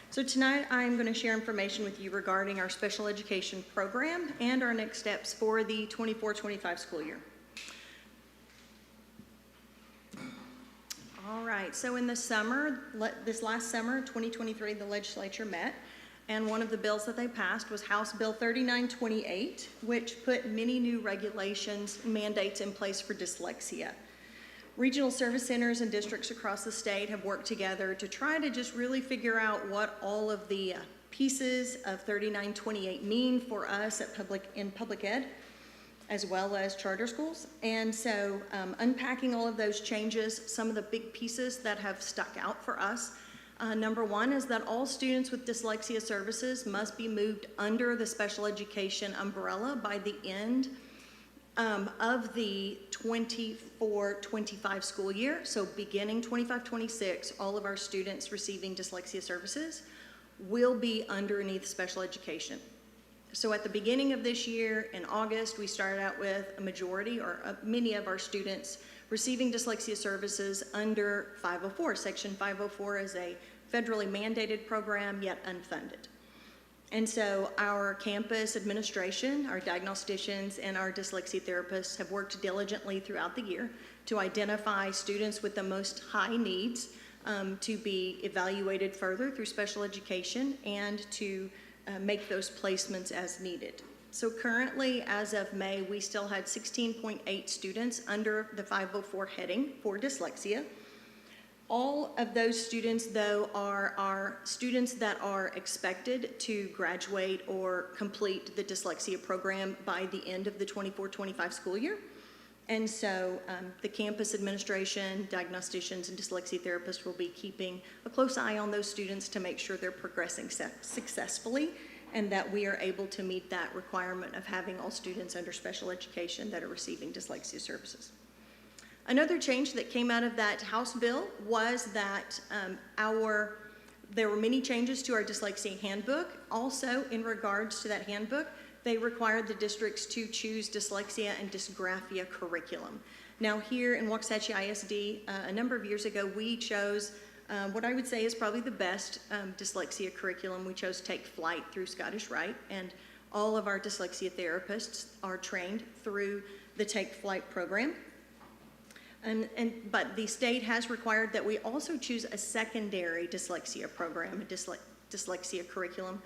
So tonight I'm going to share information with you regarding our special education program and our next steps for the 24-25 school year. All right, so in the summer, this last summer, 2023, the legislature met, and one of the bills that they passed was House Bill 3928, which put many new regulations, mandates in place for dyslexia. Regional service centers and districts across the state have worked together to try to just really figure out what all of the pieces of 3928 mean for us at public ed, as well as charter schools. And so unpacking all of those changes, some of the big pieces that have stuck out for us. Number one is that all students with dyslexia services must be moved under the special education umbrella by the end of the 24-25 school year. So beginning 25-26, all of our students receiving dyslexia services will be underneath special education. So at the beginning of this year, in August, we started out with a majority or many of our students receiving dyslexia services under 504. Section 504 is a federally mandated program, yet unfunded. And so our campus administration, our diagnosticians, and our dyslexia therapists have worked diligently throughout the year to identify students with the most high needs to be evaluated further through special education and to make those placements as needed. So currently, as of May, we still had 16.8 students under the 504 heading for dyslexia. All of those students, though, are students that are expected to graduate or complete the dyslexia program by the end of the 24-25 school year. And so the campus administration, diagnosticians, and dyslexia therapists will be keeping a close eye on those students to make sure they're progressing successfully and that we are able to meet that requirement of having all students under special education that are receiving dyslexia services. Another change that came out of that House bill was that there were many changes to our dyslexia handbook. Also, in regards to that handbook, they required the districts to choose dyslexia and dysgraphia curriculum. Now here in Waxahachie ISD, a number of years ago, we chose what I would say is probably the best dyslexia curriculum. We chose Take Flight through Scottish Rite, and all of our dyslexia therapists are trained through the Take Flight program. But the state has required that we also choose a secondary dyslexia program, a dyslexia curriculum.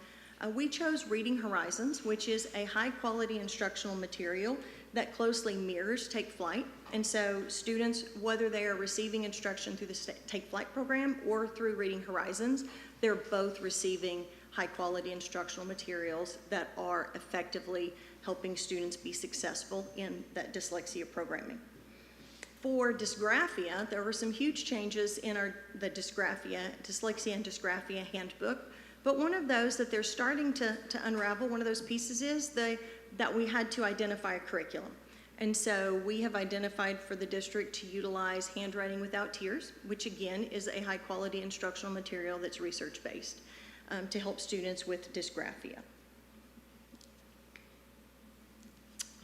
We chose Reading Horizons, which is a high-quality instructional material that closely mirrors Take Flight. And so students, whether they are receiving instruction through the Take Flight program or through Reading Horizons, they're both receiving high-quality instructional materials that are effectively helping students be successful in that dyslexia programming. For dysgraphia, there were some huge changes in the dyslexia and dysgraphia handbook, but one of those that they're starting to unravel, one of those pieces is that we had to identify a curriculum. And so we have identified for the district to utilize Handwriting Without Tears, which again is a high-quality instructional material that's research-based to help students with dysgraphia.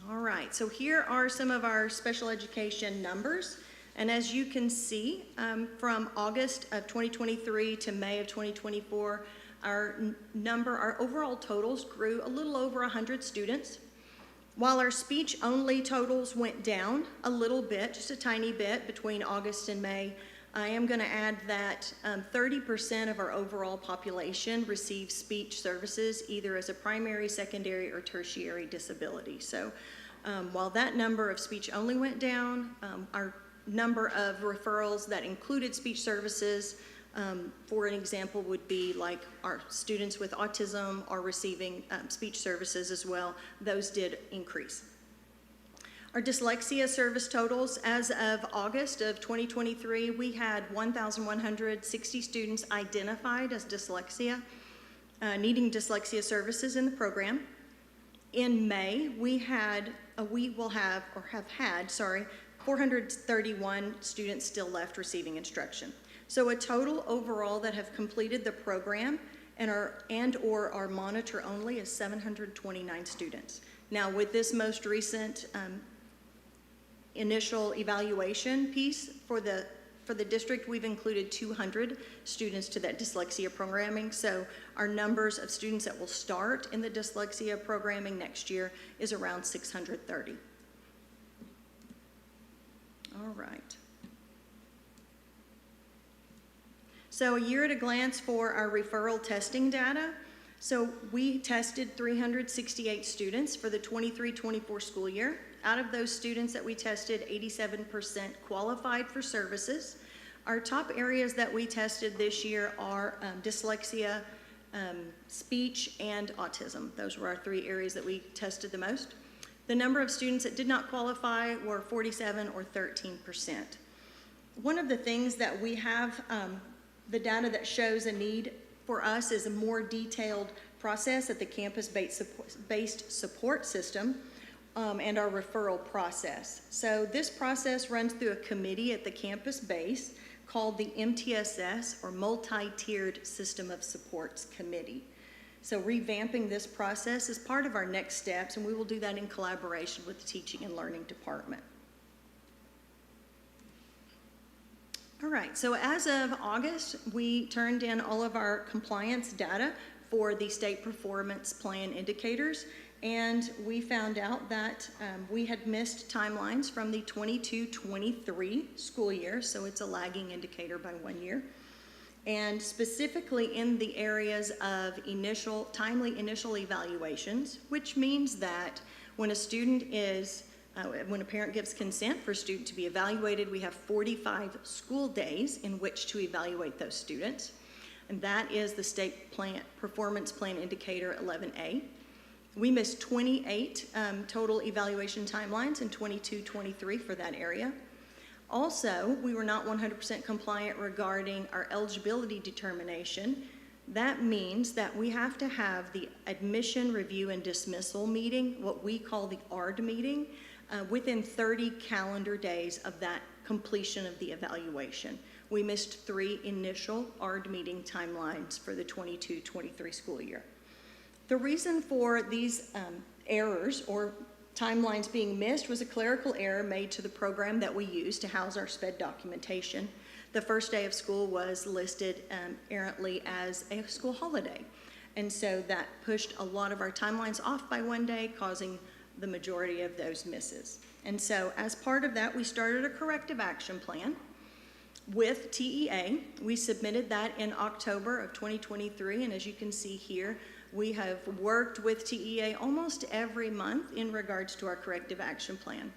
All right, so here are some of our special education numbers. And as you can see, from August of 2023 to May of 2024, our overall totals grew a little over 100 students. While our speech-only totals went down a little bit, just a tiny bit between August and May, I am going to add that 30% of our overall population receives speech services either as a primary, secondary, or tertiary disability. So while that number of speech only went down, our number of referrals that included speech services, for an example, would be like our students with autism are receiving speech services as well. Those did increase. Our dyslexia service totals, as of August of 2023, we had 1,160 students identified as dyslexia, needing dyslexia services in the program. In May, we have had 431 students still left receiving instruction. So a total overall that have completed the program and or are monitor only is 729 students. Now with this most recent initial evaluation piece for the district, we've included 200 students to that dyslexia programming. So our numbers of students that will start in the dyslexia programming next year is around 630. All right. So a year at a glance for our referral testing data. So we tested 368 students for the 23-24 school year. Out of those students that we tested, 87% qualified for services. Our top areas that we tested this year are dyslexia, speech, and autism. Those were our three areas that we tested the most. The number of students that did not qualify were 47 or 13%. One of the things that we have, the data that shows a need for us is a more detailed process at the campus-based support system and our referral process. So this process runs through a committee at the campus base called the MTSS, or Multi-Tiered System of Supports Committee. So revamping this process is part of our next steps, and we will do that in collaboration with the Teaching and Learning Department. All right, so as of August, we turned in all of our compliance data for the state performance plan indicators, and we found out that we had missed timelines from the 22-23 school year, so it's a lagging indicator by 1 year. And specifically in the areas of timely initial evaluations, which means that when a student is When a parent gives consent for a student to be evaluated, we have 45 school days in which to evaluate those students. And that is the state performance plan indicator 11A. We missed 28 total evaluation timelines in 22-23 for that area. Also, we were not 100% compliant regarding our eligibility determination. That means that we have to have the admission, review, and dismissal meeting, what we call the ARD meeting, within 30 calendar days of that completion of the evaluation. We missed 3 initial ARD meeting timelines for the 22-23 school year. The reason for these errors or timelines being missed was a clerical error made to the program that we use to house our SPED documentation. The first day of school was listed errantly as a school holiday. And so that pushed a lot of our timelines off by 1 day, causing the majority of those misses. And so as part of that, we started a corrective action plan with TEA. We submitted that in October of 2023, and as you can see here, we have worked with TEA almost every month in regards to our corrective action plan.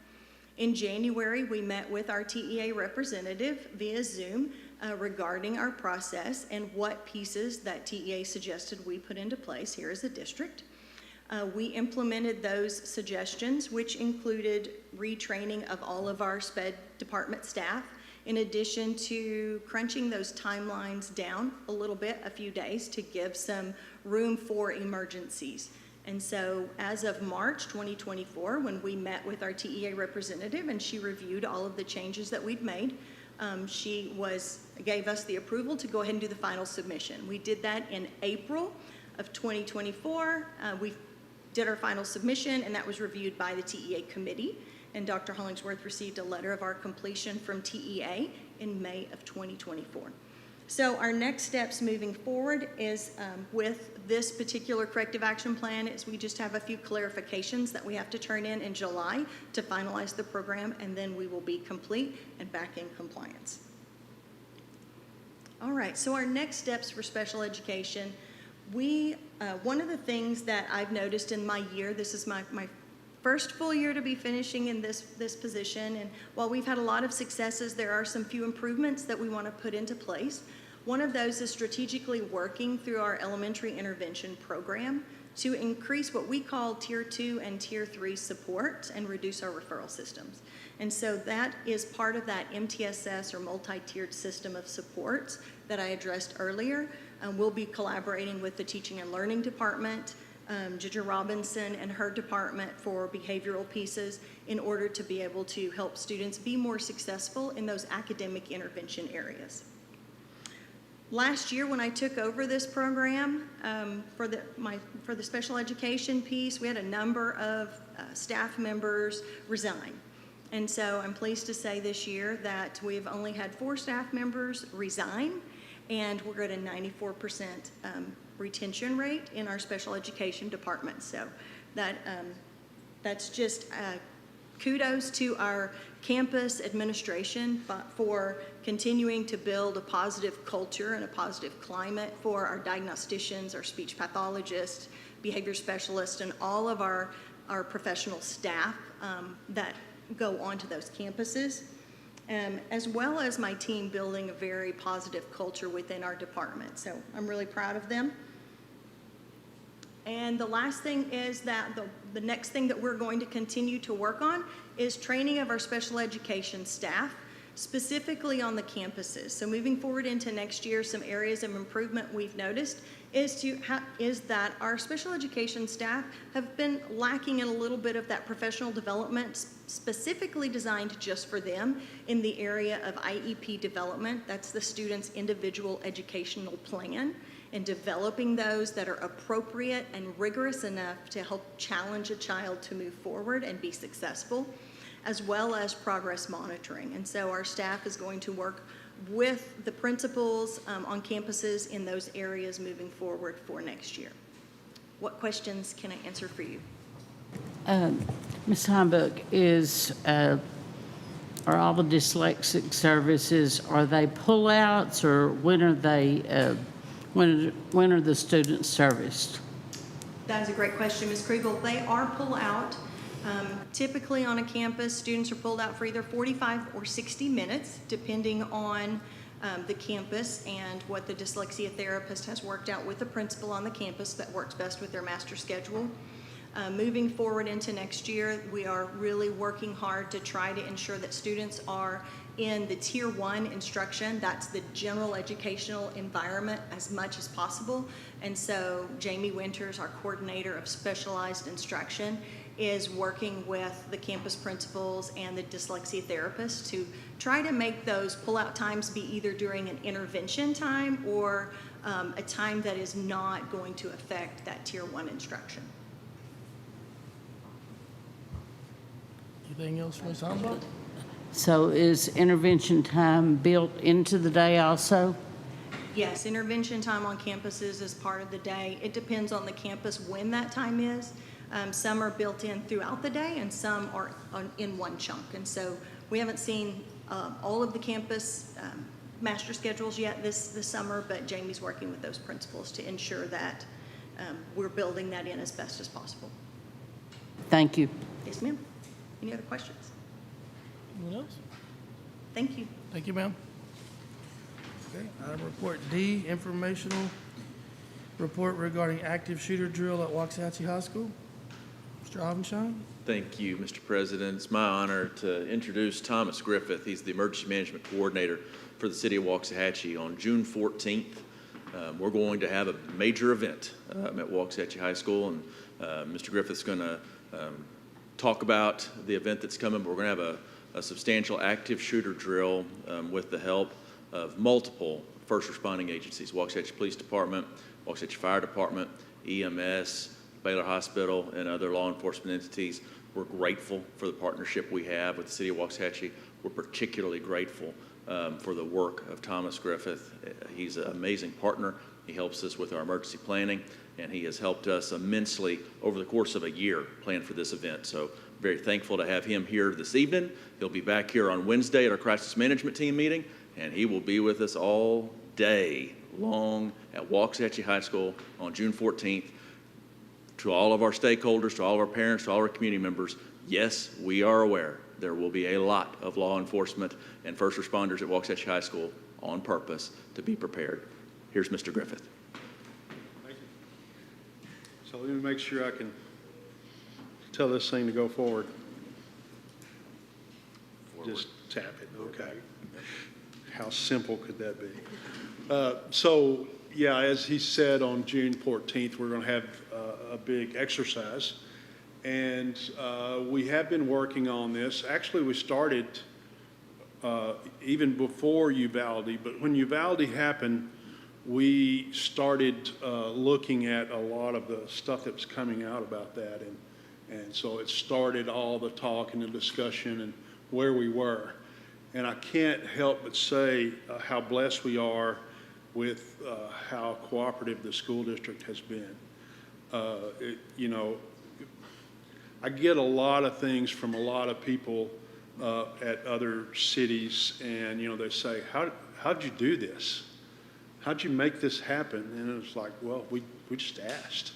In January, we met with our TEA representative via Zoom regarding our process and what pieces that TEA suggested we put into place here as a district. We implemented those suggestions, which included retraining of all of our SPED department staff, in addition to crunching those timelines down a little bit, a few days, to give some room for emergencies. And so as of March 2024, when we met with our TEA representative and she reviewed all of the changes that we'd made, she gave us the approval to go ahead and do the final submission. We did that in April of 2024. We did our final submission, and that was reviewed by the TEA committee. And Dr. Hollingsworth received a letter of our completion from TEA in May of 2024. So our next steps moving forward is with this particular corrective action plan is we just have a few clarifications that we have to turn in July to finalize the program, and then we will be complete and back in compliance. All right, so our next steps for special education, one of the things that I've noticed in my year, this is my first full year to be finishing in this position, and while we've had a lot of successes, there are some few improvements that we want to put into place. One of those is strategically working through our elementary intervention program to increase what we call Tier 2 and Tier 3 support and reduce our referral systems. And so that is part of that MTSS or multi-tiered system of supports that I addressed earlier. We'll be collaborating with the Teaching and Learning Department, Ginger Robinson and her department for behavioral pieces in order to be able to help students be more successful in those academic intervention areas. Last year when I took over this program for the special education piece, we had a number of staff members resign. And so I'm pleased to say this year that we've only had 4 staff members resign, and we're at a 94% retention rate in our special education department. So that's just kudos to our campus administration for continuing to build a positive culture and a positive climate for our diagnosticians, our speech pathologists, behavior specialists, and all of our professional staff that go onto those campuses, as well as my team building a very positive culture within our department. So I'm really proud of them. And the last thing is that the next thing that we're going to continue to work on is training of our special education staff, specifically on the campuses. So moving forward into next year, some areas of improvement we've noticed is that our special education staff have been lacking in a little bit of that professional development specifically designed just for them in the area of IEP development. That's the student's individual educational plan, and developing those that are appropriate and rigorous enough to help challenge a child to move forward and be successful, as well as progress monitoring. And so our staff is going to work with the principals on campuses in those areas moving forward for next year. What questions can I answer for you? Ms. Heimbuch, are all the dyslexic services, are they pullouts, or when are they, when are the students serviced? That is a great question, Ms. Kriegel. They are pull out. Typically on a campus, students are pulled out for either 45 or 60 minutes, depending on the campus and what the dyslexia therapist has worked out with the principal on the campus that works best with their master schedule. Moving forward into next year, we are really working hard to try to ensure that students are in the Tier 1 instruction. That's the general educational environment as much as possible. And so Jamie Winters, our coordinator of specialized instruction, is working with the campus principals and the dyslexia therapists to try to make those pull-out times be either during an intervention time or a time that is not going to affect that Tier 1 instruction. Anything else, Ms. Holmes? So is intervention time built into the day also? Yes, intervention time on campuses is part of the day. It depends on the campus when that time is. Some are built in throughout the day and some are in one chunk. And so we haven't seen all of the campus master schedules yet this summer, but Jamie's working with those principals to ensure that we're building that in as best as possible. Thank you. Yes, ma'am. Any other questions? Anyone else? Thank you. Thank you, ma'am. Okay, item report D, informational report regarding active shooter drill at Waxahachie High School. Mr. Avensheim? Thank you, Mr. President. It's my honor to introduce Thomas Griffith. He's the Emergency Management Coordinator for the City of Waxahachie. On June 14th, we're going to have a major event at Waxahachie High School, and Mr. Griffith's going to talk about the event that's coming. But we're going to have a substantial active shooter drill with the help of multiple first responding agencies: Waxahachie Police Department, Waxahachie Fire Department, EMS, Baylor Hospital, and other law enforcement entities. We're grateful for the partnership we have with the City of Waxahachie. We're particularly grateful for the work of Thomas Griffith. He's an amazing partner. He helps us with our emergency planning, and he has helped us immensely over the course of a year plan for this event. So very thankful to have him here this evening. He'll be back here on Wednesday at our crisis management team meeting, and he will be with us all day long at Waxahachie High School on June 14th. To all of our stakeholders, to all of our parents, to all our community members, yes, we are aware there will be a lot of law enforcement and first responders at Waxahachie High School on purpose to be prepared. Here's Mr. Griffith. Thank you. So let me make sure I can tell this thing to go forward. Just tap it, okay. How simple could that be? So, yeah, as he said, on June 14th, we're going to have a big exercise. And we have been working on this. Actually, we started even before Uvalde, but when Uvalde happened, we started looking at a lot of the stuff that was coming out about that. And so it started all the talk and the discussion and where we were. And I can't help but say how blessed we are with how cooperative the school district has been. You know, I get a lot of things from a lot of people at other cities, and, you know, they say, how'd you do this? How'd you make this happen? And it's like, well, we just asked,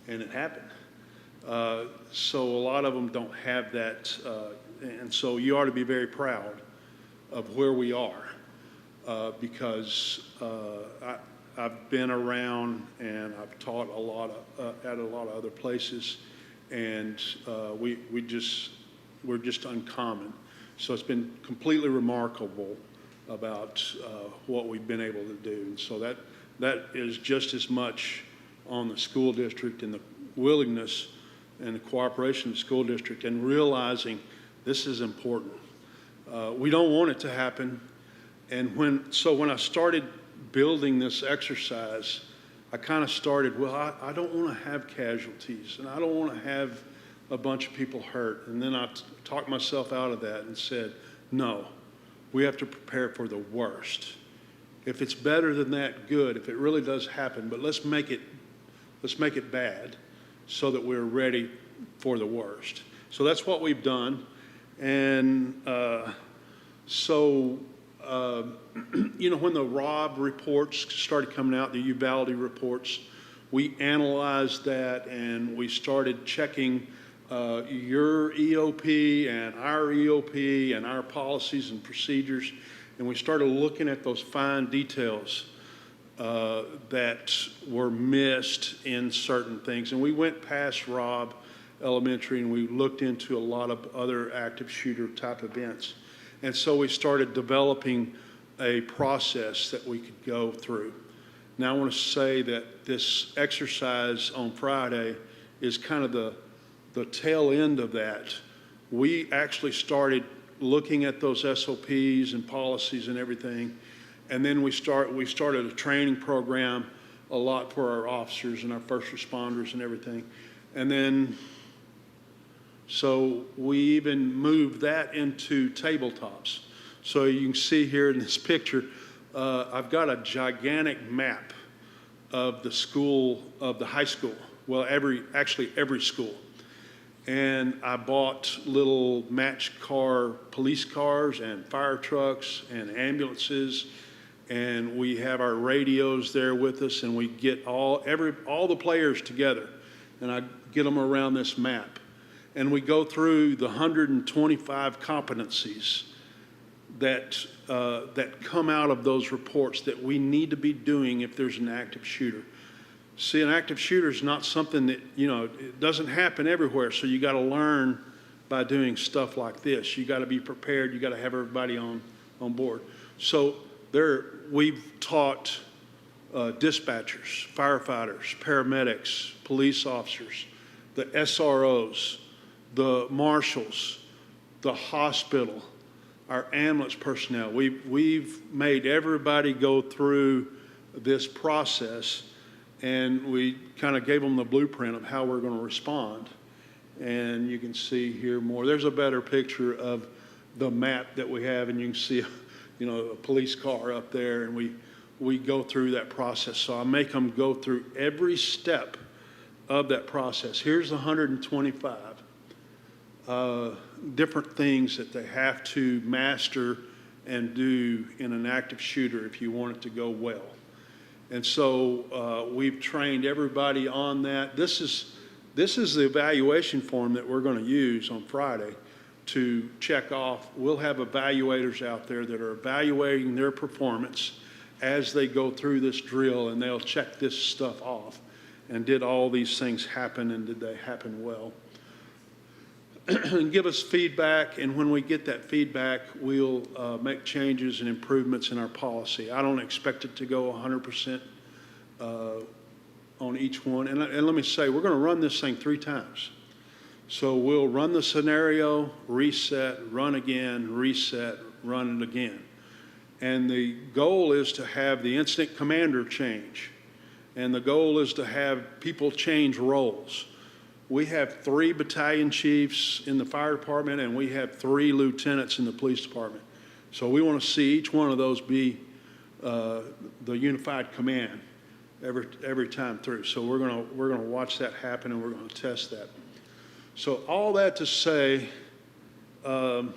and it happened. So a lot of them don't have that, and so you ought to be very proud of where we are, because I've been around and I've taught a lot at a lot of other places, and we're just uncommon. So it's been completely remarkable about what we've been able to do. And so that is just as much on the school district and the willingness and the cooperation of the school district and realizing this is important. We don't want it to happen. And when I started building this exercise, I kind of started, well, I don't want to have casualties, and I don't want to have a bunch of people hurt. And then I talked myself out of that and said, no, we have to prepare for the worst. If it's better than that, good. If it really does happen, but let's make it bad so that we're ready for the worst. So that's what we've done. And you know, when the Rob reports started coming out, the Uvalde reports, we analyzed that and we started checking your EOP and our policies and procedures, and we started looking at those fine details that were missed in certain things. And we went past Robb Elementary and we looked into a lot of other active shooter type events. And so we started developing a process that we could go through. Now I want to say that this exercise on Friday is kind of the tail end of that. We actually started looking at those SOPs and policies and everything, and then we started a training program a lot for our officers and our first responders and everything. And then, so we even moved that into tabletops. So you can see here in this picture, I've got a gigantic map of the school, of the high school. Well, actually every school. And I bought little match car police cars and fire trucks and ambulances, and we have our radios there with us, and we get all the players together, and I get them around this map. And we go through the 125 competencies that come out of those reports that we need to be doing if there's an active shooter. See, an active shooter is not something that, it doesn't happen everywhere, so you got to learn by doing stuff like this. You got to be prepared. You got to have everybody on board. So we've taught dispatchers, firefighters, paramedics, police officers, the SROs, the marshals, the hospital, our ambulance personnel. We've made everybody go through this process, and we kind of gave them the blueprint of how we're going to respond. And you can see here more. There's a better picture of the map that we have, and you can see, a police car up there, and we go through that process. So I make them go through every step of that process. Here's the 125 different things that they have to master and do in an active shooter if you want it to go well. And so we've trained everybody on that. This is the evaluation form that we're going to use on Friday to check off. We'll have evaluators out there that are evaluating their performance as they go through this drill, and they'll check this stuff off. And did all these things happen, and did they happen well? And give us feedback, and when we get that feedback, we'll make changes and improvements in our policy. I don't expect it to go 100% on each one. And let me say, we're going to run this thing 3 times. So we'll run the scenario, reset, run again, reset, run it again. And the goal is to have the incident commander change. And the goal is to have people change roles. We have 3 battalion chiefs in the fire department, and we have 3 lieutenants in the police department. So we want to see each one of those be the unified command every time through. So we're going to watch that happen, and we're going to test that. So all that to say, the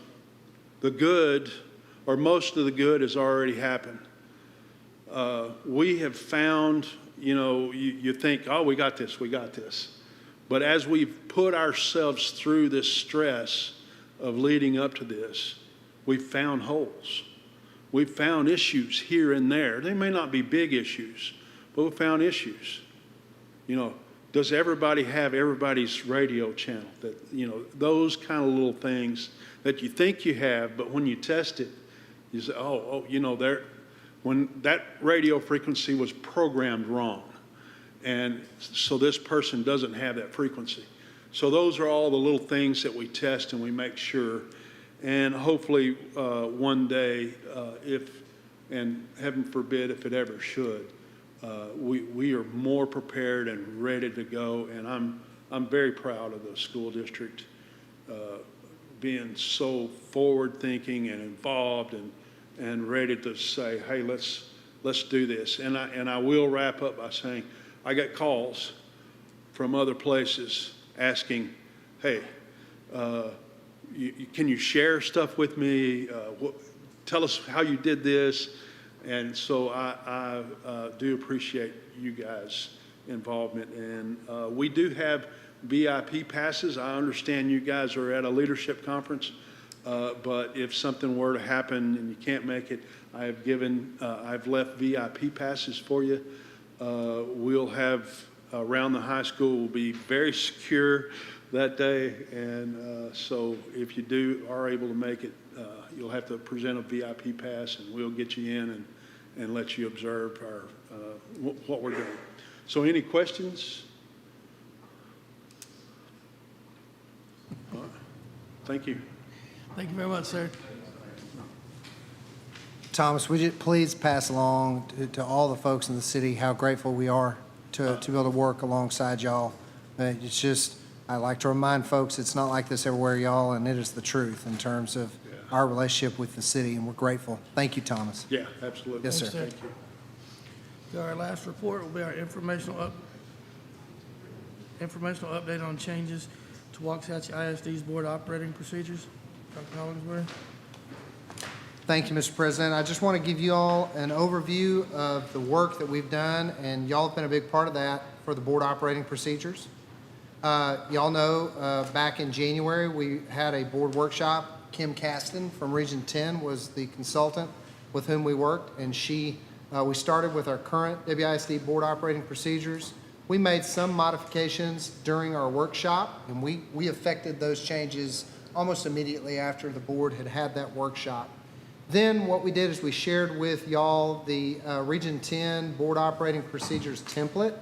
good, or most of the good, has already happened. We have found, you think, oh, we got this. But as we've put ourselves through this stress of leading up to this, we've found holes. We've found issues here and there. They may not be big issues, but we found issues. Does everybody have everybody's radio channel? That, those kind of little things that you think you have, but when you test it, you say, when that radio frequency was programmed wrong. And so this person doesn't have that frequency. So those are all the little things that we test and we make sure. And hopefully one day, and heaven forbid if it ever should, we are more prepared and ready to go. And I'm very proud of the school district being so forward-thinking and involved and ready to say, hey, let's do this. And I will wrap up by saying, I get calls from other places asking, hey, can you share stuff with me? Tell us how you did this. And so I do appreciate you guys' involvement. And we do have VIP passes. I understand you guys are at a leadership conference, but if something were to happen and you can't make it, I've left VIP passes for you. We'll have around the high school will be very secure that day, and so if you are able to make it, you'll have to present a VIP pass, and we'll get you in and let you observe what we're doing. So, any questions? All right. Thank you. Thank you very much, sir. Thomas, would you please pass along to all the folks in the city how grateful we are to be able to work alongside y'all. It's just, I like to remind folks, it's not like this everywhere, y'all, and it is the truth in terms of our relationship with the city, and we're grateful. Thank you, Thomas. Yeah, absolutely. Yes, sir. Thanks, Thank you. So our last report will be our informational update on changes to Waxahachie ISD's board operating procedures. Dr. Hollingsworth. Thank you, Mr. President. I just want to give you all an overview of the work that we've done, and y'all have been a big part of that for the board operating procedures. Y'all know back in January, we had a board workshop. Kim Caston from Region 10 was the consultant with whom we worked, and we started with our current WISD board operating procedures. We made some modifications during our workshop, and we effected those changes almost immediately after the board had that workshop. Then what we did is we shared with y'all the Region 10 board operating procedures template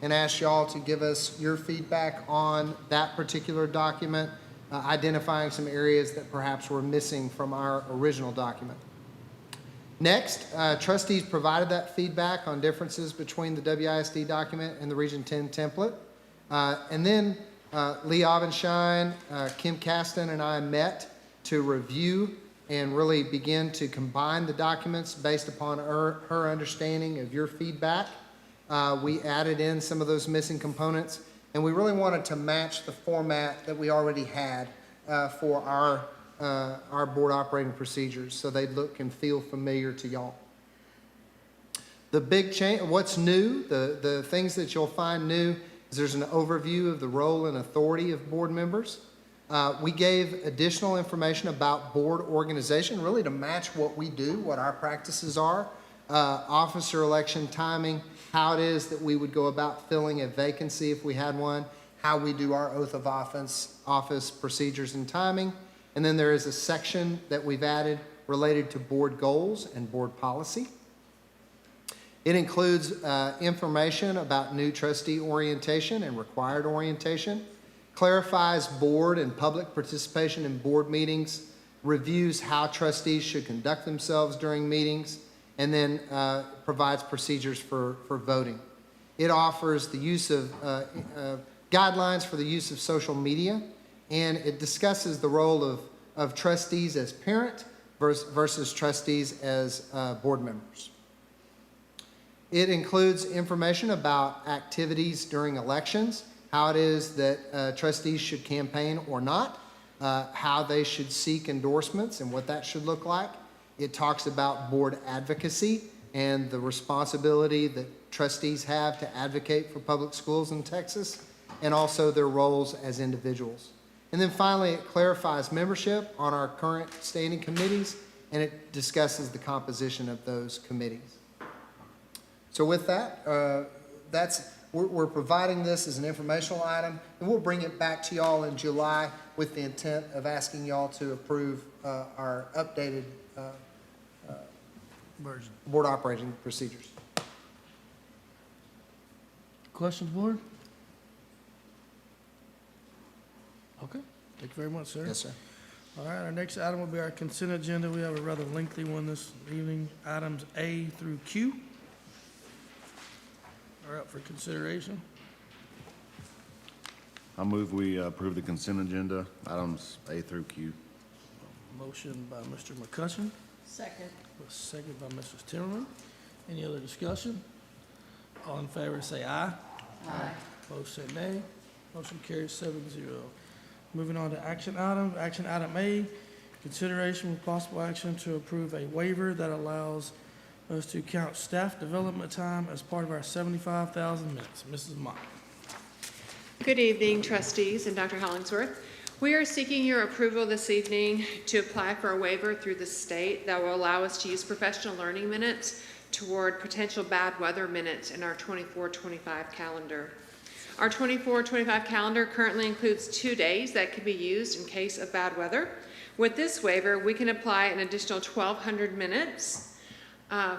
and asked y'all to give us your feedback on that particular document, identifying some areas that perhaps were missing from our original document. Next, trustees provided that feedback on differences between the WISD document and the Region 10 template. And then Lee Abenshine, Kim Caston, and I met to review and really begin to combine the documents based upon her understanding of your feedback. We added in some of those missing components, and we really wanted to match the format that we already had for our board operating procedures, so they look and feel familiar to y'all. The big change, what's new, the things that you'll find new is there's an overview of the role and authority of board members. We gave additional information about board organization, really to match what we do, what our practices are, officer election timing, how it is that we would go about filling a vacancy if we had one, how we do our oath of office procedures and timing. And then there is a section that we've added related to board goals and board policy. It includes information about new trustee orientation and required orientation, clarifies board and public participation in board meetings, reviews how trustees should conduct themselves during meetings, and then provides procedures for voting. It offers the use of guidelines for the use of social media, and it discusses the role of trustees as parent versus trustees as board members. It includes information about activities during elections, how it is that trustees should campaign or not, how they should seek endorsements and what that should look like. It talks about board advocacy and the responsibility that trustees have to advocate for public schools in Texas, and also their roles as individuals. And then finally, it clarifies membership on our current standing committees, and it discusses the composition of those committees. So with that, we're providing this as an informational item, and we'll bring it back to y'all in July with the intent of asking y'all to approve our updated Version. board operating procedures. Questions, board? Okay, thank you very much, sir. Yes, sir. All right, our next item will be our consent agenda. We have a rather lengthy one this evening. Items A through Q are up for consideration. I move we approve the consent agenda, items A through Q. Motion by Mr. McCutcheon, Second. second by Mrs. Timmerman. Any other discussion? All in favor say aye. Aye. Opposed say nay. Motion carries 7-0. Moving on to action item. Action item A, consideration with possible action to approve a waiver that allows us to count staff development time as part of our 75,000 minutes. Mrs. Mott. Good evening, trustees and Dr. Hollingsworth. We are seeking your approval this evening to apply for a waiver through the state that will allow us to use professional learning minutes toward potential bad weather minutes in our 24-25 calendar. Our 24-25 calendar currently includes 2 days that can be used in case of bad weather. With this waiver, we can apply an additional 1,200 minutes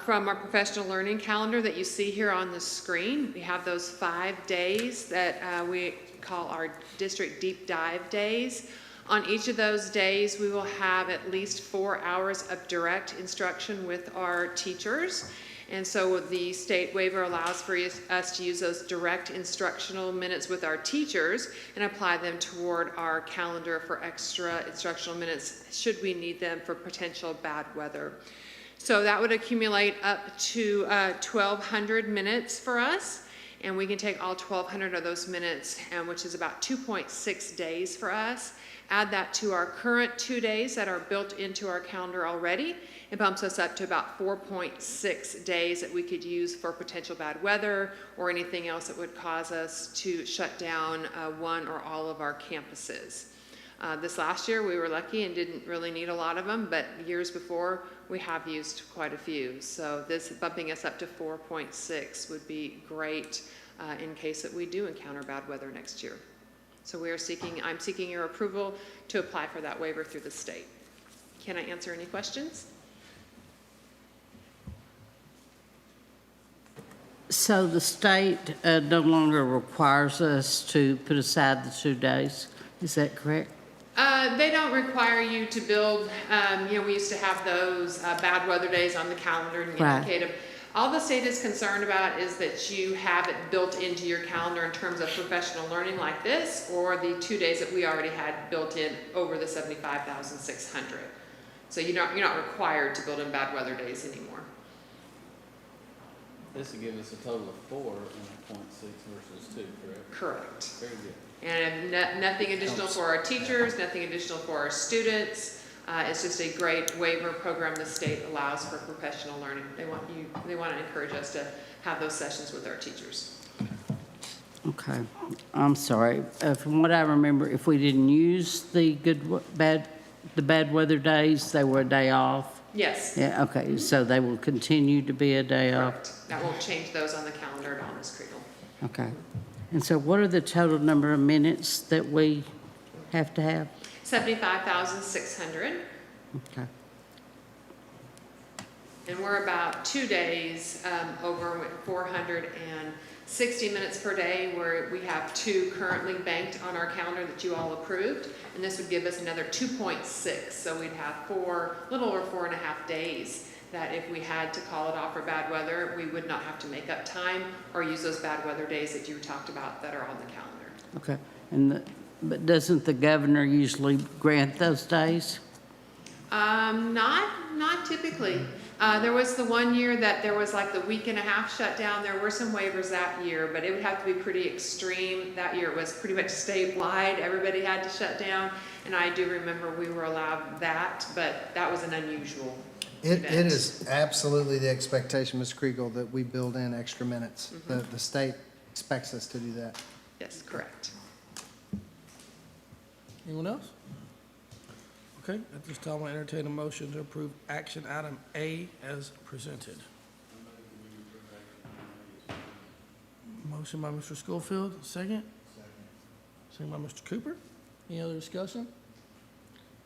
from our professional learning calendar that you see here on the screen. We have those 5 days that we call our district deep dive days. On each of those days, we will have at least 4 hours of direct instruction with our teachers. And so the state waiver allows for us to use those direct instructional minutes with our teachers and apply them toward our calendar for extra instructional minutes should we need them for potential bad weather. So that would accumulate up to 1,200 minutes for us, and we can take all 1,200 of those minutes, which is about 2.6 days for us, add that to our current 2 days that are built into our calendar already. It bumps us up to about 4.6 days that we could use for potential bad weather or anything else that would cause us to shut down one or all of our campuses. This last year we were lucky and didn't really need a lot of them, but years before we have used quite a few. So this bumping us up to 4.6 would be great in case that we do encounter bad weather next year. So I'm seeking your approval to apply for that waiver through the state. Can I answer any questions? So the state no longer requires us to put aside the 2 days, is that correct? They don't require you to build, we used to have those bad weather days on the calendar and indicate them. All the state is concerned about is that you have it built into your calendar in terms of professional learning like this, or the 2 days that we already had built in over the 75,600. So you're not required to build in bad weather days anymore. This would give us a total of 4 in 0.6 versus 2, correct? Correct. Very good. And nothing additional for our teachers, nothing additional for our students. It's just a great waiver program the state allows for professional learning. They want to encourage us to have those sessions with our teachers. Okay, I'm sorry. From what I remember, if we didn't use the bad weather days, they were a day off. Yes. Yeah, okay, so they will continue to be a day off? Correct. That won't change those on the calendar at all, Ms. Kriegel. Okay. And so what are the total number of minutes that we have to have? 75,600. Okay. And we're about 2 days over 460 minutes per day, where we have 2 currently banked on our calendar that you all approved. And this would give us another 2.6. So we'd have a little over 4.5 days that if we had to call it off for bad weather, we would not have to make up time or use those bad weather days that you talked about that are on the calendar. Okay. But doesn't the governor usually grant those days? Not typically. There was the one year that there was like the week and a half shutdown. There were some waivers that year, but it would have to be pretty extreme. That year it was pretty much statewide. Everybody had to shut down. And I do remember we were allowed that, but that was an unusual event. It is absolutely the expectation, Ms. Kriegel, that we build in extra minutes. Mm-hmm. The state expects us to do that. Yes, correct. Anyone else? Okay, at this time, I entertain a motion to approve action item A as presented. Motion by Mr. Schofield, second? Second by Mr. Cooper. Any other discussion?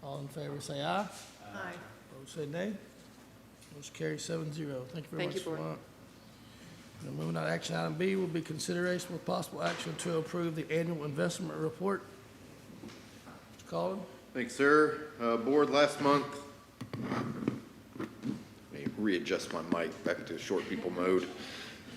All in favor say aye. Aye. Opposed say nay. Motion carries 7-0. Thank you very much. Thank you, Board. And moving on to action item B will be consideration with possible action to approve the annual investment report. Mr. Collins? Thanks, sir. Board, last month, let me readjust my mic back into short people mode.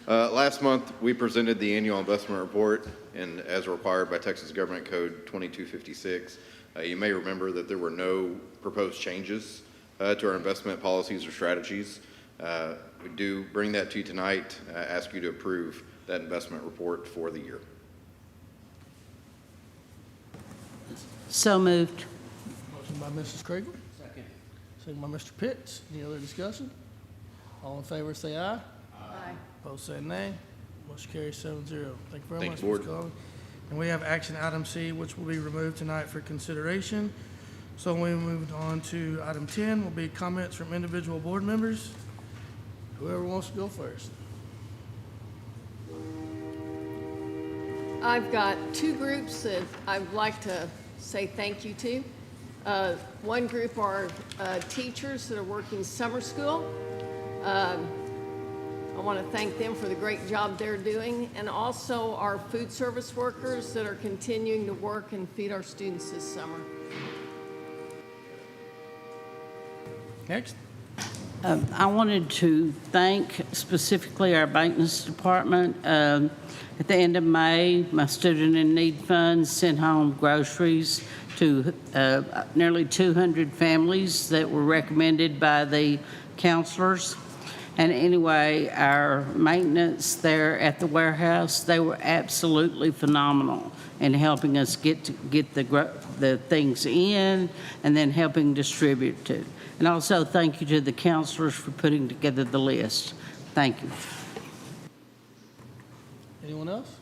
Last month, we presented the annual investment report, and as required by Texas Government Code 2256, you may remember that there were no proposed changes to our investment policies or strategies. We do bring that to you tonight, ask you to approve that investment report for the year. So moved. Motion by Mrs. Kriegel. Second. Second by Mr. Pitts. Any other discussion? All in favor say aye. Aye. Opposed say nay. Motion carries 7-0. Thank you very Thank much, you, Board. Mr. Collins. And we have action item C, which will be removed tonight for consideration. So we moved on to item 10, will be comments from individual board members. Whoever wants to go first. I've got two groups that I'd like to say thank you to. One group are teachers that are working summer school. I want to thank them for the great job they're doing, and also our food service workers that are continuing to work and feed our students this summer. Next. I wanted to thank specifically our maintenance department. At the end of May, my Student in Need Fund sent home groceries to nearly 200 families that were recommended by the counselors. And anyway, our maintenance there at the warehouse, they were absolutely phenomenal in helping us get the things in and then helping distribute to. And also thank you to the counselors for putting together the list. Thank you. Anyone else?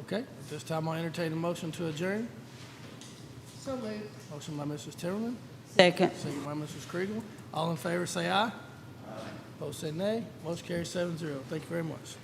Okay, at this time I'll entertain a motion to adjourn. So moved. Motion by Mrs. Timmerman, Second. second by Mrs. Kriegel. All in favor say aye. Opposed say nay. Motion carries 7-0. Thank you very much.